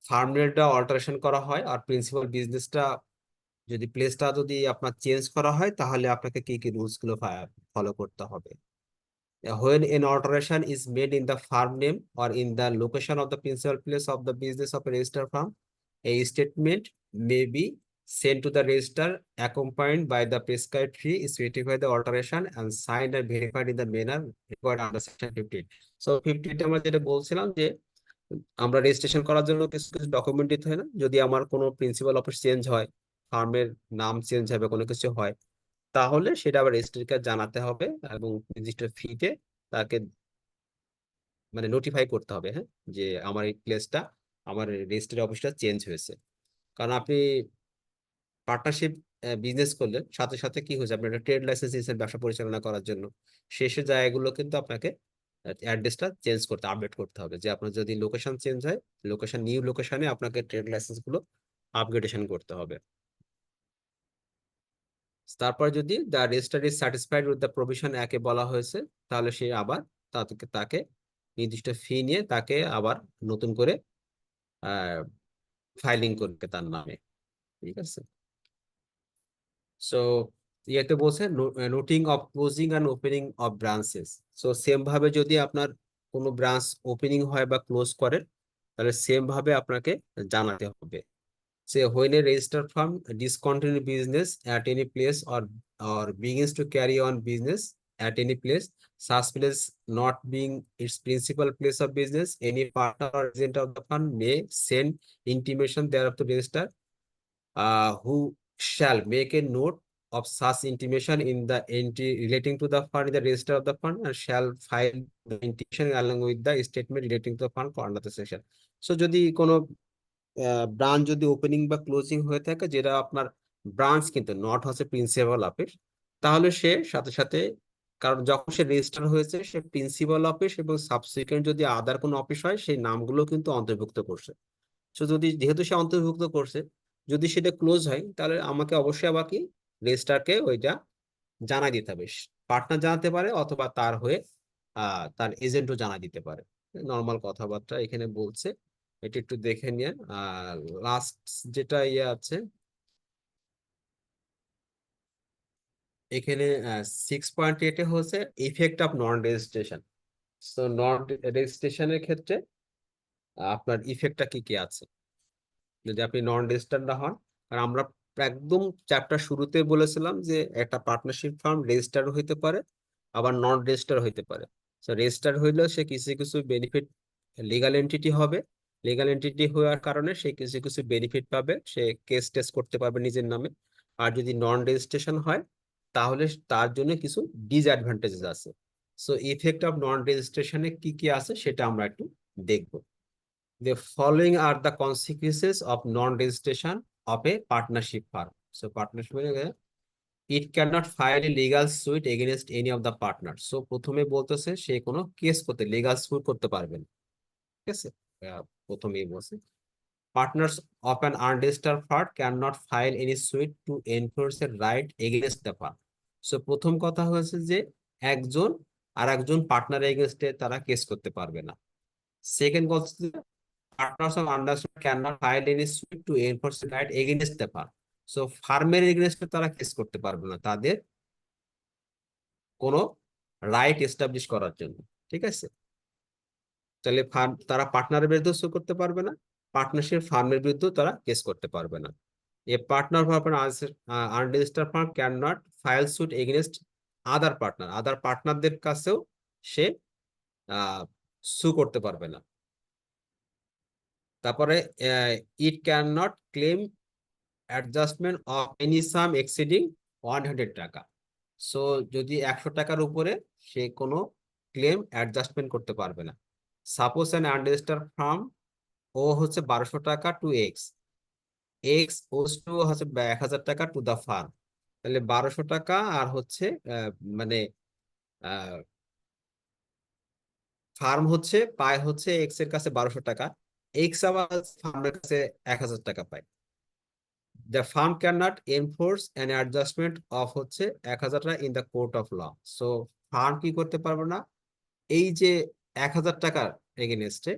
ফার্ম নেমটা অল্টারেশন করা হয় আর প্রিন্সিপাল বিজনেসটা যদি প্লেসটা যদি আপনার চেঞ্জ করা হয়, তাহলে আপনাকে কি কি রুলস গুলো ফলো করতে হবে। When an alteration is made in the farm name or in the location of the principal place of the business of a registered firm, a statement may be sent to the register accompanied by the prescribed fee, specify the alteration and signed and verified in the manner required under section 15. So 15 আমরা যেটা বলছিলাম যে আমরা registration করার জন্য কিছু কিছু document দিতে হয় না? যদি আমার কোনো প্রিন্সিপাল অফিস চেঞ্জ হয়, ফার্মের নাম চেঞ্জ হবে, কোনো কিছু হয়, তাহলে সেটা আবার রেজিস্ট্রিকে জানাতে হবে এবং নির্দিষ্ট ফিতে তাকে মানে নোটিফাই করতে হবে। হ্যাঁ, যে আমার এই প্লেসটা, আমার রেজিস্ট্রি অফিসটা চেঞ্জ হয়েছে। কারণ আপনি পার্টনারশিপ বিজনেস করলে সাথে সাথে কি হয়েছে, আপনার একটা ট্রেড লাইসেন্স নিয়েছেন ব্যবসা পরিচালনা করার জন্য, শেষে জায়গাগুলো কিন্তু আপনাকে অ্যাড্রেসটা চেঞ্জ করতে, আপডেট করতে হবে। যে আপনার যদি লোকেশন চেঞ্জ হয়, নিউ লোকেশনে আপনাকে ট্রেড লাইসেন্স গুলো আপগ্রেডেশন করতে হবে। তারপর যদি the registrar is satisfied with the provision একে বলা হয়েছে, তাহলে সে আবার তাকে নির্দিষ্ট ফি নিয়ে তাকে আবার নতুন করে ফাইলিং করবে তার নামে। ঠিক আছে। সো ইয়েতে বলছে noting of closing and opening of branches. So same ভাবে যদি আপনার কোনো ব্রাঞ্চ ওপেনিং হয় বা ক্লোজ করেন, তাহলে সেম ভাবে আপনাকে জানাতে হবে। Say when a registered firm discontinue business at any place or begins to carry on business at any place, such place not being its principal place of business, any partner or agent of the firm may send intimation thereof to register, who shall make a note of such intimation in the entry relating to the fund in the register of the fund, and shall file the intimation along with the statement relating to the fund for another section. So যদি কোনো branch যদি opening বা closing হয়ে থাকে, যেটা আপনার branch কিন্তু not হচ্ছে প্রিন্সিপাল অফিস, তাহলে সে সাথে সাথে, কারণ যখন সে রেজিস্টার হয়েছে সে প্রিন্সিপাল অফিস এবং সাবসিকুয়েন্ট যদি আদার কোনো অফিস হয়, সেই নামগুলো কিন্তু অন্তর্ভুক্ত করছে। তো যেহেতু সে অন্তর্ভুক্ত করছে, যদি সেটা ক্লোজ হয়, তাহলে আমাকে অবশ্যই আবার কি রেজিস্ট্রারকে ওইটা জানাই দিতে হবে। পার্টনার জানাতে পারে অথবা তার হয়ে তার এজেন্টও জানাই দিতে পারে। নর্মাল কথাবার্তা এখানে বলছে, এটা একটু দেখে নিয়ে। লাস্ট যেটা ইয়ে আছে, এখানে 6.8 হচ্ছে ইফেক্ট অফ নন রেজিস্ট্রেশন। তো নন রেজিস্ট্রেশনের ক্ষেত্রে আপনার ইফেক্টটা কি কি আছে যদি আপনি নন রেজিস্টার্ড না হন। আর আমরা একদম চ্যাপ্টার শুরুতে বলেছিলাম যে একটা পার্টনারশিপ ফার্ম রেজিস্টার্ড হইতে পারে আবার নন রেজিস্টার হইতে পারে। তো রেজিস্টার হইলেও সে কিছু কিছু বেনিফিট, লিগাল এন্টিটি হবে, লিগাল এন্টিটি হওয়ার কারণে সে কিছু কিছু বেনিফিট পাবে, সে কেস টেস করতে পারবে নিজের নামে। আর যদি নন রেজিস্ট্রেশন হয় তাহলে তার জন্য কিছু ডিসঅ্যাডভান্টেজেস আছে। সো ইফেক্ট অফ নন রেজিস্ট্রেশনে কি কি আছে সেটা আমরা একটু দেখবো। The following are the consequences of non-registration of a partnership firm. So partnership it cannot file a legal suit against any of the partners. So প্রথমে বলতেছে সে কোনো কেস করতে, লিগাল সুট করতে পারবে না, ঠিক আছে। প্রথমেই বলছে partners of an unregistered firm cannot file any suit to enforce a right against the firm. So প্রথম কথা হয়েছে যে একজন আর একজন পার্টনার এগেনস্টে তারা কেস করতে পারবে না। সেকেন্ড বলছে partners of understood cannot file any suit to enforce the right against the firm. So ফার্মের এগেনস্টে তারা কেস করতে পারবে না তাদের কোনো রাইট এস্টাবলিশ করার জন্য, ঠিক আছে। তাহলে ফার্ম তারা পার্টনারের বিরুদ্ধে সু করতে পারবে না, পার্টনারশিপ ফার্মের বিরুদ্ধেও তারা কেস করতে পারবে না। A partner of an unregistered firm cannot file suit against other partner, other পার্টনারদের কাছেও সে সু করতে পারবে না। তারপরে it cannot claim adjustment of any sum exceeding 100 টাকা। সো যদি 100 টাকার উপরে সে কোনো ক্লেম অ্যাডজাস্টমেন্ট করতে পারবে না। সাপোজ অ্যান আনরেজিস্টার্ড ফার্ম ও হচ্ছে 1200 টাকা টু এক্স, এক্স ওস টু হচ্ছে 1000 টাকা টু দা ফার্ম। তাহলে 1200 টাকা আর হচ্ছে মানে ফার্ম হচ্ছে পায় হচ্ছে এক্স এর কাছে 1200 টাকা, এক্স আবার ফার্মের কাছে 1000 টাকা পায়। The firm cannot enforce an adjustment of হচ্ছে 1000 টাকা in the court of law. So farm কি করতে পারবে না, এই যে 1000 টাকার এগেনস্টে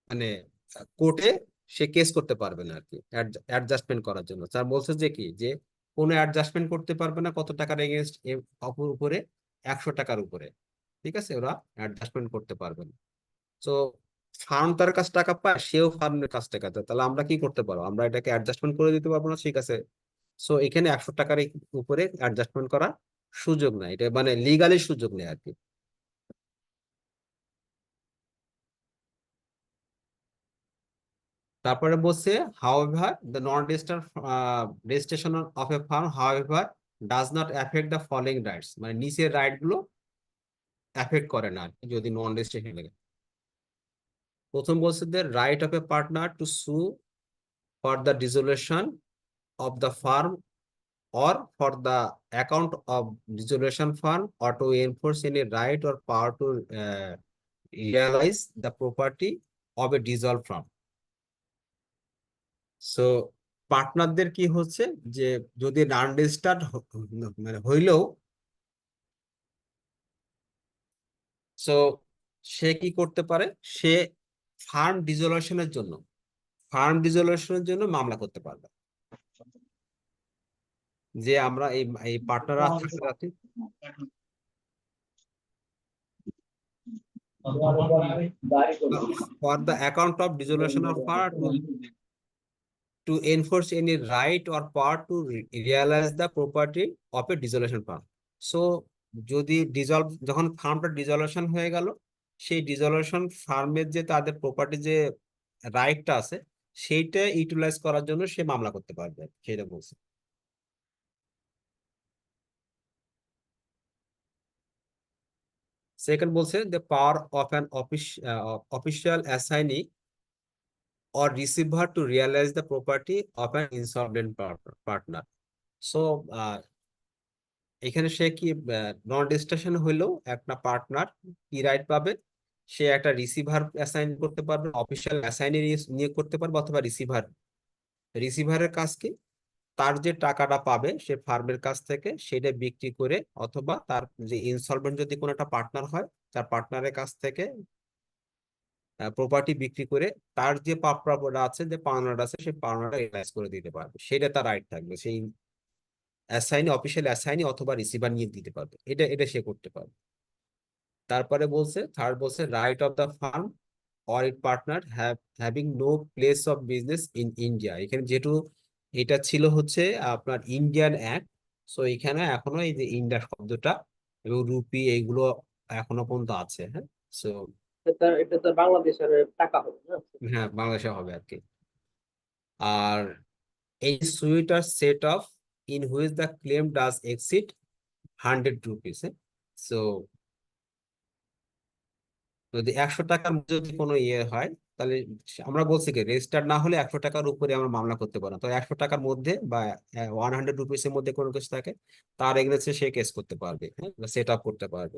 মানে কোর্টে সে কেস করতে পারবে না আর কি অ্যাডজাস্টমেন্ট করার জন্য। স্যার বলছে যে কি যে কোনো অ্যাডজাস্টমেন্ট করতে পারবে না কত টাকার এগেনস্ট, অপর উপরে 100 টাকার উপরে, ঠিক আছে, ওরা অ্যাডজাস্টমেন্ট করতে পারবে না। তো ফার্ম তার কাছে টাকা পায়, সেও ফার্মের কাছ টাকা দেয়, তাহলে আমরা কি করতে পারবো, আমরা এটাকে অ্যাডজাস্টমেন্ট করে দিতে পারবো না, ঠিক আছে। সো এখানে 100 টাকার উপরে অ্যাডজাস্টমেন্ট করার সুযোগ নাই, এটা মানে লিগালি সুযোগ নেই আর কি। তারপরে বলছে however the non-registered registration of a firm however does not affect the following rights, মানে নিচের রাইট গুলো এফেক্ট করে না যদি নন রেজিস্ট্রেশন লাগে। প্রথম বলছে the right of a partner to sue for the dissolution of the firm or for the account of dissolution firm or to enforce any right or power to realize the property of a dissolved firm. So পার্টনারদের কি হচ্ছে যে যদি নন registered মানে হইলেও so সে কি করতে পারে, সে ফার্ম ডিসলিউশনের জন্য মামলা করতে পারবে। যে আমরা এই পার্টনার আছে for the account of dissolution of power to enforce any right or power to realize the property of a dissolution firm. So যদি যখন ফার্মটা ডিসলিউশন হয়ে গেল, সেই ডিসলিউশন ফার্মের যে তাদের প্রপার্টি যে রাইটটা আছে সেইটা ইউটিলাইজ করার জন্য সে মামলা করতে পারবে, সেটা বলছে। সেকেন্ড বলছে the power of an official assignee or receiver to realize the property of an insolvent partner. So এখানে সে কি নন রেজিস্ট্রেশন হইলেও একটা পার্টনার কি রাইট পাবে, সে একটা রিসিভার অ্যাসাইন করতে পারবে, অফিসিয়াল অ্যাসাইনি নিয়োগ করতে পারবে, অথবা রিসিভারের কাজ কি তার যে টাকাটা পাবে সে ফার্মের কাছ থেকে সেটা বিক্রি করে, অথবা তার যে ইনসলভেন্ট যদি কোনো একটা পার্টনার হয় তার পার্টনারের কাছ থেকে প্রপার্টি বিক্রি করে তার যে প্রাপ্যটা আছে, যে পাওনাটা আছে সেই পাওনাটা রিলাইজ করে দিতে পারবে, সেটা তার রাইট থাকবে। সেই অ্যাসাইনি, অফিসিয়াল অ্যাসাইনি অথবা রিসিভার নিয়ে দিতে পারবে, এটা এটা সে করতে পারবে। তারপরে বলছে, থার্ড বলছে right of the firm or it partner having no place of business in India. এখানে যেহেতু এটা ছিল হচ্ছে আপনার ইন্ডিয়ান অ্যাক্ট, সো এখানে এখনো এই যে ইন্ডিয়া শব্দটা এবং রুপি এইগুলো এখনো পর্যন্ত আছে। হ্যাঁ, সো এটা তো বাংলাদেশের টাকা হবে না? হ্যাঁ বাংলাদেশে হবে আর কি। আর এই suit or set off in which the claim does exceed 100 rupees. So যদি 100 টাকার মধ্যে যদি কোনো ইয়ে হয়, তাহলে আমরা বলছি কি রেজিস্টার না হলে 100 টাকার উপরে আমরা মামলা করতে পারবো না। তো 100 টাকার মধ্যে বা 100 রুপিসের মধ্যে কোনো কিছু থাকে, তার এগেনস্টে সে কেস করতে পারবে, হ্যাঁ, সেট আপ করতে পারবে।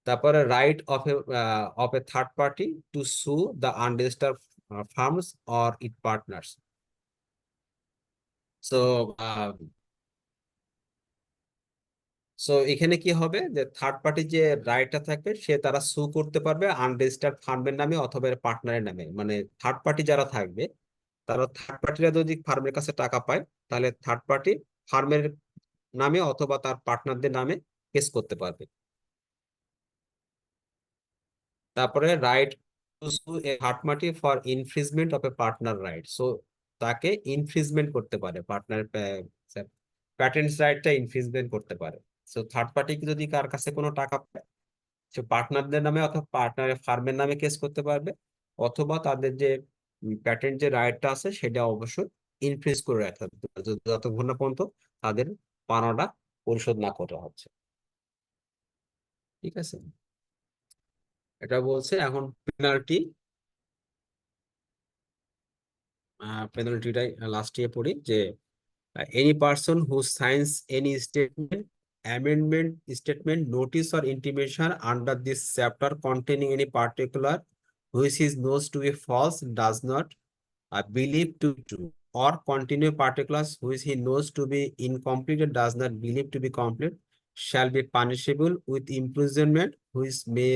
তারপরে right of a third party to sue the unregistered firms or it partners. So so এখানে কি হবে যে থার্ড পার্টি যে রাইটটা থাকবে সে তারা সু করতে পারবে আনরেজিস্টার্ড ফার্মের নামে অথবা পার্টনারের নামে। মানে থার্ড পার্টি যারা থাকবে, তারা থার্ড পার্টিরা যদি ফার্মের কাছে টাকা পায়, তাহলে থার্ড পার্টি ফার্মের নামে অথবা তার পার্টনারদের নামে কেস করতে পারবে। তারপরে right to sue a third party for infringement of a partner right. So তাকে ইনফ্রিজমেন্ট করতে পারে, পার্টনার প্যাটেন্টস রাইটটা ইনফ্রিজমেন্ট করতে পারে। সো থার্ড পার্টি যদি কার কাছে কোনো টাকা পায়, সে পার্টনারদের নামে অথবা পার্টনারের ফার্মের নামে কেস করতে পারবে, অথবা তাদের যে প্যাটেন্ট যে রাইটটা আছে সেটা অবশ্যই ইনফ্রিজ করে রাখতে হবে যতক্ষণ না পর্যন্ত তাদের পাওনাটা পরিশোধ না করা হচ্ছে। ঠিক আছে, এটা বলছে। এখন পেনাল্টি, পেনাল্টিটাই লাস্টে পড়ি যে any person who signs any statement, amendment, statement, notice or intimation under this chapter containing any particular which is known to be false, does not believe to be true, or continue particulars which he knows to be incomplete and does not believe to be complete, shall be punishable with imprisonment which may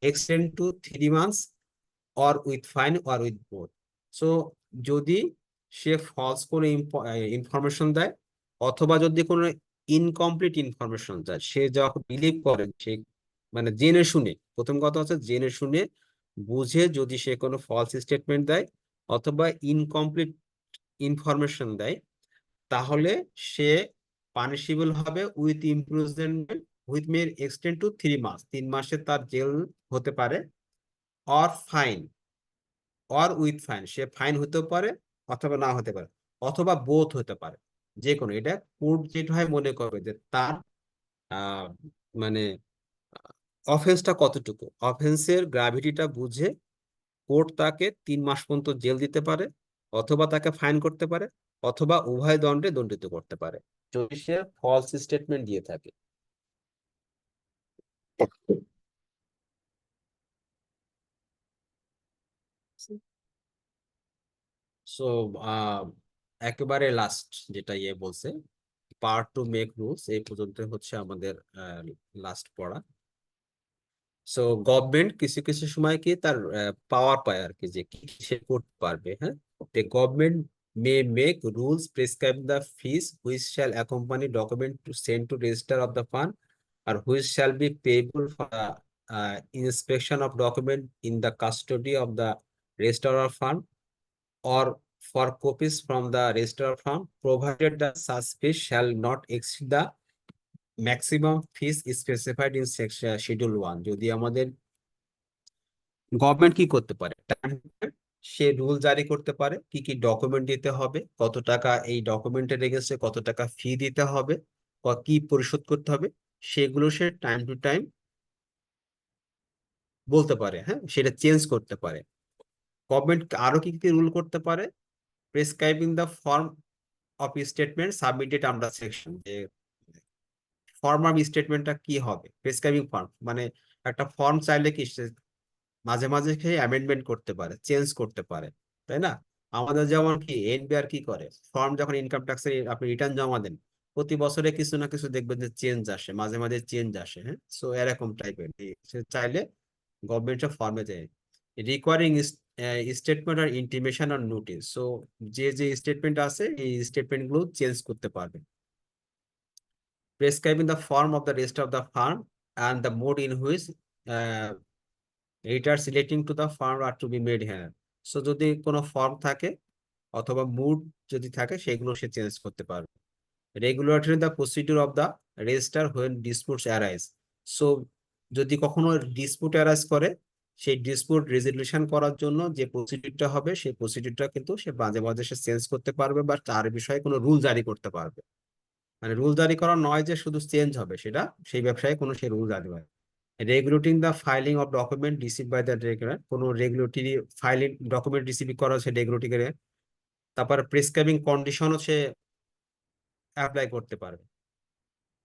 extend to 3 months or with fine or with both. So যদি সে false কোনো information দেয় অথবা যদি কোনো incomplete information দেয়, সে যখন believe করে, সে মানে জেনে শুনে, প্রথম কথা হচ্ছে জেনে শুনে বুঝে যদি সে কোনো ফলস স্টেটমেন্ট দেয় অথবা ইনকমপ্লিট ইনফরমেশন দেয়, তাহলে সে পানিশেবল হবে with imprisonment with May extend two 3 মাস, 3 মাসে তার জেল হতে পারে, or fine, or with fine, say fine হতে পারে অথবা না হতে পারে, অথবা বোথ হতে পারে, যে কোনো। এটা কোর্ট যেটা হয় মনে করবে যে তার আহ মানে অফেন্সটা কতটুকু, অফেন্সের গ্রাভিটিটা বুঝে কোর্ট তাকে 3 মাস পর্যন্ত জেল দিতে পারে, অথবা তাকে ফাইন করতে পারে, অথবা উভয় দণ্ডে দণ্ডিত করতে পারে যদি সে ফলস স্টেটমেন্ট দিয়ে থাকে। সো একেবারে লাস্ট যেটা ইয়ে বলছে, পাওয়ার টু মেক রুলস, এই পর্যন্ত হচ্ছে আমাদের লাস্ট পড়া। সো গভর্নমেন্ট কিছু কিছু সময় কি তার পাওয়ার পায় আর কি, যে কি কি সে করতে পারবে। হ্যাঁ, government may make rules prescribe the fees which shall accompany document to send to register of the fund or which shall be payable for inspection of document in the custody of the register of fund or for copies from the register firm, provided that such fees shall not exceed the maximum fees specified in section schedule 1. যদি আমাদের government কি করতে পারে, সে rule জারি করতে পারে কি কি ডকুমেন্ট দিতে হবে, কত টাকা এই ডকুমেন্টের এগেন্সটে কত টাকা ফি দিতে হবে, কি পরিশোধ করতে হবে, সেগুলো সে টাইম টু টাইম বলতে পারে। হ্যাঁ, সেটা চেঞ্জ করতে পারে। গভর্নমেন্ট আরো কি কি রুল করতে পারে, prescribing the form of statement submitted under section, যে ফর্ম অফ স্টেটমেন্টটা কি হবে, প্রেসক্রাইবিং ফর্ম মানে একটা ফর্ম চাইলে কি মাঝে মাঝে খেয়ে অ্যামেন্ডমেন্ট করতে পারে, চেঞ্জ করতে পারে, তাই না? আমাদের যেমন কি এনবিআর কি করে, ফর্ম যখন ইনকাম ট্যাক্সের আপনি রিটার্ন জমা দেন, প্রতি বছরে কিছু না কিছু দেখবেন যে চেঞ্জ আসে, মাঝে মাঝে চেঞ্জ আসে। হ্যাঁ, সো এরকম টাইপের সে চাইলে গভর্নমেন্টের ফর্মে যায়। রিকোয়ারিং স্টেটমেন্ট আর ইন্টিমেশন আর নোটিস। সো যে স্টেটমেন্ট আছে এই স্টেটমেন্ট গুলো চেঞ্জ করতে পারবে। Prescribing the form of the rest of the firm and the mode in which returns relating to the firm are to be made here. So যদি কোনো form থাকে অথবা মুড যদি থাকে সেগুলো সে চেঞ্জ করতে পারবে। Regulatory the procedure of the register when disputes arise. So যদি কখনো ডিসপুট অ্যারাইজ করে সেই ডিসপুট রেজলিউশন করার জন্য যে প্রসিডিউরটা হবে সেই প্রসিডিউরটা কিন্তু সে মাঝে মাঝে সে চেঞ্জ করতে পারবে বা তার বিষয়ে কোনো রুল জারি করতে পারবে। মানে রুল জারি করা নয় যে শুধু চেঞ্জ হবে, সেটা সেই ব্যবসায় কোনো সে রুল জারি হয়। Regulating the filing of document receive by the regular, কোনো রেগুলেটরি ফাইলিং ডকুমেন্ট রিসিভ করা হচ্ছে রেগুলেটরি। তারপর প্রেসক্রাইবিং কন্ডিশনও সে অ্যাপ্লাই করতে পারবে।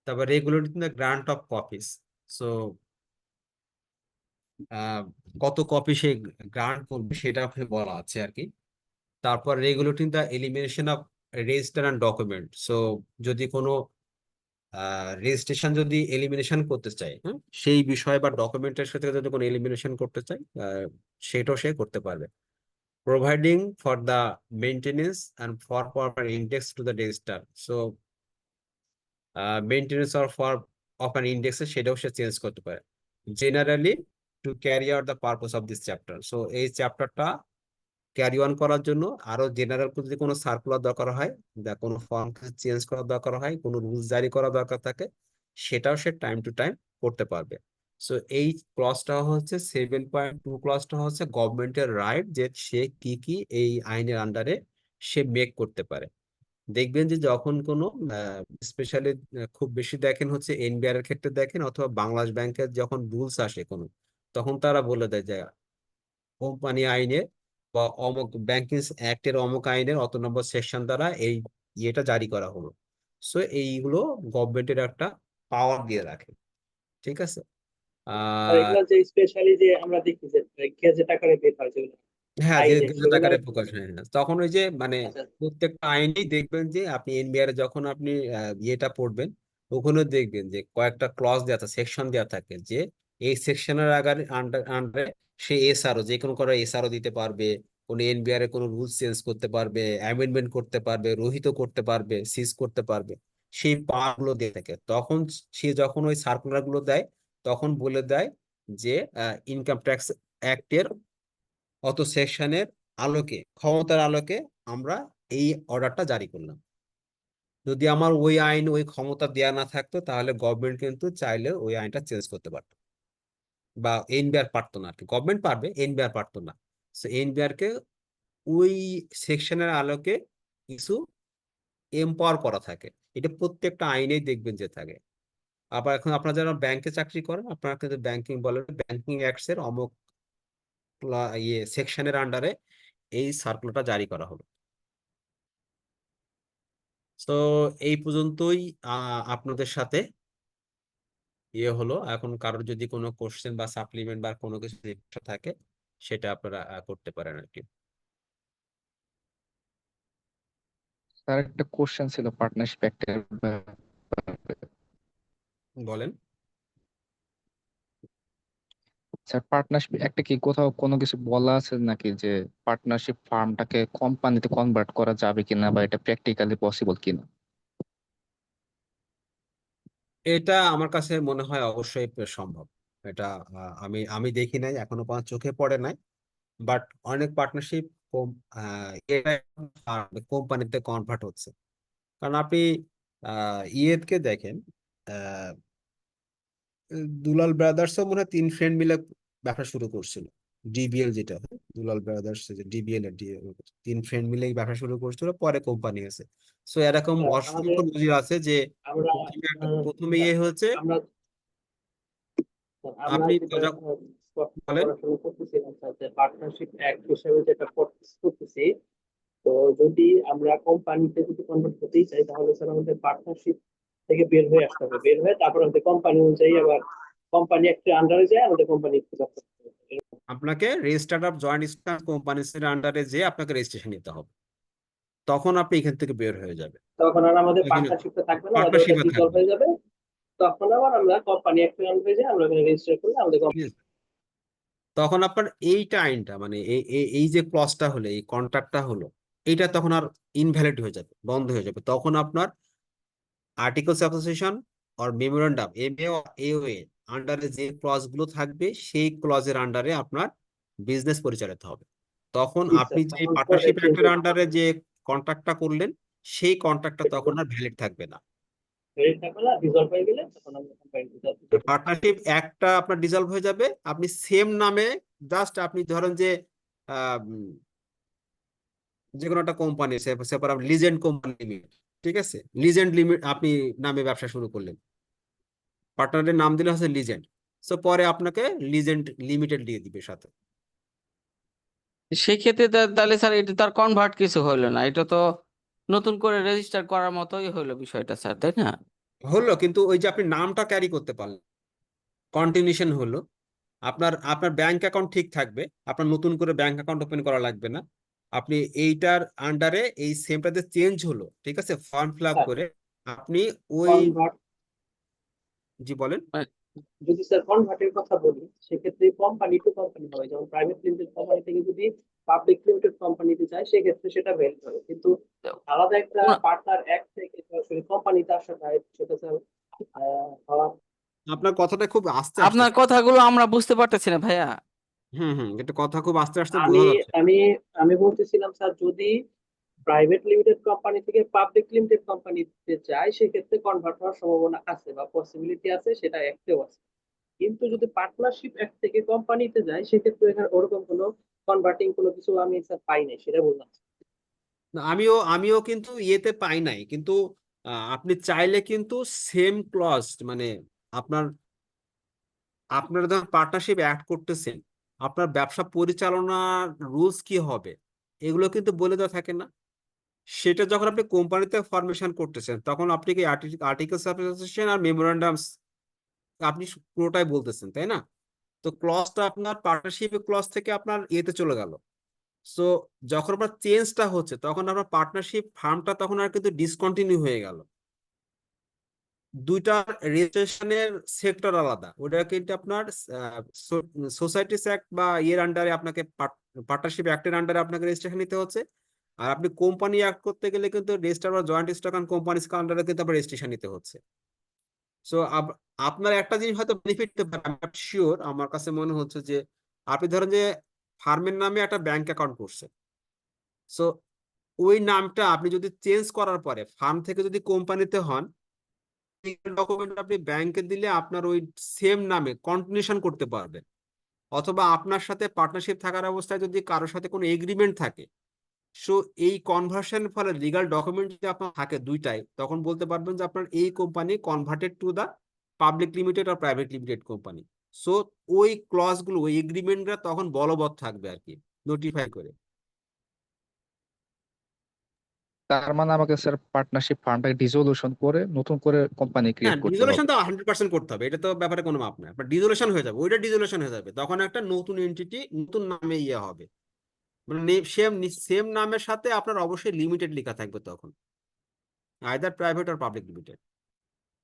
তারপর regulating the grant of copies. So কত কপি সে গ্রান্ট করবে সেটা বলা আছে আর কি। তারপর regulating the elimination of register and document. So যদি কোনো রেজিস্ট্রেশন যদি এলিমিনেশন করতে চাই, হ্যাঁ, সেই বিষয় বা ডকুমেন্টের সাথে যদি কোনো এলিমিনেশন করতে চাই সেটাও সে করতে পারবে। Providing for the maintenance and for proper index to the register. So maintenance or for of an index সেটাও সে চেঞ্জ করতে পারে। Generally two carry out the purpose of this chapter. So এই চ্যাপ্টারটা ক্যারি অন করার জন্য আরো general যদি কোনো সার্কুলার দরকার হয় বা কোনো ফর্ম চেঞ্জ করার দরকার হয়, কোনো রুলস জারি করা দরকার থাকে, সেটাও সে টাইম টু টাইম করতে পারবে। সো এই ক্লজটা হচ্ছে 7.2 ক্লজটা হচ্ছে গভর্নমেন্টের রাইট যে সে কি কি এই আইনের আন্ডারে সে মেক করতে পারে। দেখবেন যে যখন কোনো স্পেশালি খুব বেশি দেখেন হচ্ছে এনবিআর এর ক্ষেত্রে দেখেন অথবা বাংলাদেশ ব্যাংকের যখন রুলস আসে কোনো, তখন তারা বলে দেয় যে কোম্পানি আইনের বা অমুক ব্যাংকিং অ্যাক্টের অমুক আইনের অত নম্বর সেকশন দ্বারা এই ইয়েটা জারি করা হলো। সো এইগুলো গভর্নমেন্টের একটা পাওয়ার দিয়ে রাখে, ঠিক আছে। আর আহ এগুলো যে স্পেশালি যে আমরা দেখি যে গেজেট আকারে বের হয় যেগুলো হ্যাঁ, যে আইনে গেজেট সেগুলো। আকারে প্রকাশ হয় না তখন ওই যে মানে আচ্ছা, প্রত্যেকটা আইনেই দেখবেন যে আপনি এনবিআর যখন আপনি ইয়েটা পড়বেন ওখানে দেখবেন যে কয়েকটা ক্লজ দেওয়া থাকে, সেকশন দেওয়া থাকে যে এই সেকশনের আন্ডারে সে এসআরও যে কোনো এসআরও দিতে পারবে, কোনো এনবিআর এর কোনো রুলস চেঞ্জ করতে পারবে, অ্যামেন্ডমেন্ট করতে পারবে, রহিত করতে পারবে, সিজ করতে পারবে, সেই পাওয়ার গুলো দিয়ে থাকে। তখন সে যখন ওই সার্কুলার গুলো দেয় তখন বলে দেয় যে ইনকাম ট্যাক্স অ্যাক্টের অত সেকশনের আলোকে ক্ষমতার আলোকে আমরা এই অর্ডারটা জারি করলাম। যদি আমার ওই আইন ওই ক্ষমতা দেয়া না থাকতো তাহলে গভর্নমেন্ট কিন্তু চাইলে ওই আইনটা চেঞ্জ করতে পারতো বা এনবিআর পারতো না আর কি। গভর্নমেন্ট পারবে, এনবিআর পারতো না। সো এনবিআর কে ওই সেকশনের আলোকে কিছু এম্পাওয়ার করা থাকে, এটা প্রত্যেকটা আইনেই দেখবেন যে থাকে। আবার এখন আপনারা যারা ব্যাংকে চাকরি করেন আপনারা কিন্তু ব্যাংকিং বলেন ব্যাংকিং অ্যাক্টস এর অমুক ইয়ে সেকশনের আন্ডারে এই সার্কুলারটা জারি করা হলো। তো এই পর্যন্তই আপনাদের সাথে ইয়ে হলো। এখন কারোর যদি কোনো কোশ্চেন বা সাপ্লিমেন্ট বা কোনো কিছু জিজ্ঞাসা থাকে সেটা আপনারা করতে পারেন আর কি। স্যার একটা কোশ্চেন ছিল পার্টনারশিপ অ্যাক্টের বলেন। স্যার পার্টনারশিপ একটা কি কোথাও কোনো কিছু বলা আছে নাকি যে পার্টনারশিপ ফার্মটাকে কোম্পানিতে কনভার্ট করা যাবে কিনা বা এটা প্র্যাকটিক্যালি পসিবল কিনা? এটা আমার কাছে মনে হয় অবশ্যই সম্ভব। এটা আমি আমি দেখি নাই এখনো পর্যন্ত, চোখে পড়ে নাই, বাট অনেক পার্টনারশিপ কোম্পানিতে কনভার্ট হচ্ছে। কারণ আপনি ইয়েকে দেখেন, দুলাল ব্রাদার্সও মনে হয় 3 ফ্রেন্ড মিলে ব্যবসা শুরু করছিল। ডিবিএল যেটা দুলাল ব্রাদার্স যে ডিবিএল এর 3 ফ্রেন্ড মিলে ব্যবসা শুরু করছিল, পরে কোম্পানি আছে। সো এরকম আমাদের অসংখ্য নজির আছে যে আমরা প্রথমে ইয়ে হচ্ছে আমরা আমরা আপনি যেটা স্পষ্ট বলেন। করা শুরু করতেছিলাম স্যার, যে পার্টনারশিপ অ্যাক্ট হিসেবে যেটা করতেছি, তো যদি আমরা কোম্পানিতে যদি কনভার্ট করতেই চাই তাহলে স্যার আমাদের পার্টনারশিপ থেকে বের হয়ে আসতে হবে। বের হয়ে তারপর আমাদের কোম্পানি অনুযায়ী আবার কোম্পানি একটা আন্ডারে যায় আমাদের কোম্পানি আপনাকে registered of joint stand companies এর আন্ডারে যে আপনাকে রেজিস্ট্রেশন নিতে হবে, তখন আপনি এখান থেকে বের হয়ে যাবে। তখন আর আমাদের পার্টনারশিপটা থাকবে না, আমাদের ওটা পার্টনারশিপে ডিসলভ থাকবে। হয়ে যাবে। তখন আবার আমরা কোম্পানি একটা আন্ডারে যাই, আমরা ওখানে রেজিস্টার করলে আমাদের Yes. তখন আপনার এইটা আইনটা মানে এই যে ক্লজটা হলো, এই কন্ট্রাক্টটা হলো, এইটা তখন আর ইনভ্যালিড হয়ে যাবে, বন্ধ হয়ে যাবে। তখন আপনার আর্টিকেলস অ্যাসোসিয়েশন আর মেমোরেন্ডাম এমএ ও এওএ আন্ডারে যে ক্লজ গুলো থাকবে সেই ক্লজের আন্ডারে আপনার বিজনেস পরিচালিত হবে। তখন জি আপনি স্যার, যে তখন পরে পার্টনারশিপ কিন্তু অ্যাক্টের আন্ডারে যে কন্ট্রাক্টটা করলেন সেই কন্ট্রাক্টটা তখন আর ভ্যালিড থাকবে না। ক্রেডিট থাকবে না, রিজলভ হয়ে গেলে তখন আমরা কোম্পানিতে পার্টনারশিপ একটা আপনার ডিসলভ হয়ে যাবে, আপনি সেম নামে জাস্ট আপনি ধরেন যে যে কোনো একটা কোম্পানি সেপার লিজেন্ড কোম্পানি লিমিটেড, ঠিক আছে, লিজেন্ড লিমিট আপনি নামে ব্যবসা শুরু করলেন, পার্টনারের নাম দিলে হচ্ছে লিজেন্ড। সো পরে আপনাকে লিজেন্ড লিমিটেড দিয়ে দিবে সাথে। সেক্ষেত্রে তাহলে স্যার এটা তার কনভার্ট কিছু হইলো না, এটা তো নতুন করে রেজিস্টার করার মতোই হইলো বিষয়টা স্যার, তাই না? হলো, কিন্তু ওই যে আপনি নামটা ক্যারি করতে পারলেন, কন্টিনিউশন হলো, আপনার আপনার ব্যাংক অ্যাকাউন্ট ঠিক থাকবে, আপনার নতুন করে ব্যাংক অ্যাকাউন্ট ওপেন করা লাগবে না। আপনি এইটার আন্ডারে এই সেমটাতে চেঞ্জ হলো, ঠিক আছে, ফর্ম ফিল আপ স্যার করে আপনি ওই, কনভার্ট, জি বলেন। যদি স্যার কনভার্টের কথা বলি সেক্ষেত্রে কোম্পানি টু কোম্পানি হবে, যেমন প্রাইভেট লিমিটেড কোম্পানি থেকে যদি পাবলিক লিমিটেড কোম্পানিতে যায় সেক্ষেত্রে সেটা ভ্যালিড হবে, কিন্তু আলাদা একটা পার্টনার এক থেকে সরাসরি কোম্পানিতে আসা হয় সেটা স্যার হওয়া। আপনার কথাটা খুব আস্তে আপনার আসতেছে। কথাগুলো আমরা বুঝতে পারতেছি না ভাইয়া। এটা কথা খুব আস্তে আস্তে আমি বোঝা যাচ্ছে। আমি আমি বলতেছিলাম স্যার, যদি প্রাইভেট লিমিটেড কোম্পানি থেকে পাবলিক লিমিটেড কোম্পানিতে যায় সেক্ষেত্রে কনভার্ট হওয়ার সম্ভাবনা আছে বা পসিবিলিটি আছে, সেটা একটেও আছে। কিন্তু যদি পার্টনারশিপ এক থেকে কোম্পানিতে যায় সেক্ষেত্রে এখানে ওরকম কোনো কনভার্টিং কোনো কিছু আমি স্যার পাই নাই, সেটা বললাম। না, আমিও কিন্তু ইয়েতে পাই নাই, কিন্তু আপনি চাইলে কিন্তু সেম ক্লজ মানে আপনার আপনারা যখন পার্টনারশিপ অ্যাড করতেছেন, আপনার ব্যবসা পরিচালনার রুলস কি হবে এগুলো কিন্তু বলে দেওয়া থাকে না। সেটা যখন আপনি কোম্পানিতে ফরমেশন করতেছেন তখন আপনি কি আর্টিকেলস অফ অ্যাসোসিয়েশন আর মেমোরেন্ডামস আপনি পুরোটাই বলতেছেন, তাই না? তো ক্লজটা আপনার পার্টনারশিপ ক্লজ থেকে আপনার ইয়েতে চলে গেল। সো যখন আপনার চেঞ্জটা হচ্ছে তখন আপনার পার্টনারশিপ ফার্মটা তখন আর কিন্তু ডিসকন্টিনিউ হয়ে গেল। দুইটা রেজিস্ট্রেশনের সেক্টর আলাদা, ওটা কিন্তু আপনার সোসাইটিস অ্যাক্ট বা ইয়ের আন্ডারে আপনাকে পার্টনারশিপ অ্যাক্টের আন্ডারে আপনাকে রেজিস্ট্রেশন নিতে হচ্ছে। আর আপনি কোম্পানি অ্যাক্ট করতে গেলে কিন্তু রেজিস্টার বা জয়েন্ট স্টক অ্যান্ড কোম্পানিজ আন্ডারে কিন্তু আপনার রেজিস্ট্রেশন নিতে হচ্ছে। সো আপনার একটা জিনিস হয়তো বেনিফিট হতে পারে, আমি শিওর, আমার কাছে মনে হচ্ছে যে আপনি ধরেন যে ফার্মের নামে একটা ব্যাংক অ্যাকাউন্ট করছেন। সো ওই নামটা আপনি যদি চেঞ্জ করার পরে ফার্ম থেকে যদি কোম্পানিতে হন, ডকুমেন্ট আপনি ব্যাংকে দিলে আপনার ওই সেম নামে কন্টিনিউশন করতে পারবেন। অথবা আপনার সাথে পার্টনারশিপ থাকার অবস্থায় যদি কারোর সাথে কোনো এগ্রিমেন্ট থাকে, সো এই কনভার্সন ফলে লিগাল ডকুমেন্ট যদি আপনার থাকে দুইটাই, তখন বলতে পারবেন যে আপনার এই company converted to the public limited or private limited company. So ওই ক্লজ গুলো, ওই এগ্রিমেন্টরা তখন বলবৎ থাকবে আর কি, নোটিফাই করে। তার মানে আমাকে স্যার পার্টনারশিপ ফান্ডটাকে ডিসলিউশন করে নতুন করে কোম্পানি হ্যাঁ, ক্রিয়েট করতে ডিজলিউশন হবে। তো 100% করতে হবে, এটা তো ব্যাপারে কোনো মাপ নাই। আপনার ডিজলিউশন হয়ে যাবে, ওইটা ডিজলিউশন হয়ে যাবে, তখন একটা নতুন এন্টিটি নতুন নামে ইয়ে হবে, মানে সেম সেম নামের সাথে আপনার অবশ্যই লিমিটেড লেখা থাকবে তখন, আইদার প্রাইভেট আর পাবলিক লিমিটেড।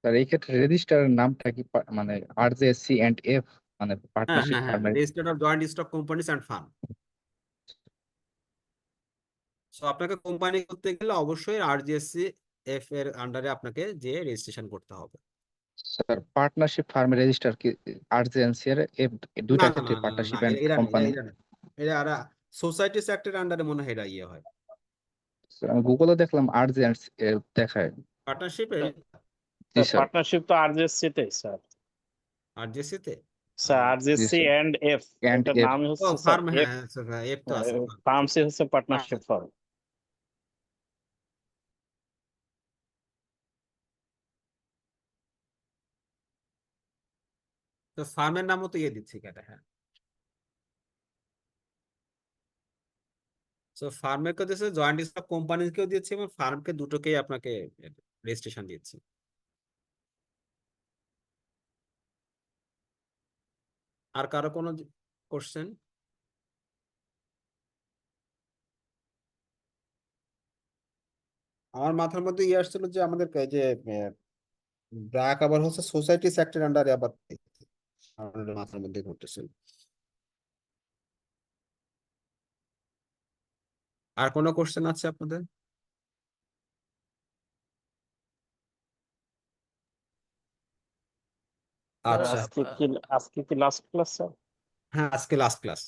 স্যার এই ক্ষেত্রে রেজিস্টারের নামটা কি মানে RJC এন্ড এফ মানে হ্যাঁ পার্টনারশিপ হ্যাঁ হ্যাঁ, ফার্মের? Registered of joint stock companies and farm. So আপনাকে কোম্পানি করতে গেলে অবশ্যই আরজিএসসি এফ এর আন্ডারে আপনাকে যে রেজিস্ট্রেশন করতে হবে। স্যার পার্টনারশিপ ফার্মের রেজিস্টার কি RJC এর এফ না দুইটার না না ক্ষেত্রে না না না, পার্টনারশিপ এন্ড এরা নেই, কোম্পানি? এরা নেই, এরা সোসাইটিস অ্যাক্টের আন্ডারে মনে হয় এরা ইয়ে হয়। আমি গুগলে দেখলাম RJC দেখায়। পার্টনারশিপ জি স্যার। পার্টনারশিপ তো আরজেসি তে স্যার। আরজিএসসি তে স্যার জি RJC sir and F, and এটার এফ। নামই ও হচ্ছে স্যার ফার্ম, এফ। হ্যাঁ এফ তো আছে। ফার্মসি হচ্ছে পার্টনারশিপ ফার্ম। তো ফার্মের নামও তো ইয়ে দিচ্ছি কেটে, হ্যাঁ। সো ফার্মের কে দিচ্ছে, জয়েন্ট স্টক কোম্পানিকেও দিচ্ছে এবং ফার্মকে দুটোকেই আপনাকে রেজিস্ট্রেশন দিচ্ছি। আর কারো কোনো কোশ্চেন? আমার মাথার মধ্যে ইয়ে আসছিল যে আমাদের যে ব্র্যাক আবার হচ্ছে সোসাইটি সেক্টর আন্ডারে আবার, আমাদের মাথার মধ্যে ঘুরতেছিল। আর কোনো কোশ্চেন আছে আপনাদের? স্যার আচ্ছা, আজকে কি লাস্ট ক্লাস স্যার? হ্যাঁ আজকে last class.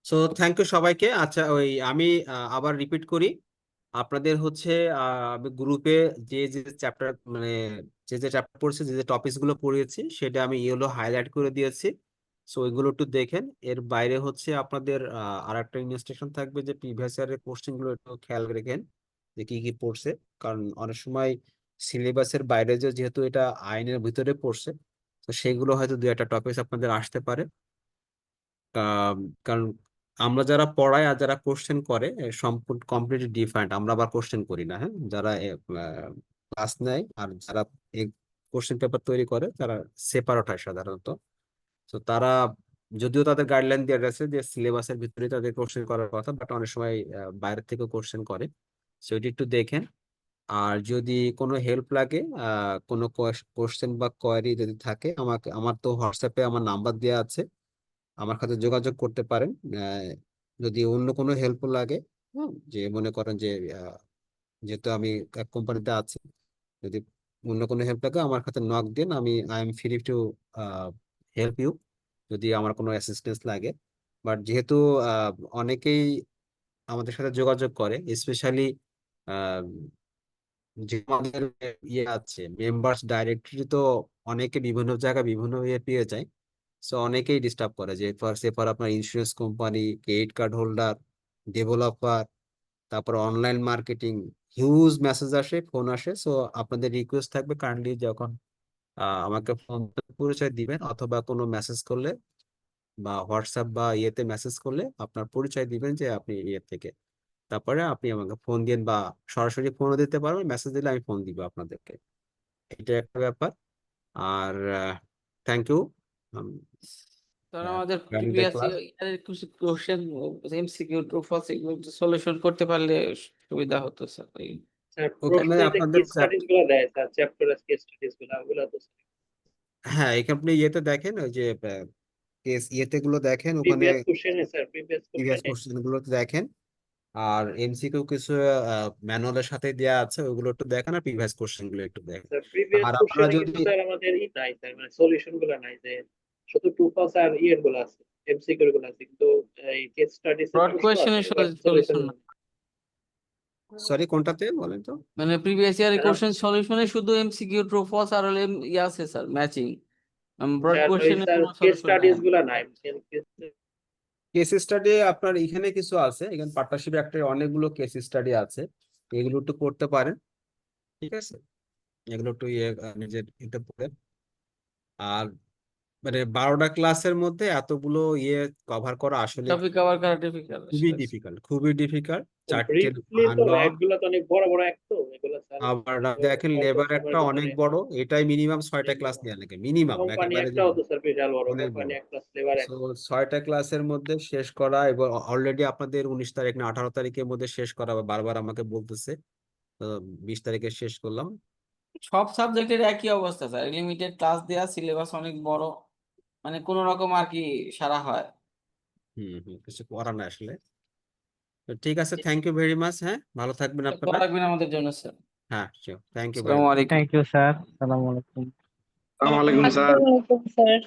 So thank you সবাইকে। আচ্ছা ওই আমি আবার রিপিট করি, আপনাদের হচ্ছে গ্রুপে যে যে চ্যাপ্টার মানে যে চ্যাপ্টার পড়ছে, যে টপিকস গুলো পড়িয়েছি সেটা আমি ইয়েলো হাইলাইট করে দিয়েছি। সো ওইগুলো একটু দেখেন। এর বাইরে হচ্ছে আপনাদের আর একটা ইনস্ট্রাকশন থাকবে যে প্রিভিয়াস ইয়ারের কোশ্চেন গুলো একটু খেয়াল রেখেন যে কি কি পড়ছে, কারণ অনেক সময় সিলেবাসের বাইরে যেহেতু এটা আইনের ভিতরে পড়ছে, তো সেগুলো হয়তো দু একটা টপিক আপনাদের আসতে পারে। কারণ আমরা যারা পড়াই আর যারা কোশ্চেন করে সম্পূর্ণ কমপ্লিটলি ডিফারেন্ট। আমরা আবার কোশ্চেন করি না, হ্যাঁ, যারা ক্লাস নেয় আর যারা কোশ্চেন পেপার তৈরি করে তারা সেপারেট হয় সাধারণত। তো তারা যদিও তাদের গাইডলাইন দেওয়া আছে যে সিলেবাসের ভিতরে তাদের কোশ্চেন করার কথা, বাট অনেক সময় বাইরে থেকে কোশ্চেন করে। সো এটি একটু দেখেন। আর যদি কোনো হেল্প লাগে, কোনো কোশ্চেন বা কোয়েরি যদি থাকে, আমার তো হোয়াটসঅ্যাপে আমার নাম্বার দেওয়া আছে, আমার সাথে যোগাযোগ করতে পারেন। যদি অন্য কোনো হেল্প লাগে, যে মনে করেন যে যেহেতু আমি এক কোম্পানিতে আছি, যদি অন্য কোনো হেল্প লাগে আমার কাছে নক দিন, I am free to help you যদি আমার কোনো অ্যাসিস্ট্যান্স লাগে। বাট যেহেতু অনেকেই আমাদের সাথে যোগাযোগ করে, স্পেশালি যে আমাদের ইয়ে আছে মেম্বার্স ডাইরেক্টরি, তো অনেকে বিভিন্ন জায়গায় বিভিন্ন ইয়ে পেয়ে যায়। সো অনেকেই ডিস্টার্ব করে যে সেফার আপনার insurance company, credit card holder, developer, তারপর অনলাইন মার্কেটিং, হিউজ মেসেজ আসে, ফোন আসে। সো আপনাদের রিকোয়েস্ট থাকবে কাইন্ডলি যখন আমাকে ফোন পরিচয় দিবেন, অথবা কোনো মেসেজ করলে বা হোয়াটসঅ্যাপ বা ইয়েতে মেসেজ করলে আপনার পরিচয় দিবেন যে আপনি ইয়ে থেকে, তারপরে আপনি আমাকে ফোন দিন বা সরাসরি ফোনও দিতে পারবেন, মেসেজ দিলে আমি ফোন দিব আপনাদেরকে। এটা একটা ব্যাপার। আর থ্যাংক ইউ। স্যার আমাদের রানিং দ্য প্রিভিয়াস ক্লাস। ইয়ারের কিছু কোশ্চেন এমসিকিউ ট্রু ফলস এগুলো সলিউশন করতে পারলে সুবিধা হতো স্যার। স্যার ওখানে প্রশ্নে যে আপনাদের কেস স্টাডিজ গুলো দেয় স্যার, চ্যাপ্টার কেস স্টাডিজ গুলো ওগুলো তো হ্যাঁ, এখানে আপনি ইয়েতে দেখেন, ওই যে কেস ইয়েতে গুলো দেখেন, ওখানে প্রিভিয়াস কোশ্চেনে স্যার, প্রিভিয়াস প্রিভিয়াস কোশ্চেনে কোশ্চেন গুলো দেখেন। আর এমসিকিউ কিছু ম্যানুয়ালের সাথে দেয়া আছে, ওগুলো একটু দেখেন, আর প্রিভিয়াস কোশ্চেন গুলো একটু দেখেন। স্যার প্রিভিয়াস আর আপনারা কোশ্চেনে যদি কিন্তু স্যার আমাদের নাই স্যার, মানে সলিউশন গুলো নাই, যে শুধু টু পাস আর ইয়ের গুলো আছে, এমসিকিউ গুলো আছে, কিন্তু এই কেস স্টাডিজ এর ব্রড প্রশ্ন আছে কোয়েশ্চেনের বাট সলিউশন সলিউশন না, সরি কোনটাতে বলেন তো? মানে প্রিভিয়াস ইয়ারের কোশ্চেন সলিউশনে শুধু এমসিকিউ ট্রু ফলস আর হলে ইয়ে আছে স্যার, ম্যাচিং। ব্রড স্যার ওই কোয়েশ্চেনের স্যার কোনো কেস সলিউশন নাই। স্টাডিজ গুলো নাই। কেস স্টাডি আপনার এখানে কিছু আছে, এখানে পার্টনারশিপ একটা অনেকগুলো কেস স্টাডি আছে, এগুলো একটু করতে পারেন। ঠিক আছে, এগুলো একটু ইয়ে নিজের ইতে পড়ে। আর মানে 12টা ক্লাসের মধ্যে এতগুলো ইয়ে কভার করা আসলে টপিক কভার করা ডিফিকাল্ট। খুবই ডিফিকাল্ট। 4টে ব্রিফলি তো ল, এগুলো তো অনেক বড় বড় অ্যাক্ট, তো এগুলো স্যার আবার তো দেখেন অল্প লেবার একটা সময়ের অনেক ভিতরে বড়, এটাই মিনিমাম 6টা ক্লাস নেওয়া লাগে, মিনিমাম কোম্পানি একেবারে যে একটাও তো স্যার বিশাল বড় অনেক কোম্পানি, বড়। একটা লেবার সো 6টা ক্লাসের মধ্যে শেষ করা, এবং অলরেডি আপনাদের 19 তারিখ না 18 তারিখের মধ্যে শেষ করা, বারবার আমাকে বলতেছে। তো 20 তারিখে শেষ করলাম। সব সাবজেক্টের একই অবস্থা স্যার, লিমিটেড ক্লাস দেয়া, সিলেবাস অনেক বড়, মানে কোন রকম আর কি সারা হয়। কিছু করার না আসলে। তো ঠিক আছে, থ্যাংক ইউ ভেরি মাচ। হ্যাঁ, ভালো থাকবেন দোয়া আপনারা। রাখবেন আমাদের জন্য স্যার। হ্যাঁ, থ্যাংক ইউ ভেরি আসসালামু মাচ। আলাইকুম। থ্যাংক ইউ স্যার, সালাম আলাইকুম। আসসালামু আলাইকুম স্যার।